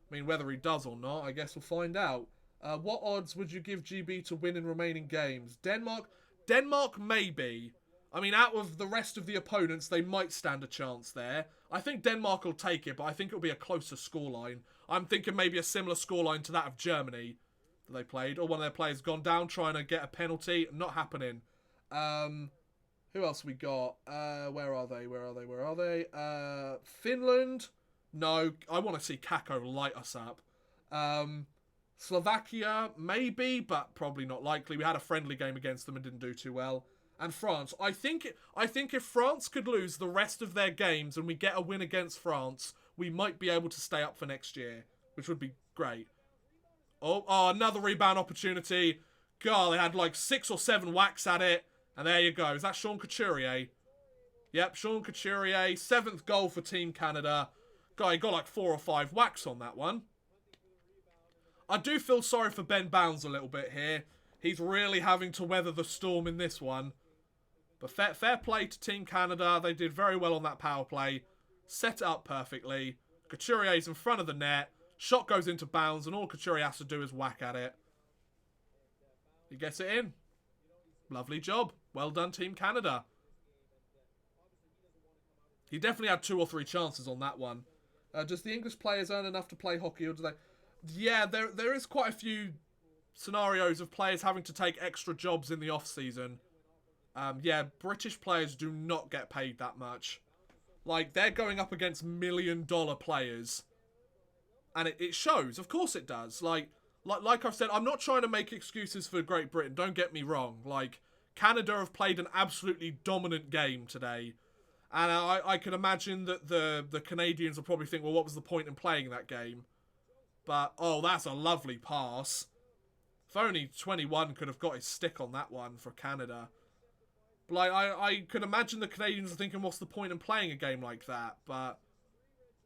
I mean, whether he does or not, I guess we'll find out. What odds would you give GB to win in remaining games? Denmark? Denmark, maybe. I mean, out of the rest of the opponents, they might stand a chance there. I think Denmark will take it, but I think it'll be a closer scoreline. I'm thinking maybe a similar scoreline to that of Germany that they played. Or one of their players gone down trying to get a penalty. Not happening. Who else we got? Where are they? Finland? No, I want to see Kako light us up. Slovakia? Maybe, but probably not likely. We had a friendly game against them and didn't do too well. And France. I think if France could lose the rest of their games and we get a win against France, we might be able to stay up for next year, which would be great. Oh, another rebound opportunity. God, they had like 6 or 7 whacks at it. And there you go. Is that Sean Couturier? Yep, Sean Couturier. 7th goal for Team Canada. God, he got like 4 or 5 whacks on that one. I do feel sorry for Ben Bounds a little bit here. He's really having to weather the storm in this one. But fair play to Team Canada. They did very well on that power play. Set it up perfectly. Couturier's in front of the net. Shot goes into bounds, and all Couturier has to do is whack at it. He gets it in. Lovely job. Well done, Team Canada. He definitely had 2 or 3 chances on that one. Does the English players earn enough to play hockey, or do they... Yeah, there is quite a few scenarios of players having to take extra jobs in the off-season. Yeah, British players do not get paid that much. Like, they're going up against million-dollar players. And it shows. Of course it does. Like I've said, I'm not trying to make excuses for Great Britain. Don't get me wrong. Like, Canada have played an absolutely dominant game today. And I can imagine that the Canadians will probably think, well, what was the point in playing that game? But, oh, that's a lovely pass. If only 21 could have got his stick on that one for Canada. But, like, I could imagine the Canadians are thinking, what's the point in playing a game like that? But,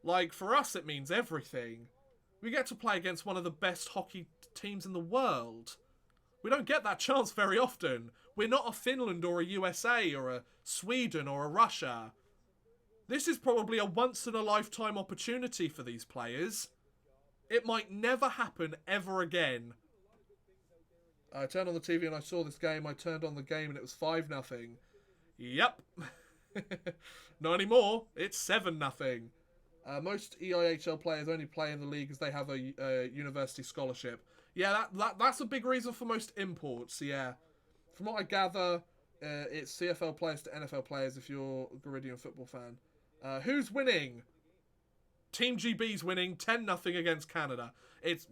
like, for us, it means everything. We get to play against one of the best hockey teams in the world. We don't get that chance very often. We're not a Finland or a USA or a Sweden or a Russia. This is probably a once-in-a-lifetime opportunity for these players. It might never happen ever again. I turned on the TV and I saw this game. I turned on the game and it was 5-0. Yep. Not anymore. It's 7-0. Most EIHL players only play in the league as they have a university scholarship. Yeah, that's a big reason for most imports, yeah. From what I gather, it's CFL players to NFL players if you're a Garidian football fan. Who's winning? Team GB's winning 10-0 against Canada.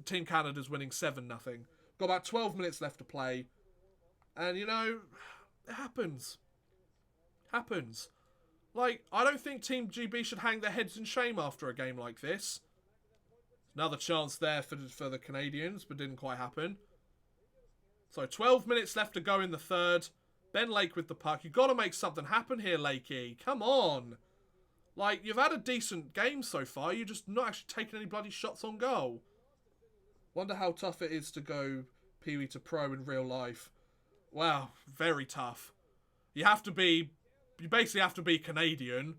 Team Canada's winning 7-0. Got about 12 minutes left to play. And, you know, it happens. Happens. Like, I don't think Team GB should hang their heads in shame after a game like this. Another chance there for the Canadians, but didn't quite happen. So, 12 minutes left to go in the third. Ben Lake with the puck. You've got to make something happen here, Lakey. Come on. Like, you've had a decent game so far. You're just not actually taking any bloody shots on goal. Wonder how tough it is to go Pee-wee to pro in real life. Wow, very tough. You basically have to be Canadian.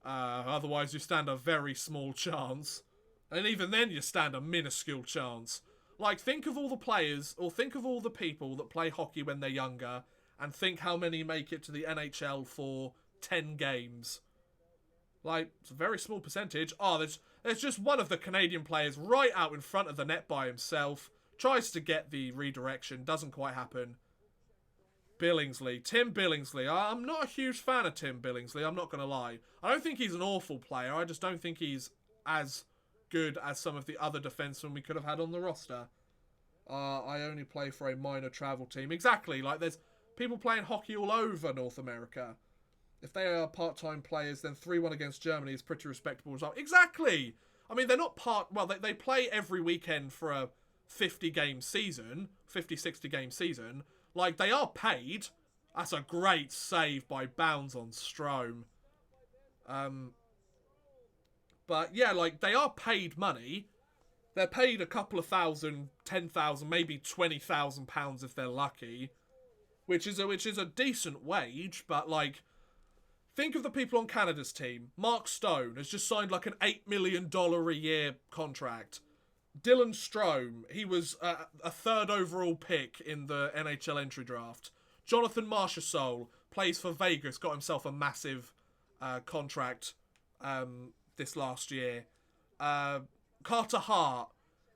Otherwise you stand a very small chance. And even then you stand a minuscule chance. Like, think of all the players, or think of all the people that play hockey when they're younger, and think how many make it to the NHL for 10 games. Like, it's a very small percentage. Oh, there's just one of the Canadian players right out in front of the net by himself. Tries to get the redirection. Doesn't quite happen. Billingsley. Tim Billingsley. I'm not a huge fan of Tim Billingsley, I'm not going to lie. I don't think he's an awful player. I just don't think he's as good as some of the other defensemen we could have had on the roster. I only play for a minor travel team. Exactly. Like, there's people playing hockey all over North America. If they are part-time players, then 3-1 against Germany is pretty respectable result. Exactly! I mean, they're not they play every weekend for a 50-game season, 50-60 game season. Like, they are paid. That's a great save by Bounds on Strome. But, yeah, like, they are paid money. They're paid a couple of thousand, 10,000, maybe £20,000 if they're lucky. which is a decent wage, but like, think of the people on Canada's team. Mark Stone has just signed like an $8 million a year contract. Dylan Strome, he was a third overall pick in the NHL entry draft. Jonathan Marchessault plays for Vegas, got himself a massive contract this last year. Carter Hart,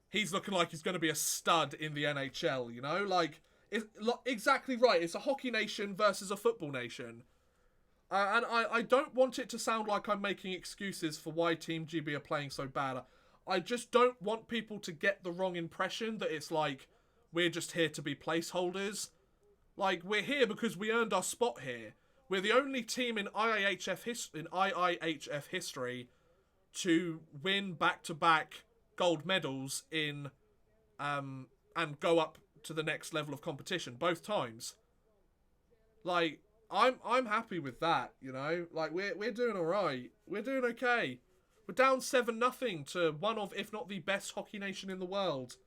he's looking like he's going to be a stud in the NHL, you know? Like, it's exactly right. It's a hockey nation versus a football nation. And I don't want it to sound like I'm making excuses for why Team GB are playing so bad. I just don't want people to get the wrong impression that it's like we're just here to be placeholders. Like, we're here because we earned our spot here. We're the only team in IIHF history to win back-to-back gold medals in and go up to the next level of competition both times. Like, I'm happy with that, you know? Like, we're doing alright. We're doing okay. We're down 7-0 to one of, if not the best hockey nation in the world.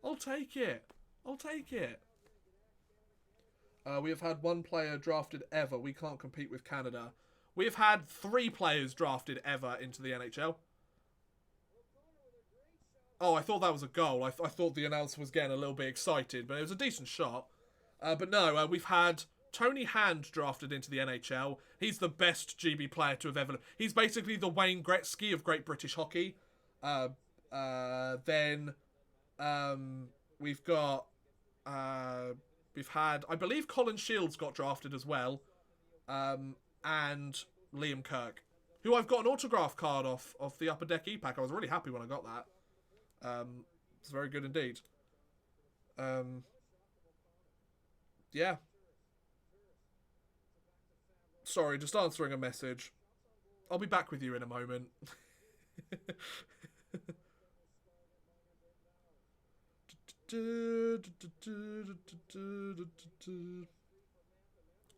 I'll take it. I'll take it. We have had one player drafted ever. We can't compete with Canada. We have had 3 players drafted ever into the NHL. Oh, I thought that was a goal. I thought the announcer was getting a little bit excited, but it was a decent shot. But no, we've had Tony Hand drafted into the NHL. He's the best GB player to have ever... He's basically the Wayne Gretzky of Great British Hockey. Then we've got... we've had... I believe Colin Shields got drafted as well. And Liam Kirk, who I've got an autograph card off the Upper Deck E-Pack. I was really happy when I got that. It's very good indeed. Yeah. Sorry, just answering a message. I'll be back with you in a moment.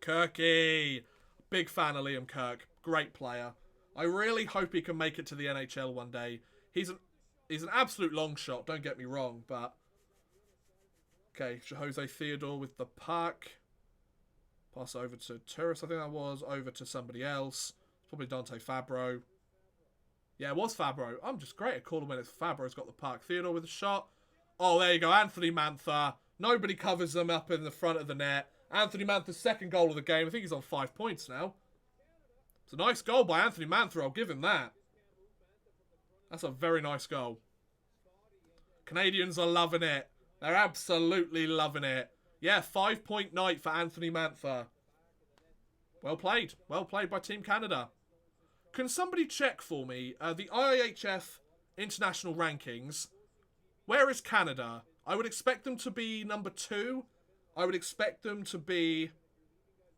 Kirky! Big fan of Liam Kirk. Great player. I really hope he can make it to the NHL one day. He's an absolute long shot, don't get me wrong, but... Okay, Jose Theodore with the puck. Pass over to Turris, I think that was. Over to somebody else. Probably Dante Fabro. Yeah, it was Fabro. I'm just great at calling when it's Fabro's got the puck. Theodore with a shot. Oh, there you go. Anthony Mantha. Nobody covers them up in the front of the net. Anthony Mantha's second goal of the game. I think he's on 5 points now. It's a nice goal by Anthony Mantha. I'll give him that. That's a very nice goal. Canadians are loving it. They're absolutely loving it. Yeah, 5-point night for Anthony Mantha. Well played. Well played by Team Canada. Can somebody check for me the IIHF international rankings? Where is Canada? I would expect them to be number 2. I would expect them to be...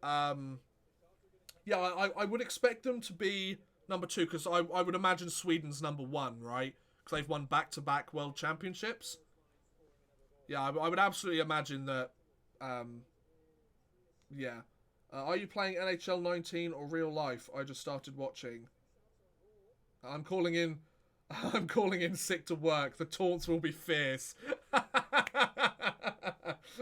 I would expect them to be number 2 because I would imagine Sweden's number 1, right? Because they've won back-to-back World Championships. Yeah, I would absolutely imagine that... yeah. Are you playing NHL 19 or real life? I just started watching. I'm calling in sick to work. The taunts will be fierce.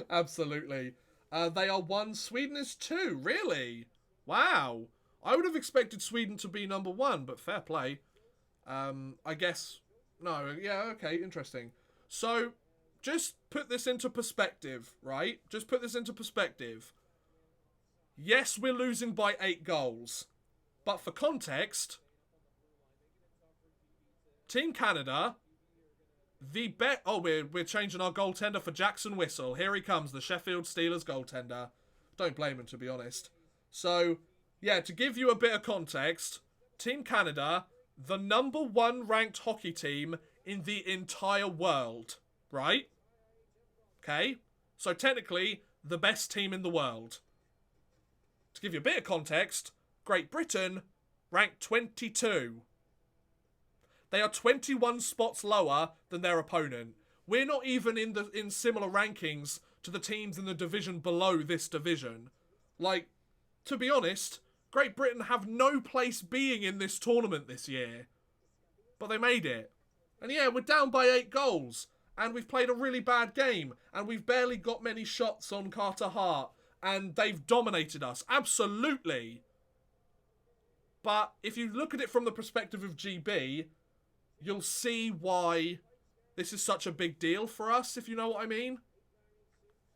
Absolutely. They are 1. Sweden is 2. Really? Wow. I would have expected Sweden to be number 1, but fair play. I guess... No, yeah, okay, interesting. So, just put this into perspective, right? Just put this into perspective. Yes, we're losing by 8 goals. But for context, Team Canada, we're changing our goaltender for Jackson Whistle. Here he comes, the Sheffield Steelers goaltender. Don't blame him, to be honest. So, yeah, to give you a bit of context, Team Canada, the number 1 ranked hockey team in the entire world, right? Okay? So technically, the best team in the world. To give you a bit of context, Great Britain ranked 22. They are 21 spots lower than their opponent. We're not even in similar rankings to the teams in the division below this division. Like, to be honest, Great Britain have no place being in this tournament this year. But they made it. And yeah, we're down by 8 goals. And we've played a really bad game. And we've barely got many shots on Carter Hart. and they've dominated us. Absolutely. But if you look at it from the perspective of GB, you'll see why this is such a big deal for us, if you know what I mean.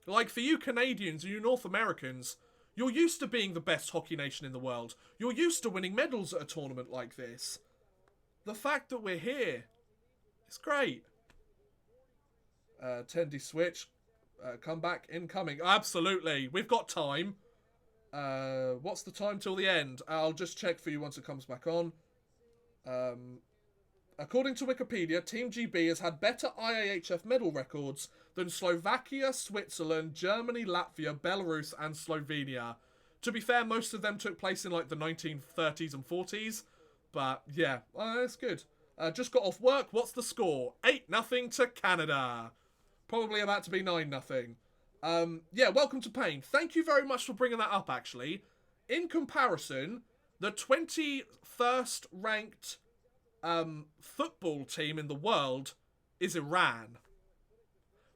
Like, for you Canadians and you North Americans, you're used to being the best hockey nation in the world. You're used to winning medals at a tournament like this. The fact that we're here, it's great. Tendy switch. Comeback incoming. Absolutely. We've got time. What's the time till the end? I'll just check for you once it comes back on. According to Wikipedia, Team GB has had better IIHF medal records than Slovakia, Switzerland, Germany, Latvia, Belarus, and Slovenia. To be fair, most of them took place in like the 1930s and 40s. But yeah, it's good. Just got off work. What's the score? 8-0 to Canada. Probably about to be 9-0. Yeah, welcome to Pain. Thank you very much for bringing that up, actually. In comparison, the 21st ranked football team in the world is Iran.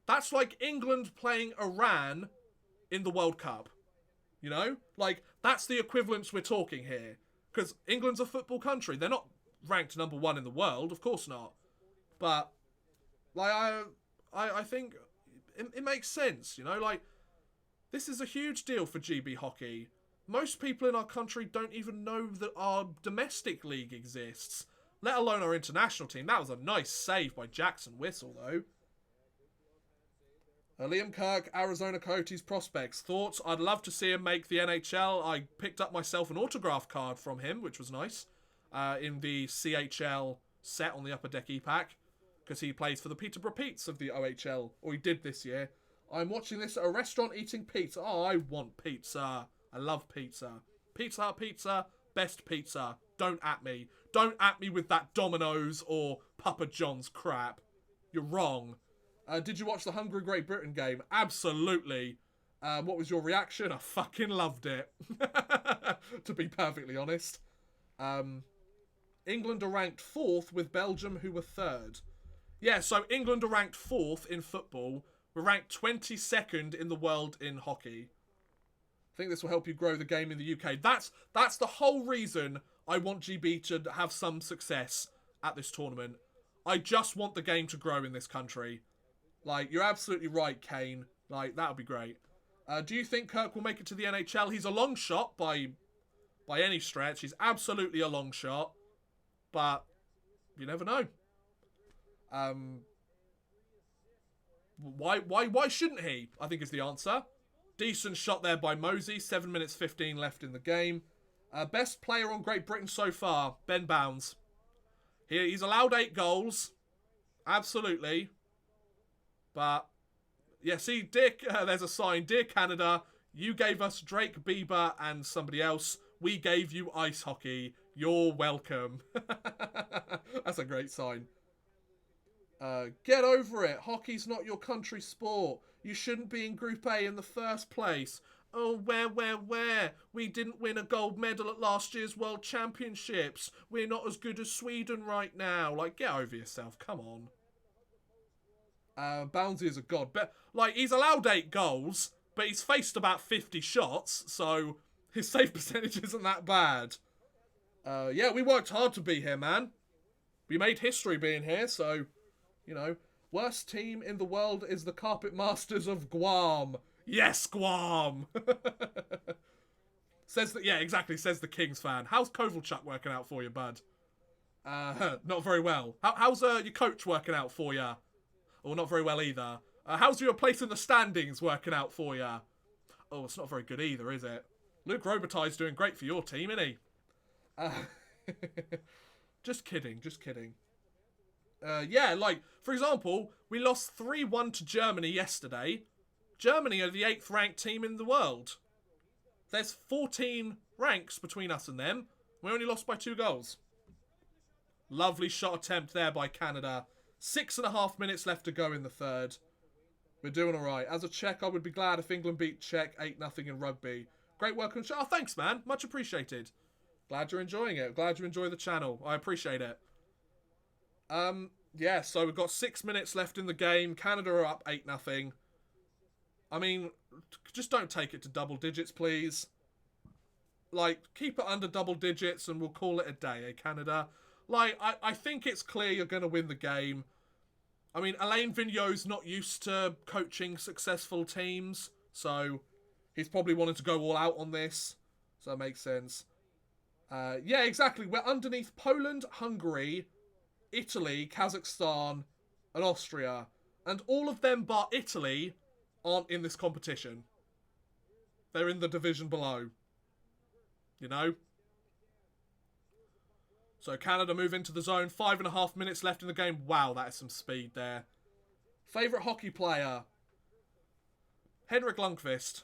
That's like England playing Iran in the World Cup. You know? Like, that's the equivalence we're talking here. Because England's a football country. They're not ranked number 1 in the world. Of course not. But, like, I think it makes sense, you know? Like, this is a huge deal for GB hockey. Most people in our country don't even know that our domestic league exists, let alone our international team. That was a nice save by Jackson Whistle, though. Liam Kirk, Arizona Coyotes prospects. Thoughts? I'd love to see him make the NHL. I picked up myself an autograph card from him, which was nice, in the CHL set on the Upper Deck E-Pack, because he plays for the Peterborough Petes of the OHL, or he did this year. I'm watching this at a restaurant eating pizza. Oh, I want pizza. I love pizza. Pizza Hut pizza, best pizza. Don't at me. Don't at me with that Domino's or Papa John's crap. You're wrong. Did you watch the Hungary Great Britain game? Absolutely. What was your reaction? I fucking loved it. To be perfectly honest. England are ranked 4th with Belgium, who were 3rd. Yeah, so England are ranked 4th in football. We're ranked 22nd in the world in hockey. I think this will help you grow the game in the UK. That's the whole reason I want GB to have some success at this tournament. I just want the game to grow in this country. Like, you're absolutely right, Kane. Like, that would be great. Do you think Kirk will make it to the NHL? He's a long shot by any stretch. He's absolutely a long shot. But you never know. Why shouldn't he? I think is the answer. Decent shot there by Mosey. 7 minutes 15 left in the game. Best player on Great Britain so far, Ben Bounds. He's allowed 8 goals. Absolutely. But, yeah, see, Dick, there's a sign. Dear Canada, you gave us Drake Bieber and somebody else. We gave you ice hockey. You're welcome. That's a great sign. Get over it. Hockey's not your country sport. You shouldn't be in Group A in the first place. Oh, where? We didn't win a gold medal at last year's World Championships. We're not as good as Sweden right now. Like, get over yourself. Come on. Bouncy is a god. But, like, he's allowed 8 goals, but he's faced about 50 shots, so his save percentage isn't that bad. Yeah, we worked hard to be here, man. We made history being here, so, you know. Worst team in the world is the Carpet Masters of Guam. Yes, Guam! Says that, yeah, exactly, says the Kings fan. How's Kovalchuk working out for you, bud? Not very well. How's your coach working out for you? Or not very well either. How's your place in the standings working out for you? Oh, it's not very good either, is it? Luke Robitaille's doing great for your team, isn't he? Just kidding. Yeah, like, for example, we lost 3-1 to Germany yesterday. Germany are the 8th ranked team in the world. There's 14 ranks between us and them. We only lost by 2 goals. Lovely shot attempt there by Canada. 6.5 minutes left to go in the third. We're doing alright. As a Czech, I would be glad if England beat Czech 8-0 in rugby. Great work on the show. Oh, thanks, man. Much appreciated. Glad you're enjoying it. Glad you enjoy the channel. I appreciate it. Yeah, so we've got 6 minutes left in the game. Canada are up 8-0. I mean, just don't take it to double digits, please. Like, keep it under double digits and we'll call it a day, eh, Canada? Like, I think it's clear you're going to win the game. I mean, Alain Vigneault's not used to coaching successful teams, so he's probably wanted to go all out on this. So that makes sense. Yeah, exactly. We're underneath Poland, Hungary, Italy, Kazakhstan, and Austria. And all of them bar Italy aren't in this competition. They're in the division below. You know? So Canada move into the zone. 5.5 minutes left in the game. Wow, that is some speed there. Favourite hockey player? Henrik Lundqvist.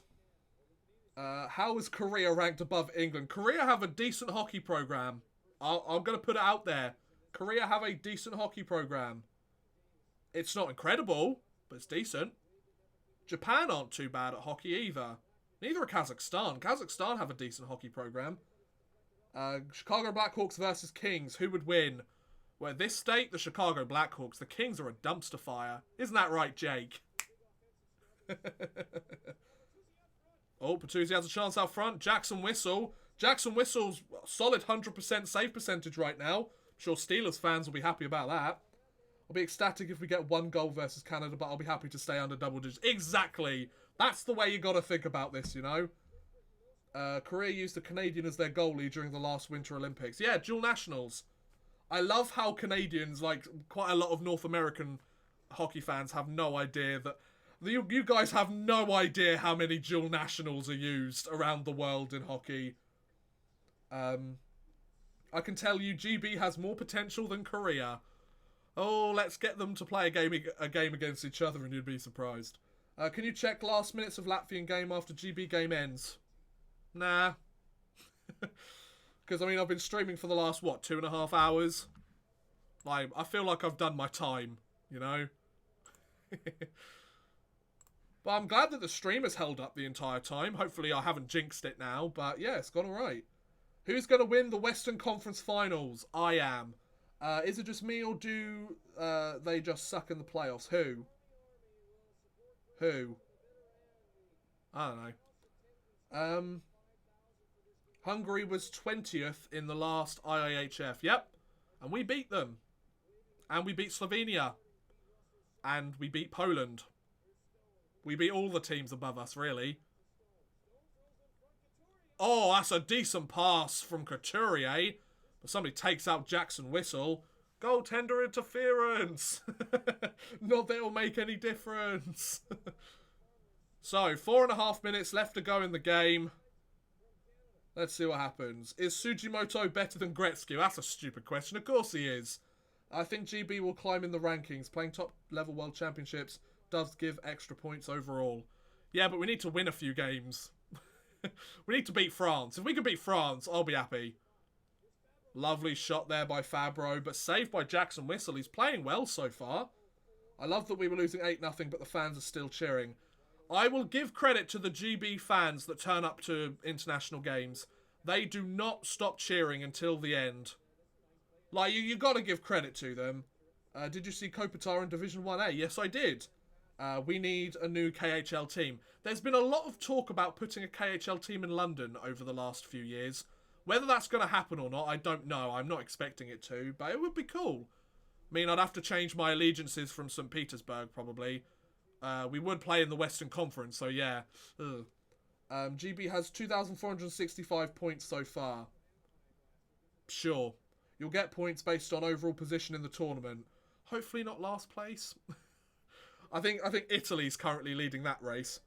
How is Korea ranked above England? Korea have a decent hockey program. I'm going to put it out there. Korea have a decent hockey program. It's not incredible, but it's decent. Japan aren't too bad at hockey either. Neither are Kazakhstan. Kazakhstan have a decent hockey program. Chicago Blackhawks versus Kings. Who would win? Well, at this state, the Chicago Blackhawks. The Kings are a dumpster fire. Isn't that right, Jake? Oh, Patuzzi has a chance out front. Jackson Whistle. Jackson Whistle's solid 100% save percentage right now. I'm sure Steelers fans will be happy about that. I'll be ecstatic if we get 1 goal versus Canada, but I'll be happy to stay under double digits. Exactly. That's the way you got to think about this, you know? Korea used a Canadian as their goalie during the last Winter Olympics. Yeah, dual nationals. I love how Canadians, like quite a lot of North American hockey fans, have no idea that... You guys have no idea how many dual nationals are used around the world in hockey. I can tell you GB has more potential than Korea. Oh, let's get them to play a game against each other and you'd be surprised. Can you check last minutes of Latvian game after GB game ends? Nah. Because, I mean, I've been streaming for the last, 2.5 hours? Like, I feel like I've done my time, you know? But I'm glad that the stream has held up the entire time. Hopefully I haven't jinxed it now, but yeah, it's gone alright. Who's going to win the Western Conference Finals? I am. Is it just me or do they just suck in the playoffs? Who? I don't know. Hungary was 20th in the last IIHF. Yep. And we beat them. And we beat Slovenia. And we beat Poland. We beat all the teams above us, really. Oh, that's a decent pass from Couturier. But somebody takes out Jackson Whistle. Goaltender interference. Not that it'll make any difference. So, 4.5 minutes left to go in the game. Let's see what happens. Is Sugimoto better than Gretzky? That's a stupid question. Of course he is. I think GB will climb in the rankings. Playing top-level World Championships does give extra points overall. Yeah, but we need to win a few games. We need to beat France. If we can beat France, I'll be happy. Lovely shot there by Fabro, but saved by Jackson Whistle. He's playing well so far. I love that we were losing 8-0, but the fans are still cheering. I will give credit to the GB fans that turn up to international games. They do not stop cheering until the end. Like, you got to give credit to them. Did you see Kopitar in Division 1A? Yes, I did. We need a new KHL team. There's been a lot of talk about putting a KHL team in London over the last few years. Whether that's going to happen or not, I don't know. I'm not expecting it to, but it would be cool. I mean, I'd have to change my allegiances from St. Petersburg, probably. We would play in the Western Conference, so yeah. GB has 2,465 points so far. Sure. You'll get points based on overall position in the tournament. Hopefully not last place. I think Italy's currently leading that race.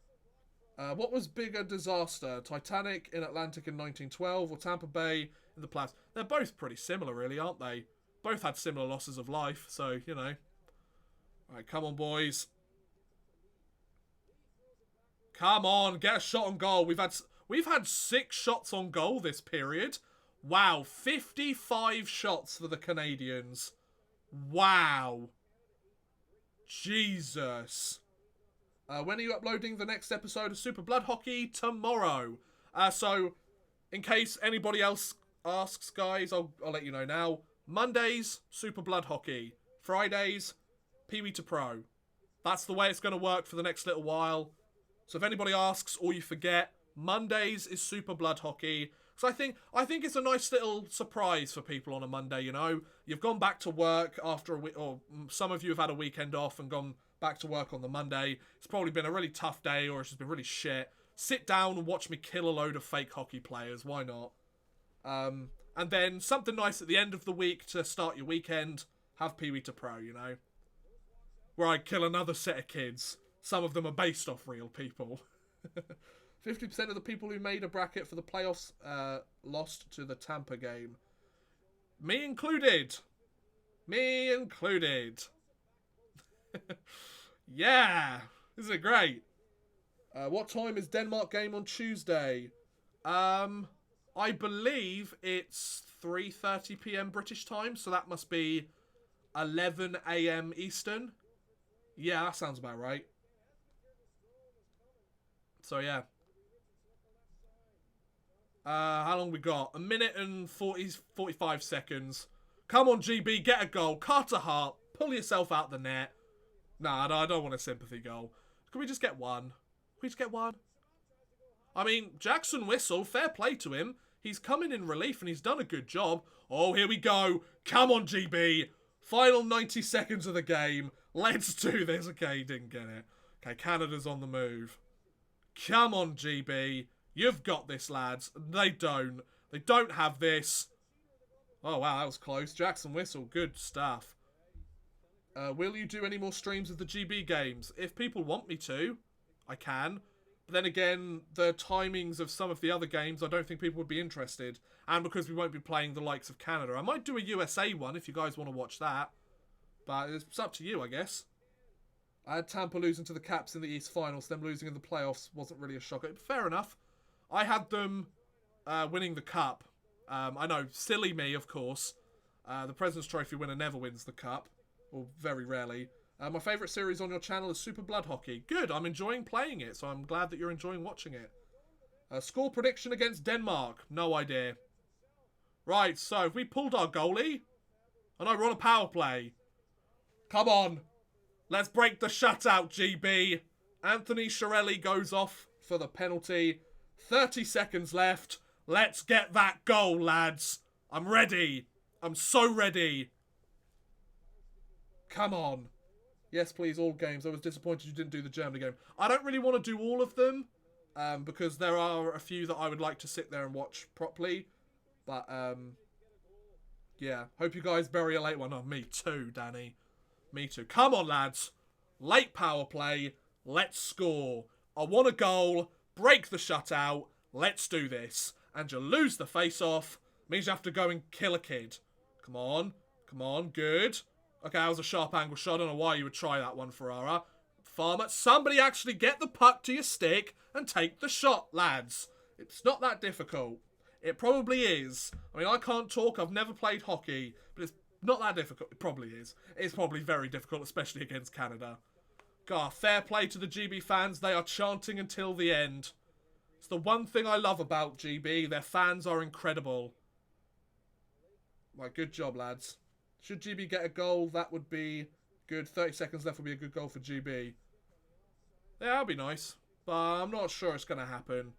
What was bigger disaster? Titanic in Atlantic in 1912 or Tampa Bay in the playoffs? They're both pretty similar, really, aren't they? Both had similar losses of life, so, you know. Alright, come on, boys. Come on, get a shot on goal. We've had 6 shots on goal this period. Wow, 55 shots for the Canadians. Wow. Jesus. When are you uploading the next episode of Super Blood Hockey? Tomorrow. So, in case anybody else asks, guys, I'll let you know now. Mondays, Super Blood Hockey. Fridays, Pee Wee to Pro. That's the way it's going to work for the next little while. So if anybody asks or you forget, Mondays is Super Blood Hockey. So I think it's a nice little surprise for people on a Monday, you know. You've gone back to work after a week, or some of you have had a weekend off and gone back to work on the Monday. It's probably been a really tough day, or it's just been really shit. Sit down and watch me kill a load of fake hockey players. Why not? And then something nice at the end of the week to start your weekend. Have Pee Wee to Pro, you know. Where I kill another set of kids. Some of them are based off real people. 50% of the people who made a bracket for the playoffs lost to the Tampa game. Me included. Me included. Yeah. Isn't it great? What time is Denmark game on Tuesday? I believe it's 3:30 p.m. British time, so that must be 11 a.m. Eastern. Yeah, that sounds about right. So, yeah. How long we got? A minute and 45 seconds. Come on, GB, get a goal. Carter Hart, pull yourself out the net. Nah, I don't want a sympathy goal. Can we just get one? Can we just get one? I mean, Jackson Whistle, fair play to him. He's coming in relief and he's done a good job. Oh, here we go. Come on, GB. Final 90 seconds of the game. Let's do this. Okay, he didn't get it. Okay, Canada's on the move. Come on, GB. You've got this, lads. They don't. They don't have this. Oh, wow, that was close. Jackson Whistle, good stuff. Will you do any more streams of the GB games? If people want me to, I can. But then again, the timings of some of the other games, I don't think people would be interested. And because we won't be playing the likes of Canada. I might do a USA one if you guys want to watch that. But it's up to you, I guess. I had Tampa losing to the Caps in the East Finals. Them losing in the playoffs wasn't really a shocker. Fair enough. I had them winning the Cup. I know, silly me, of course. The President's Trophy winner never wins the Cup. Or very rarely. My favourite series on your channel is Super Blood Hockey. Good, I'm enjoying playing it, so I'm glad that you're enjoying watching it. Score prediction against Denmark. No idea. Right, so if we pulled our goalie... I know, we're on a power play. Come on. Let's break the shutout, GB. Anthony Chiarelli goes off for the penalty. 30 seconds left. Let's get that goal, lads. I'm ready. I'm so ready. Come on. Yes, please, all games. I was disappointed you didn't do the Germany game. I don't really want to do all of them. Because there are a few that I would like to sit there and watch properly. But, yeah. Hope you guys bury a late one. Oh, me too, Danny. Me too. Come on, lads. Late power play. Let's score. I want a goal. Break the shutout. Let's do this. And you lose the face-off. Means you have to go and kill a kid. Come on. Come on. Good. Okay, that was a sharp angle shot. I don't know why you would try that one, Ferrara. Farmer, somebody actually get the puck to your stick and take the shot, lads. It's not that difficult. It probably is. I mean, I can't talk. I've never played hockey. But it's not that difficult. It probably is. It's probably very difficult, especially against Canada. God, fair play to the GB fans. They are chanting until the end. It's the one thing I love about GB. Their fans are incredible. Right, good job, lads. Should GB get a goal, that would be good. 30 seconds left would be a good goal for GB. Yeah, that'd be nice. But I'm not sure it's going to happen.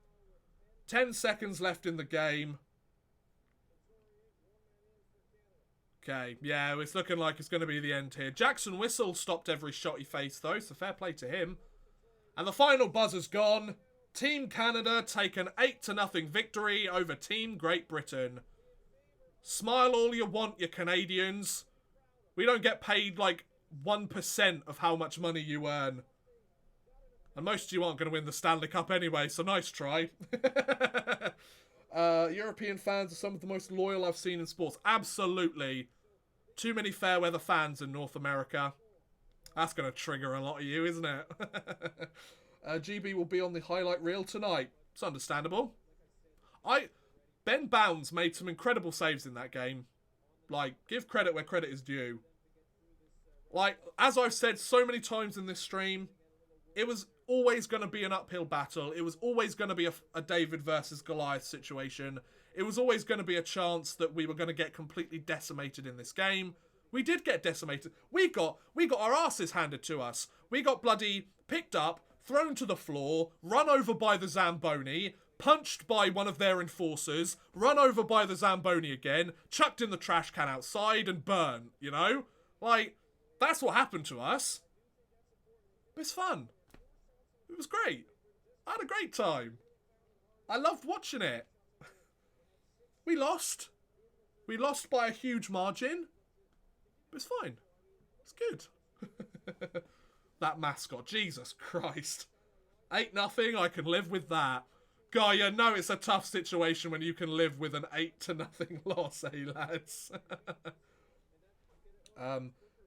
10 seconds left in the game. Okay, yeah, it's looking like it's going to be the end here. Jackson Whistle stopped every shot he faced, though, so fair play to him. And the final buzzer's gone. Team Canada take an 8-0 victory over Team Great Britain. Smile all you want, you Canadians. We don't get paid like 1% of how much money you earn. And most of you aren't going to win the Stanley Cup anyway, so nice try. European fans are some of the most loyal I've seen in sports. Absolutely. Too many fair weather fans in North America. That's going to trigger a lot of you, isn't it? GB will be on the highlight reel tonight. It's understandable. Ben Bounds made some incredible saves in that game. Like, give credit where credit is due. Like, as I've said so many times in this stream, it was always going to be an uphill battle. It was always going to be a David versus Goliath situation. It was always going to be a chance that we were going to get completely decimated in this game. We did get decimated. We got our asses handed to us. We got bloody picked up, thrown to the floor, run over by the Zamboni, punched by one of their enforcers, run over by the Zamboni again, chucked in the trash can outside and burnt, you know? Like, that's what happened to us. It's fun. It was great. I had a great time. I loved watching it. We lost. We lost by a huge margin. But it's fine. It's good. That mascot. Jesus Christ. 8-0. I can live with that. God, you know it's a tough situation when you can live with an 8-0 loss, eh, lads?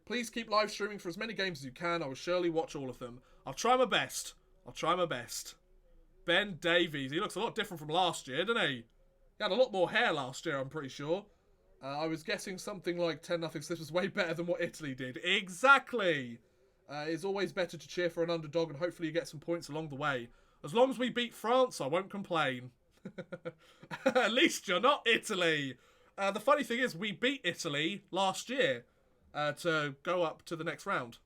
Please keep live streaming for as many games as you can. I will surely watch all of them. I'll try my best. I'll try my best. Ben Davies. He looks a lot different from last year, doesn't he? He had a lot more hair last year, I'm pretty sure. I was guessing something like 10-0, so this was way better than what Italy did. Exactly! It's always better to cheer for an underdog, and hopefully you get some points along the way. As long as we beat France, I won't complain. At least you're not Italy! The funny thing is, we beat Italy last year to go up to the next round.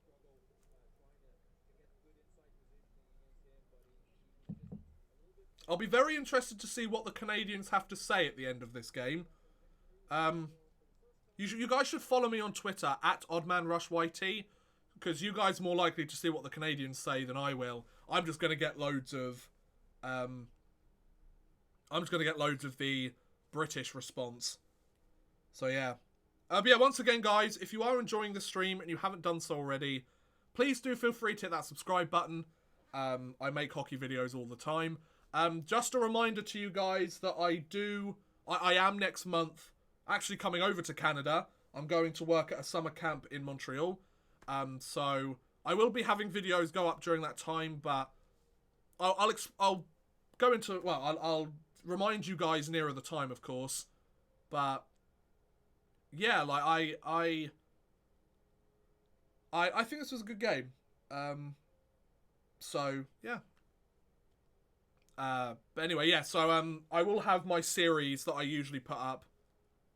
I'll be very interested to see what the Canadians have to say at the end of this game. You guys should follow me on Twitter at OddmanRushYT, because you guys are more likely to see what the Canadians say than I will. I'm just going to get loads of the British response. So yeah. But yeah, once again, guys, if you are enjoying the stream and you haven't done so already, please do feel free to hit that subscribe button. I make hockey videos all the time. Just a reminder to you guys that I am next month actually coming over to Canada. I'm going to work at a summer camp in Montreal. So I will be having videos go up during that time, but I'll go into, well, I'll remind you guys nearer the time, of course. But yeah, like I think this was a good game. So yeah. But anyway, yeah, so I will have my series that I usually put up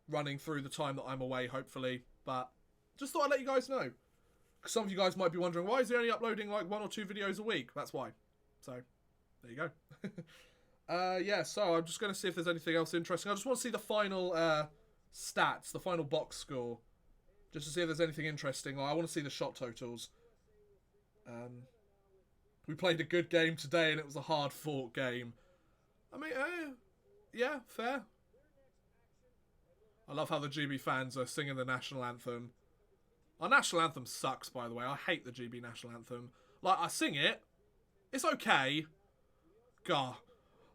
running through the time that I'm away, hopefully. But just thought I'd let you guys know. Because some of you guys might be wondering, why is he only uploading like 1 or 2 videos a week? That's why. So, there you go. Yeah, so I'm just going to see if there's anything else interesting. I just want to see the final stats, the final box score. Just to see if there's anything interesting. I want to see the shot totals. We played a good game today and it was a hard-fought game. I mean, yeah, fair. I love how the GB fans are singing the national anthem. Our national anthem sucks, by the way. I hate the GB national anthem. Like, I sing it. It's okay. God,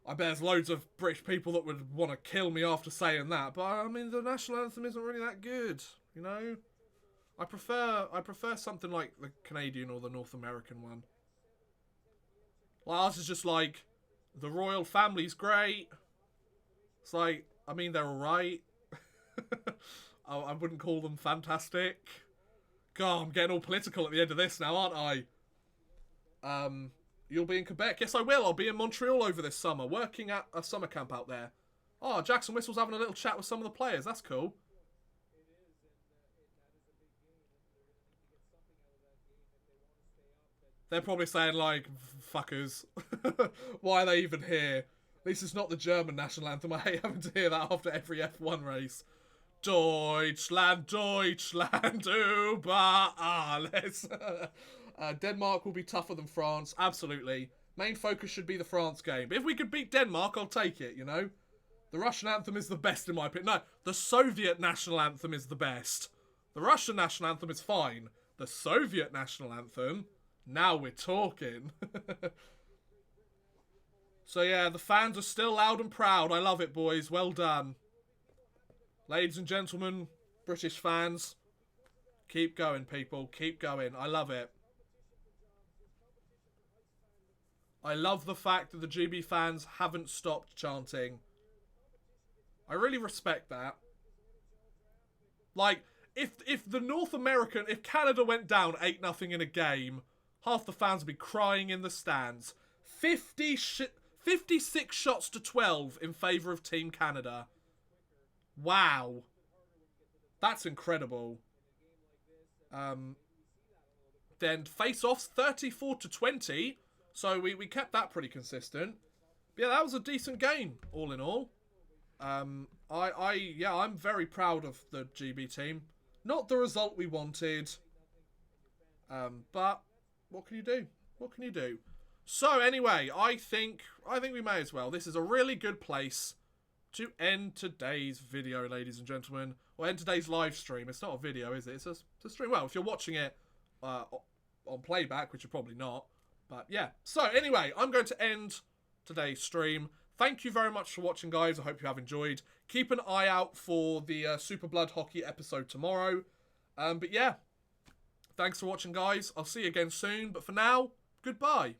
I bet there's loads of British people that would want to kill me after saying that. But, I mean, the national anthem isn't really that good, you know? I prefer something like the Canadian or the North American one. Like, ours is just like, the royal family's great. It's like, I mean, they're alright. I wouldn't call them fantastic. God, I'm getting all political at the end of this now, aren't I? You'll be in Quebec. Yes, I will. I'll be in Montreal over this summer, working at a summer camp out there. Oh, Jackson Whistle's having a little chat with some of the players. That's cool. They're probably saying, like, fuckers. Why are they even here? This is not the German national anthem. I hate having to hear that after every F1 race. Deutschland, Deutschland, über alles. Denmark will be tougher than France. Absolutely. Main focus should be the France game. But if we could beat Denmark, I'll take it, you know? The Russian anthem is the best in my opinion. No, the Soviet national anthem is the best. The Russian national anthem is fine. The Soviet national anthem, now we're talking. So yeah, the fans are still loud and proud. I love it, boys. Well done. Ladies and gentlemen, British fans, keep going, people. Keep going. I love it. I love the fact that the GB fans haven't stopped chanting. I really respect that. Like, if the North American, if Canada went down 8-0 in a game, half the fans would be crying in the stands. 56 shots to 12 in favour of Team Canada. Wow. That's incredible. Then face-offs 34 to 20 So we kept that pretty consistent. But yeah, that was a decent game, all in all. I'm very proud of the GB team. Not the result we wanted. But what can you do? What can you do? So anyway, I think we may as well. This is a really good place to end today's video, ladies and gentlemen. Or end today's live stream. It's not a video, is it? It's a stream. Well, if you're watching it on playback, which you're probably not. But yeah. So anyway, I'm going to end today's stream. Thank you very much for watching, guys. I hope you have enjoyed. Keep an eye out for the Super Blood Hockey episode tomorrow. But yeah, thanks for watching, guys. I'll see you again soon. But for now, goodbye.